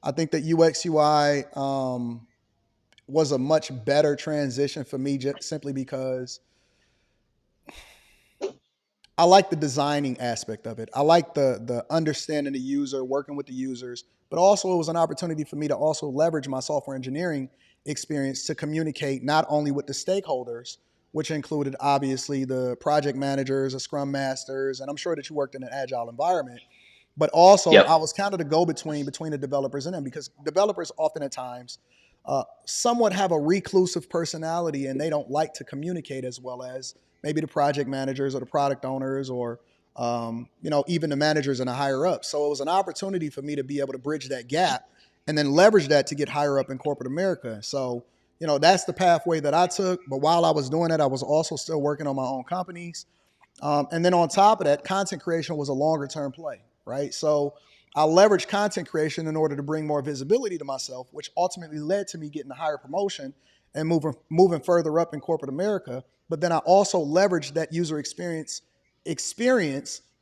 I think that UX UI was a much better transition for me, just simply because I like the designing aspect of it. I like the understanding the user, working with the users, but also it was an opportunity for me to also leverage my software engineering experience to communicate not only with the stakeholders, which included obviously the project managers, the scrum masters, and I'm sure that you worked in an agile environment, but also I was kind of the go-between between the developers and them, because developers often at times somewhat have a reclusive personality, and they don't like to communicate as well as maybe the project managers or the product owners or even the managers and the higher ups. So it was an opportunity for me to be able to bridge that gap and then leverage that to get higher up in corporate America. So, that's the pathway that I took. But while I was doing that, I was also still working on my own companies. And then on top of that, content creation was a longer term play, right? So I leveraged content creation in order to bring more visibility to myself, which ultimately led to me getting a higher promotion and moving further up in corporate America. But then I also leveraged that user experience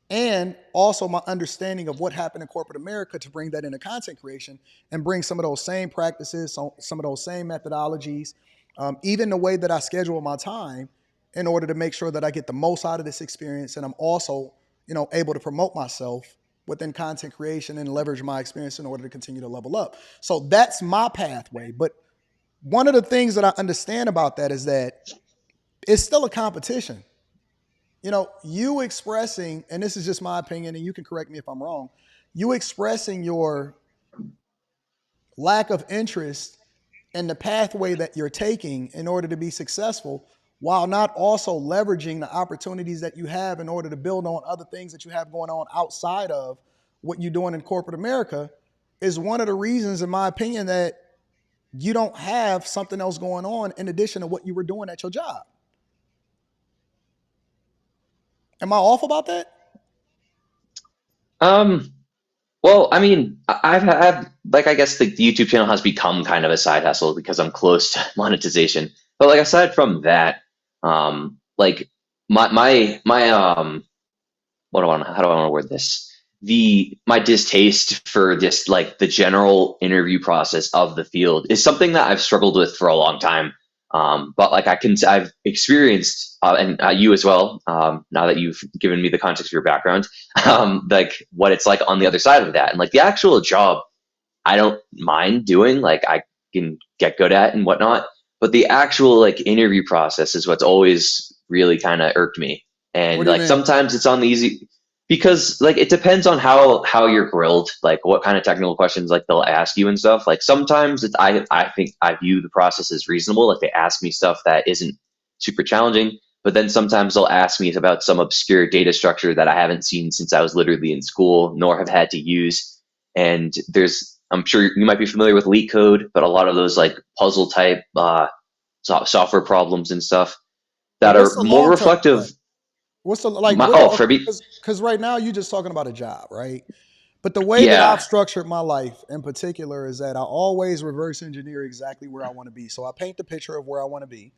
and also my understanding of what happened in corporate America to bring that into content creation and bring some of those same practices, some of those same methodologies, even the way that I schedule my time in order to make sure that I get the most out of this experience. And I'm also, able to promote myself within content creation and leverage my experience in order to continue to level up. So that's my pathway. But one of the things that I understand about that is that it's still a competition. You expressing, and this is just my opinion, and you can correct me if I'm wrong, you expressing your lack of interest in the pathway that you're taking in order to be successful, while not also leveraging the opportunities that you have in order to build on other things that you have going on outside of what you're doing in corporate America, is one of the reasons, in my opinion, that you don't have something else going on in addition to what you were doing at your job. Am I off about that? Well, I mean, I've had, like, I guess the YouTube channel has become kind of a side hustle because I'm close to monetization. But like, aside from that, like my how do I want to word this? My distaste for this, like the general interview process of the field, is something that I've struggled with for a long time. But like I've experienced, and you as well, now that you've given me the context of your background, like what it's like on the other side of that. And like the actual job, I don't mind doing, like I can get good at and whatnot. But the actual like interview process is what's always really kind of irked me. And like sometimes it's on the easy, because like it depends on how you're grilled, like what kind of technical questions like they'll ask you and stuff. Like sometimes I think I view the process as reasonable, like they ask me stuff that isn't super challenging, but then sometimes they'll ask me about some obscure data structure that I haven't seen since I was literally in school nor have had to use. And I'm sure you might be familiar with Leak Code, but a lot of those like puzzle type software problems and stuff that are more reflective. What's the like? Because right now you're just talking about a job, right? But the way that I've structured my life in particular is that I always reverse engineer exactly where I want to be. So I paint the picture of where I want to be,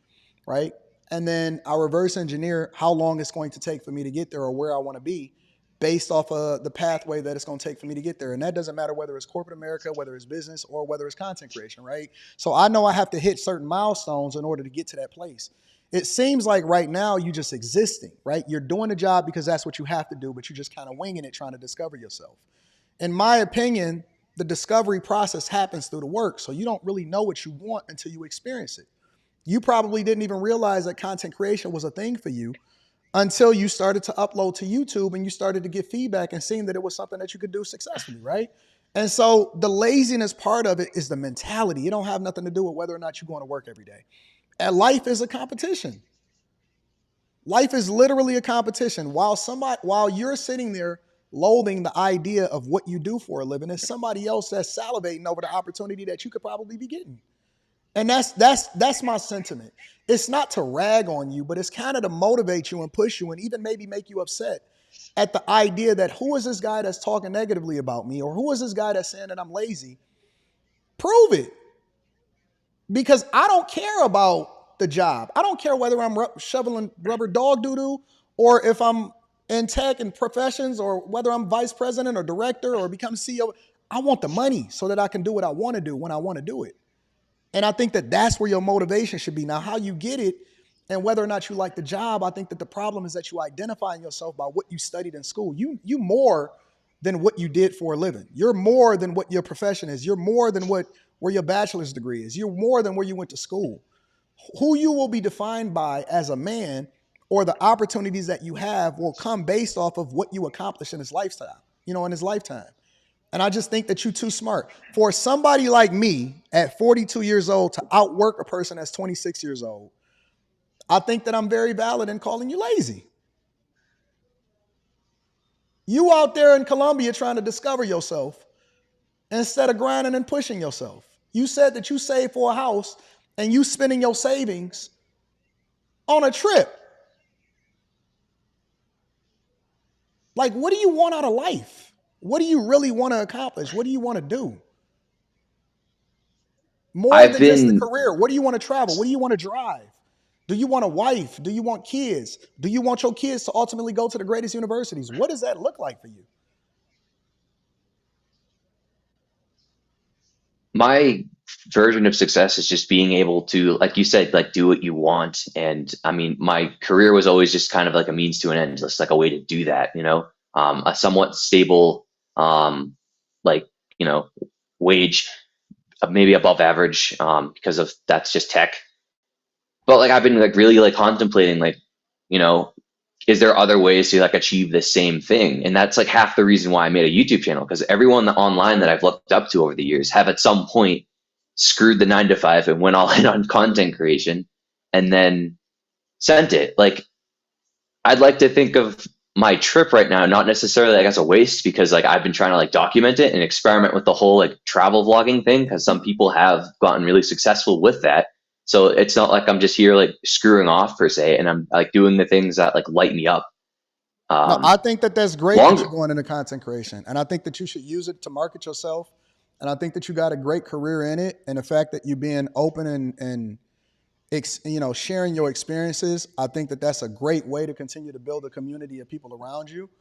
right? And then I reverse engineer how long it's going to take for me to get there or where I want to be based off of the pathway that it's going to take for me to get there. And that doesn't matter whether it's corporate America, whether it's business, or whether it's content creation, right? So I know I have to hit certain milestones in order to get to that place. It seems like right now you're just existing, right? You're doing the job because that's what you have to do, but you're just kind of winging it, trying to discover yourself. In my opinion, the discovery process happens through the work. So you don't really know what you want until you experience it. You probably didn't even realize that content creation was a thing for you until you started to upload to YouTube and you started to get feedback and seeing that it was something that you could do successfully, right? And so the laziness part of it is the mentality. It don't have nothing to do with whether or not you're going to work every day. And life is a competition. Life is literally a competition. While you're sitting there loathing the idea of what you do for a living, there's somebody else that's salivating over the opportunity that you could probably be getting. And that's my sentiment. It's not to rag on you, but it's kind of to motivate you and push you and even maybe make you upset at the idea that who is this guy that's talking negatively about me, or who is this guy that's saying that I'm lazy? Prove it. Because I don't care about the job. I don't care whether I'm shoveling rubber dog doo-doo or if I'm in tech and professions or whether I'm vice president or director or become CEO. I want the money so that I can do what I want to do when I want to do it. And I think that that's where your motivation should be. Now, how you get it and whether or not you like the job, I think that the problem is that you identify yourself by what you studied in school. You more than what you did for a living. You're more than what your profession is. You're more than where your bachelor's degree is. You're more than where you went to school. Who you will be defined by as a man or the opportunities that you have will come based off of what you accomplish in his lifestyle, in his lifetime. And I just think that you're too smart. For somebody like me at 42 years old to outwork a person that's 26 years old, I think that I'm very valid in calling you lazy. You out there in Colombia trying to discover yourself instead of grinding and pushing yourself. You said that you saved for a house and you spending your savings on a trip. Like, what do you want out of life? What do you really want to accomplish? What do you want to do? More than just the career. What do you want to travel? What do you want to drive? Do you want a wife? Do you want kids? Do you want your kids to ultimately go to the greatest universities? What does that look like for you? My version of success is just being able to, like you said, like do what you want. And I mean, my career was always just kind of like a means to an end, just like a way to do that, you know, a somewhat stable, like, you know, wage, maybe above average, because of that's just tech. But like, I've been like really like contemplating, like, you know, is there other ways to like achieve the same thing? And that's like half the reason why I made a YouTube channel, because everyone online that I've looked up to over the years have at some point screwed the 9 to 5 and went all in on content creation and then sent it. Like, I'd like to think of my trip right now not necessarily like as a waste, because like I've been trying to like document it and experiment with the whole like travel vlogging thing, because some people have gotten really successful with that. So it's not like I'm just here like screwing off per se, and I'm like doing the things that like light me up. No, I think that that's great that you're going into content creation, and I think that you should use it to market yourself. And I think that you got a great career in it, and the fact that you're being open and you know, sharing your experiences, I think that that's a great way to continue to build a community of people around you.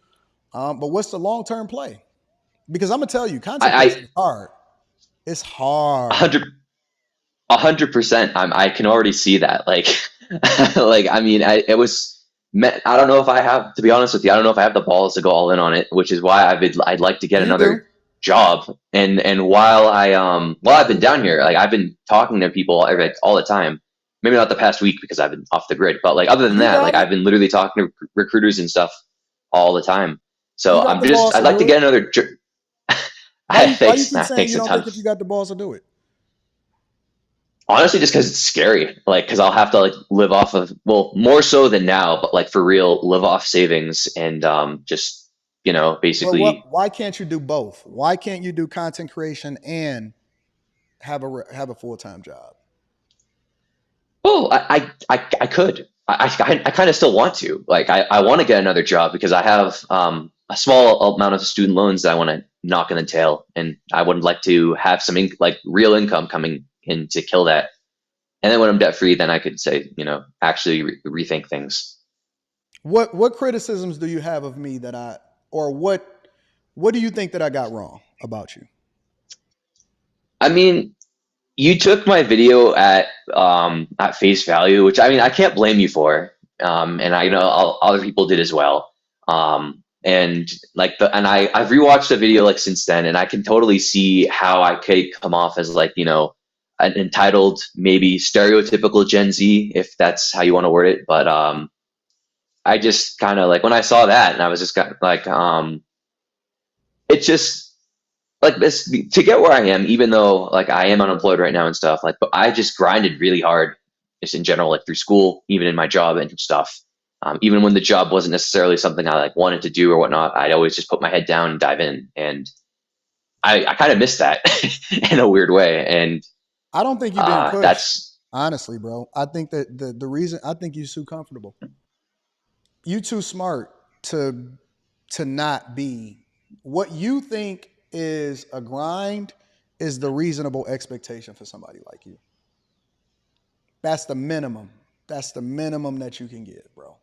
But what's the long-term play? Because I'm gonna tell you, content creation is hard. It's hard. 100%. I can already see that. Like, like I mean, I don't know if I have, to be honest with you, I don't know if I have the balls to go all in on it, which is why I'd like to get another job. And while I've been down here, like I've been talking to people all the time. Maybe not the past week because I've been off the grid, but like other than that, like I've been literally talking to recruiters and stuff all the time. So I'd like to get another. Why you keep saying you don't think if you got the balls to do it? Honestly, just because it's scary. Like, because I'll have to like live off of, well, more so than now, but like for real, live off savings and just, you know, basically. Well, why can't you do both? Why can't you do content creation and have a full-time job? Oh, I could. I kind of still want to. Like, I want to get another job because I have a small amount of student loans that I want to knock in the tail, and I would like to have some like real income coming in to kill that. And then when I'm debt free, then I could say, you know, actually rethink things. What criticisms do you have of me or what do you think that I got wrong about you? I mean, you took my video at face value, which I mean I can't blame you for, and I know other people did as well. And like I've rewatched the video like since then, and I can totally see how I could come off as like, you know, an entitled, maybe stereotypical Gen Z, if that's how you want to word it. But I just kind of like when I saw that, and I was just kind of like, it's just. Like this to get where I am, even though like I am unemployed right now and stuff, like, but I just grinded really hard just in general, like through school, even in my job and stuff. Even when the job wasn't necessarily something I like wanted to do or whatnot, I'd always just put my head down and dive in. And I kind of miss that in a weird way. And I don't think you're being pushed. That's honestly, bro. I think that the reason I think you're too comfortable. You too smart to not be what you think is a grind is the reasonable expectation for somebody like you. That's the minimum. That's the minimum that you can get, bro.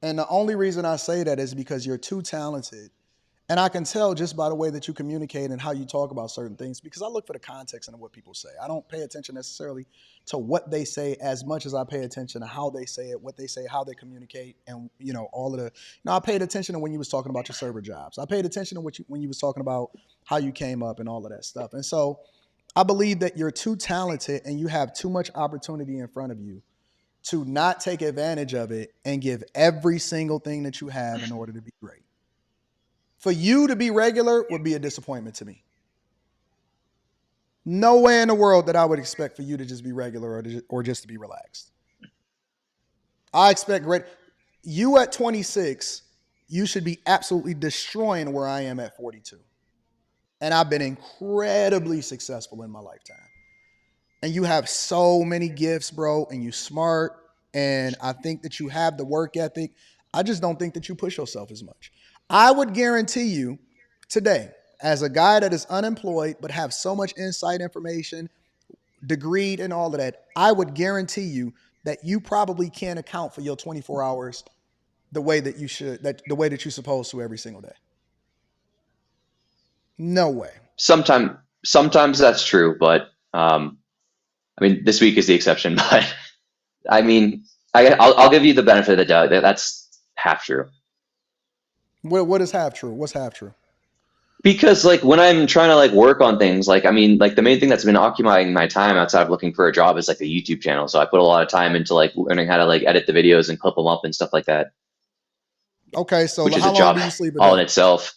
And the only reason I say that is because you're too talented. And I can tell just by the way that you communicate and how you talk about certain things, because I look for the context in what people say. I don't pay attention necessarily to what they say as much as I pay attention to how they say it, what they say, how they communicate, and you know all of the. I paid attention to when you was talking about your server jobs. I paid attention to when you was talking about how you came up and all of that stuff. And so, I believe that you're too talented and you have too much opportunity in front of you to not take advantage of it and give every single thing that you have in order to be great. For you to be regular would be a disappointment to me. No way in the world that I would expect for you to just be regular or just to be relaxed. I expect great. You at 26, you should be absolutely destroying where I am at 42. And I've been incredibly successful in my lifetime. And you have so many gifts, bro, and you smart. And I think that you have the work ethic. I just don't think that you push yourself as much. I would guarantee you today, as a guy that is unemployed but have so much inside information, degreed and all of that, I would guarantee you that you probably can't account for your 24 hours the way that you should, the way that you're supposed to every single day. No way. Sometimes that's true, but I mean, this week is the exception. But I mean, I'll give you the benefit of the doubt. That's half true. What is half true? What's half true? Because like when I'm trying to like work on things, like I mean, like the main thing that's been occupying my time outside of looking for a job is like the YouTube channel. So I put a lot of time into like learning how to like edit the videos and clip them up and stuff like that. Okay, so which is how a job long do you sleep a all day? in itself.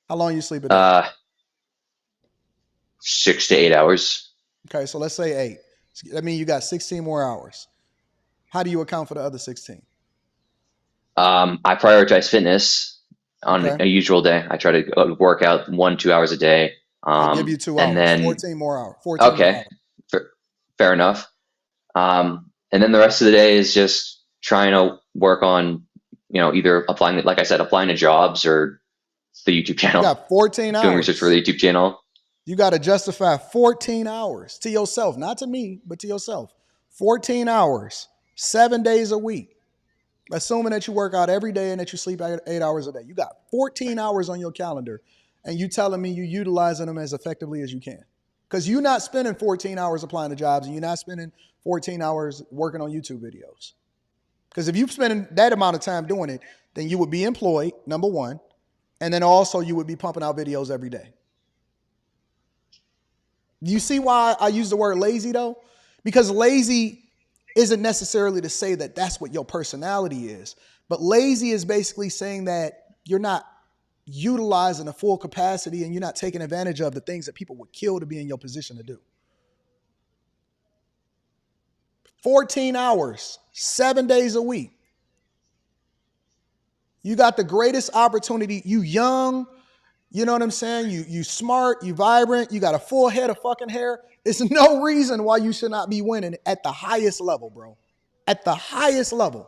How long you sleep a day? 6 to 8 hours. Okay, so let's say 8. That means you got 16 more hours. How do you account for the other 16? I prioritize fitness on a usual day. I try to work out 1-2 hours a day. I'll give you 2 hours. And then 14 more hours. 14 more okay, hours. fair enough. And then the rest of the day is just trying to work on, you know, either applying, like I said, applying to jobs or the YouTube channel. You got 14 hours. Doing research for the YouTube channel. You got to justify 14 hours to yourself, not to me, but to yourself. 14 hours, 7 days a week. Assuming that you work out every day and that you sleep 8 hours a day. You got 14 hours on your calendar, and you telling me you utilizing them as effectively as you can. Because you're not spending 14 hours applying to jobs, and you're not spending 14 hours working on YouTube videos. Because if you're spending that amount of time doing it, then you would be employed, number one, and then also you would be pumping out videos every day. You see why I use the word lazy though? Because lazy isn't necessarily to say that that's what your personality is, but lazy is basically saying that you're not utilizing a full capacity and you're not taking advantage of the things that people would kill to be in your position to do. 14 hours, 7 days a week. You got the greatest opportunity. You young, you know what I'm saying? You smart, you vibrant, you got a full head of fucking hair. There's no reason why you should not be winning at the highest level, bro. At the highest level.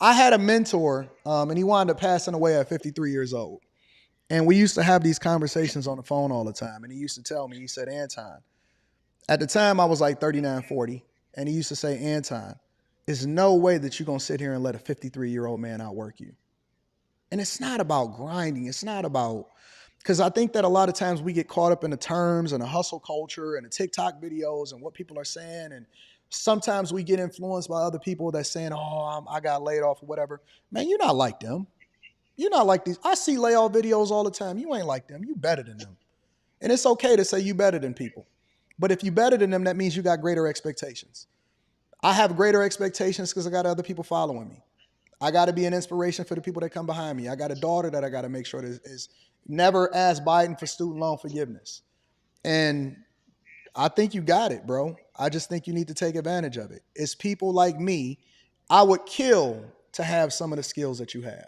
I had a mentor, and he wound up passing away at 53 years old. And we used to have these conversations on the phone all the time. And he used to tell me, he said, Anton, at the time I was like 39, 40. And he used to say, Anton, there's no way that you're going to sit here and let a 53-year-old man outwork you. And it's not about grinding. It's not about, because I think that a lot of times we get caught up in the terms and the hustle culture and the TikTok videos and what people are saying. And sometimes we get influenced by other people that's saying, oh, I got laid off or whatever. Man, you're not like them. You're not like these. I see layoff videos all the time. You ain't like them. You better than them. And it's okay to say you better than people. But if you better than them, that means you got greater expectations. I have greater expectations because I got other people following me. I got to be an inspiration for the people that come behind me. I got a daughter that I got to make sure that is never asked Biden for student loan forgiveness. And I think you got it, bro. I just think you need to take advantage of it. It's people like me. I would kill to have some of the skills that you have.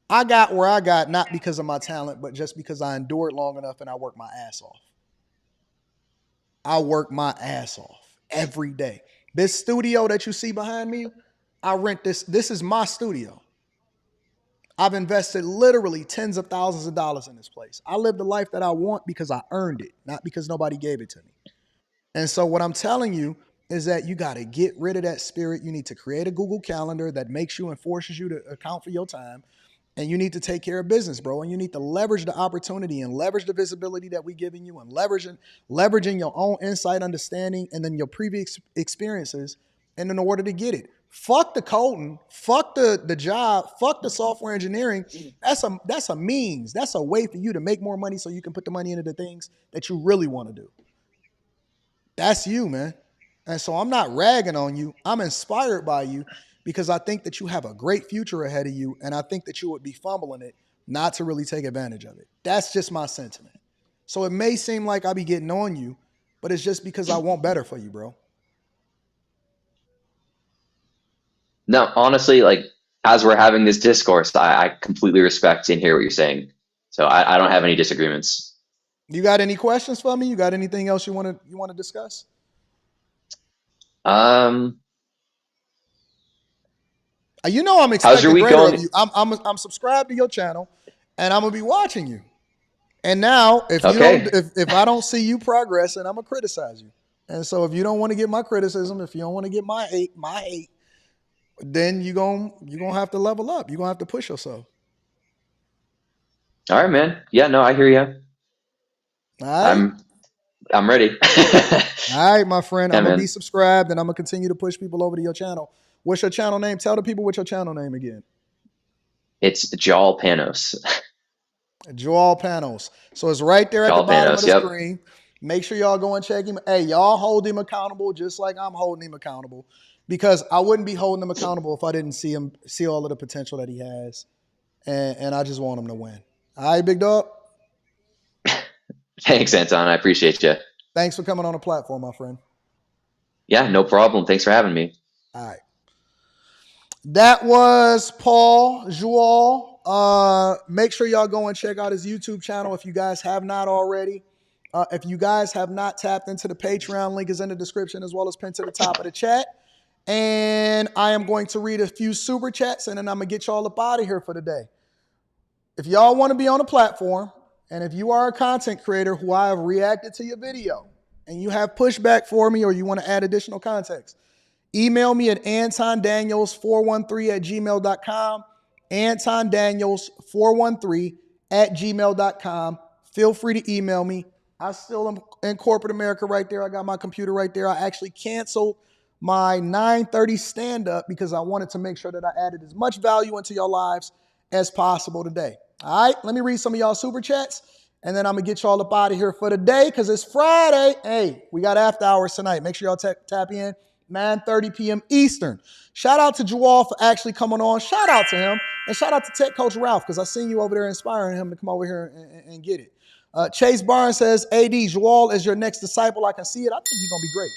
I got where I got not because of my talent, but just because I endured long enough and I worked my ass off. I work my ass off every day. This studio that you see behind me, I rent this. This is my studio. I've invested literally tens of thousands of dollars in this place. I live the life that I want because I earned it, not because nobody gave it to me. And so what I'm telling you is that you got to get rid of that spirit. You need to create a Google Calendar that makes you and forces you to account for your time. And you need to take care of business, bro. And you need to leverage the opportunity and leverage the visibility that we're giving you and leveraging your own insight, understanding, and then your previous experiences. And in order to get it, fuck the coding, fuck the job, fuck the software engineering. That's a means. That's a way for you to make more money so you can put the money into the things that you really want to do. That's you, man. And so I'm not ragging on you. I'm inspired by you because I think that you have a great future ahead of you, and I think that you would be fumbling it not to really take advantage of it. That's just my sentiment. So it may seem like I be getting on you, but it's just because I want better for you, bro. No, honestly, like as we're having this discourse, I completely respect and hear what you're saying. So I don't have any disagreements. You got any questions for me? You got anything else you want to discuss? You know I'm expecting greater of you. I'm subscribed to your channel, and I'm gonna be watching you. And now, if I don't see you progressing, I'm gonna criticize you. And so, if you don't want to get my criticism, if you don't want to get my hate, then you're gonna have to level up. You're gonna have to push yourself. All right, man. Yeah, no, I hear you. All right. I'm ready. All right, my friend. Yeah, I'm gonna be subscribed, and I'm gonna continue to push people over to your channel. What's your channel name? Tell the people what's your channel name again. It's Joel Panos. Joel Panos. So it's right there at the bottom of the screen. Make sure y'all go and check him. Hey, y'all hold him accountable just like I'm holding him accountable, because I wouldn't be holding him accountable if I didn't see all of the potential that he has, and I just want him to win. All right, big dog. Thanks, Anton. I appreciate you. Thanks for coming on the platform, my friend. Yeah, no problem. Thanks for having me. All right. That was Paul Joel. Make sure y'all go and check out his YouTube channel if you guys have not already. If you guys have not tapped into the Patreon, link is in the description as well as pinned to the top of the chat. And I am going to read a few super chats, and then I'm going to get y'all up out of here for the day. If y'all want to be on the platform, and if you are a content creator who I have reacted to your video, and you have pushback for me or you want to add additional context, email me at antondaniels413@gmail.com. antondaniels413@gmail.com. Feel free to email me. I still am in corporate America right there. I got my computer right there. I actually canceled my 9:30 stand-up because I wanted to make sure that I added as much value into your lives as possible today. All right, let me read some of y'all super chats, and then I'm going to get y'all up out of here for the day because it's Friday. Hey, we got after hours tonight. Make sure y'all tap in. 9:30 p.m. Eastern. Shout out to Joel for actually coming on. Shout out to him. And shout out to Tech Coach Ralph, because I seen you over there inspiring him to come over here and get it. Chase Barnes says, AD, Joel is your next disciple. I can see it. I think he's going to be great.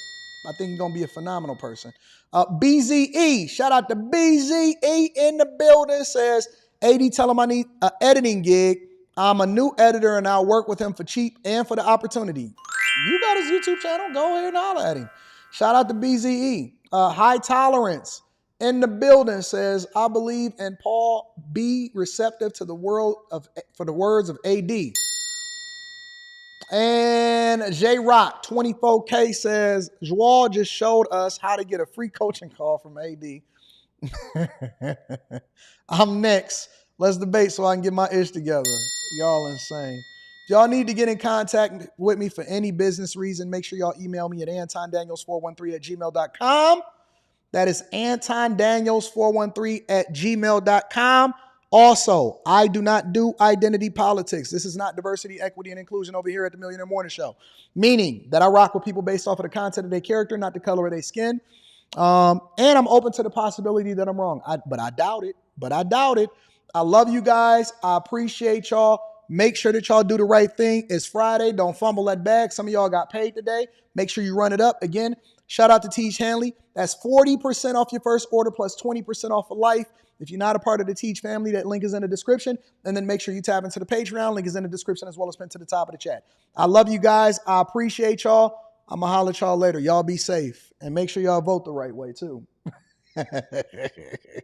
I think he's going to be a phenomenal person. BZE, shout out to BZE in the building, says, AD, tell him I need an editing gig. I'm a new editor, and I'll work with him for cheap and for the opportunity. You got his YouTube channel. Go ahead and holler at him. Shout out to BZE. High Tolerance in the building says, I believe in Paul. Be receptive to the for the words of AD. And J Rock 24K says, Joel just showed us how to get a free coaching call from AD. I'm next. Let's debate so I can get my ish together. Y'all insane. If y'all need to get in contact with me for any business reason, make sure y'all email me at antondaniels413@gmail.com. That is antondaniels413@gmail.com. Also, I do not do identity politics. This is not diversity, equity, and inclusion over here at the Millionaire Morning Show. Meaning that I rock with people based off of the content of their character, not the color of their skin. And I'm open to the possibility that I'm wrong. But I doubt it. I love you guys. I appreciate y'all. Make sure that y'all do the right thing. It's Friday. Don't fumble that bag. Some of y'all got paid today. Make sure you run it up. Again, shout out to Tiege Hanley. That's 40% off your first order plus 20% off for life. If you're not a part of the Tiege family, that link is in the description. And then make sure you tap into the Patreon. Link is in the description as well as pinned to the top of the chat. I love you guys. I appreciate y'all. I'm going to holler at y'all later. Y'all be safe. And make sure y'all vote the right way, too.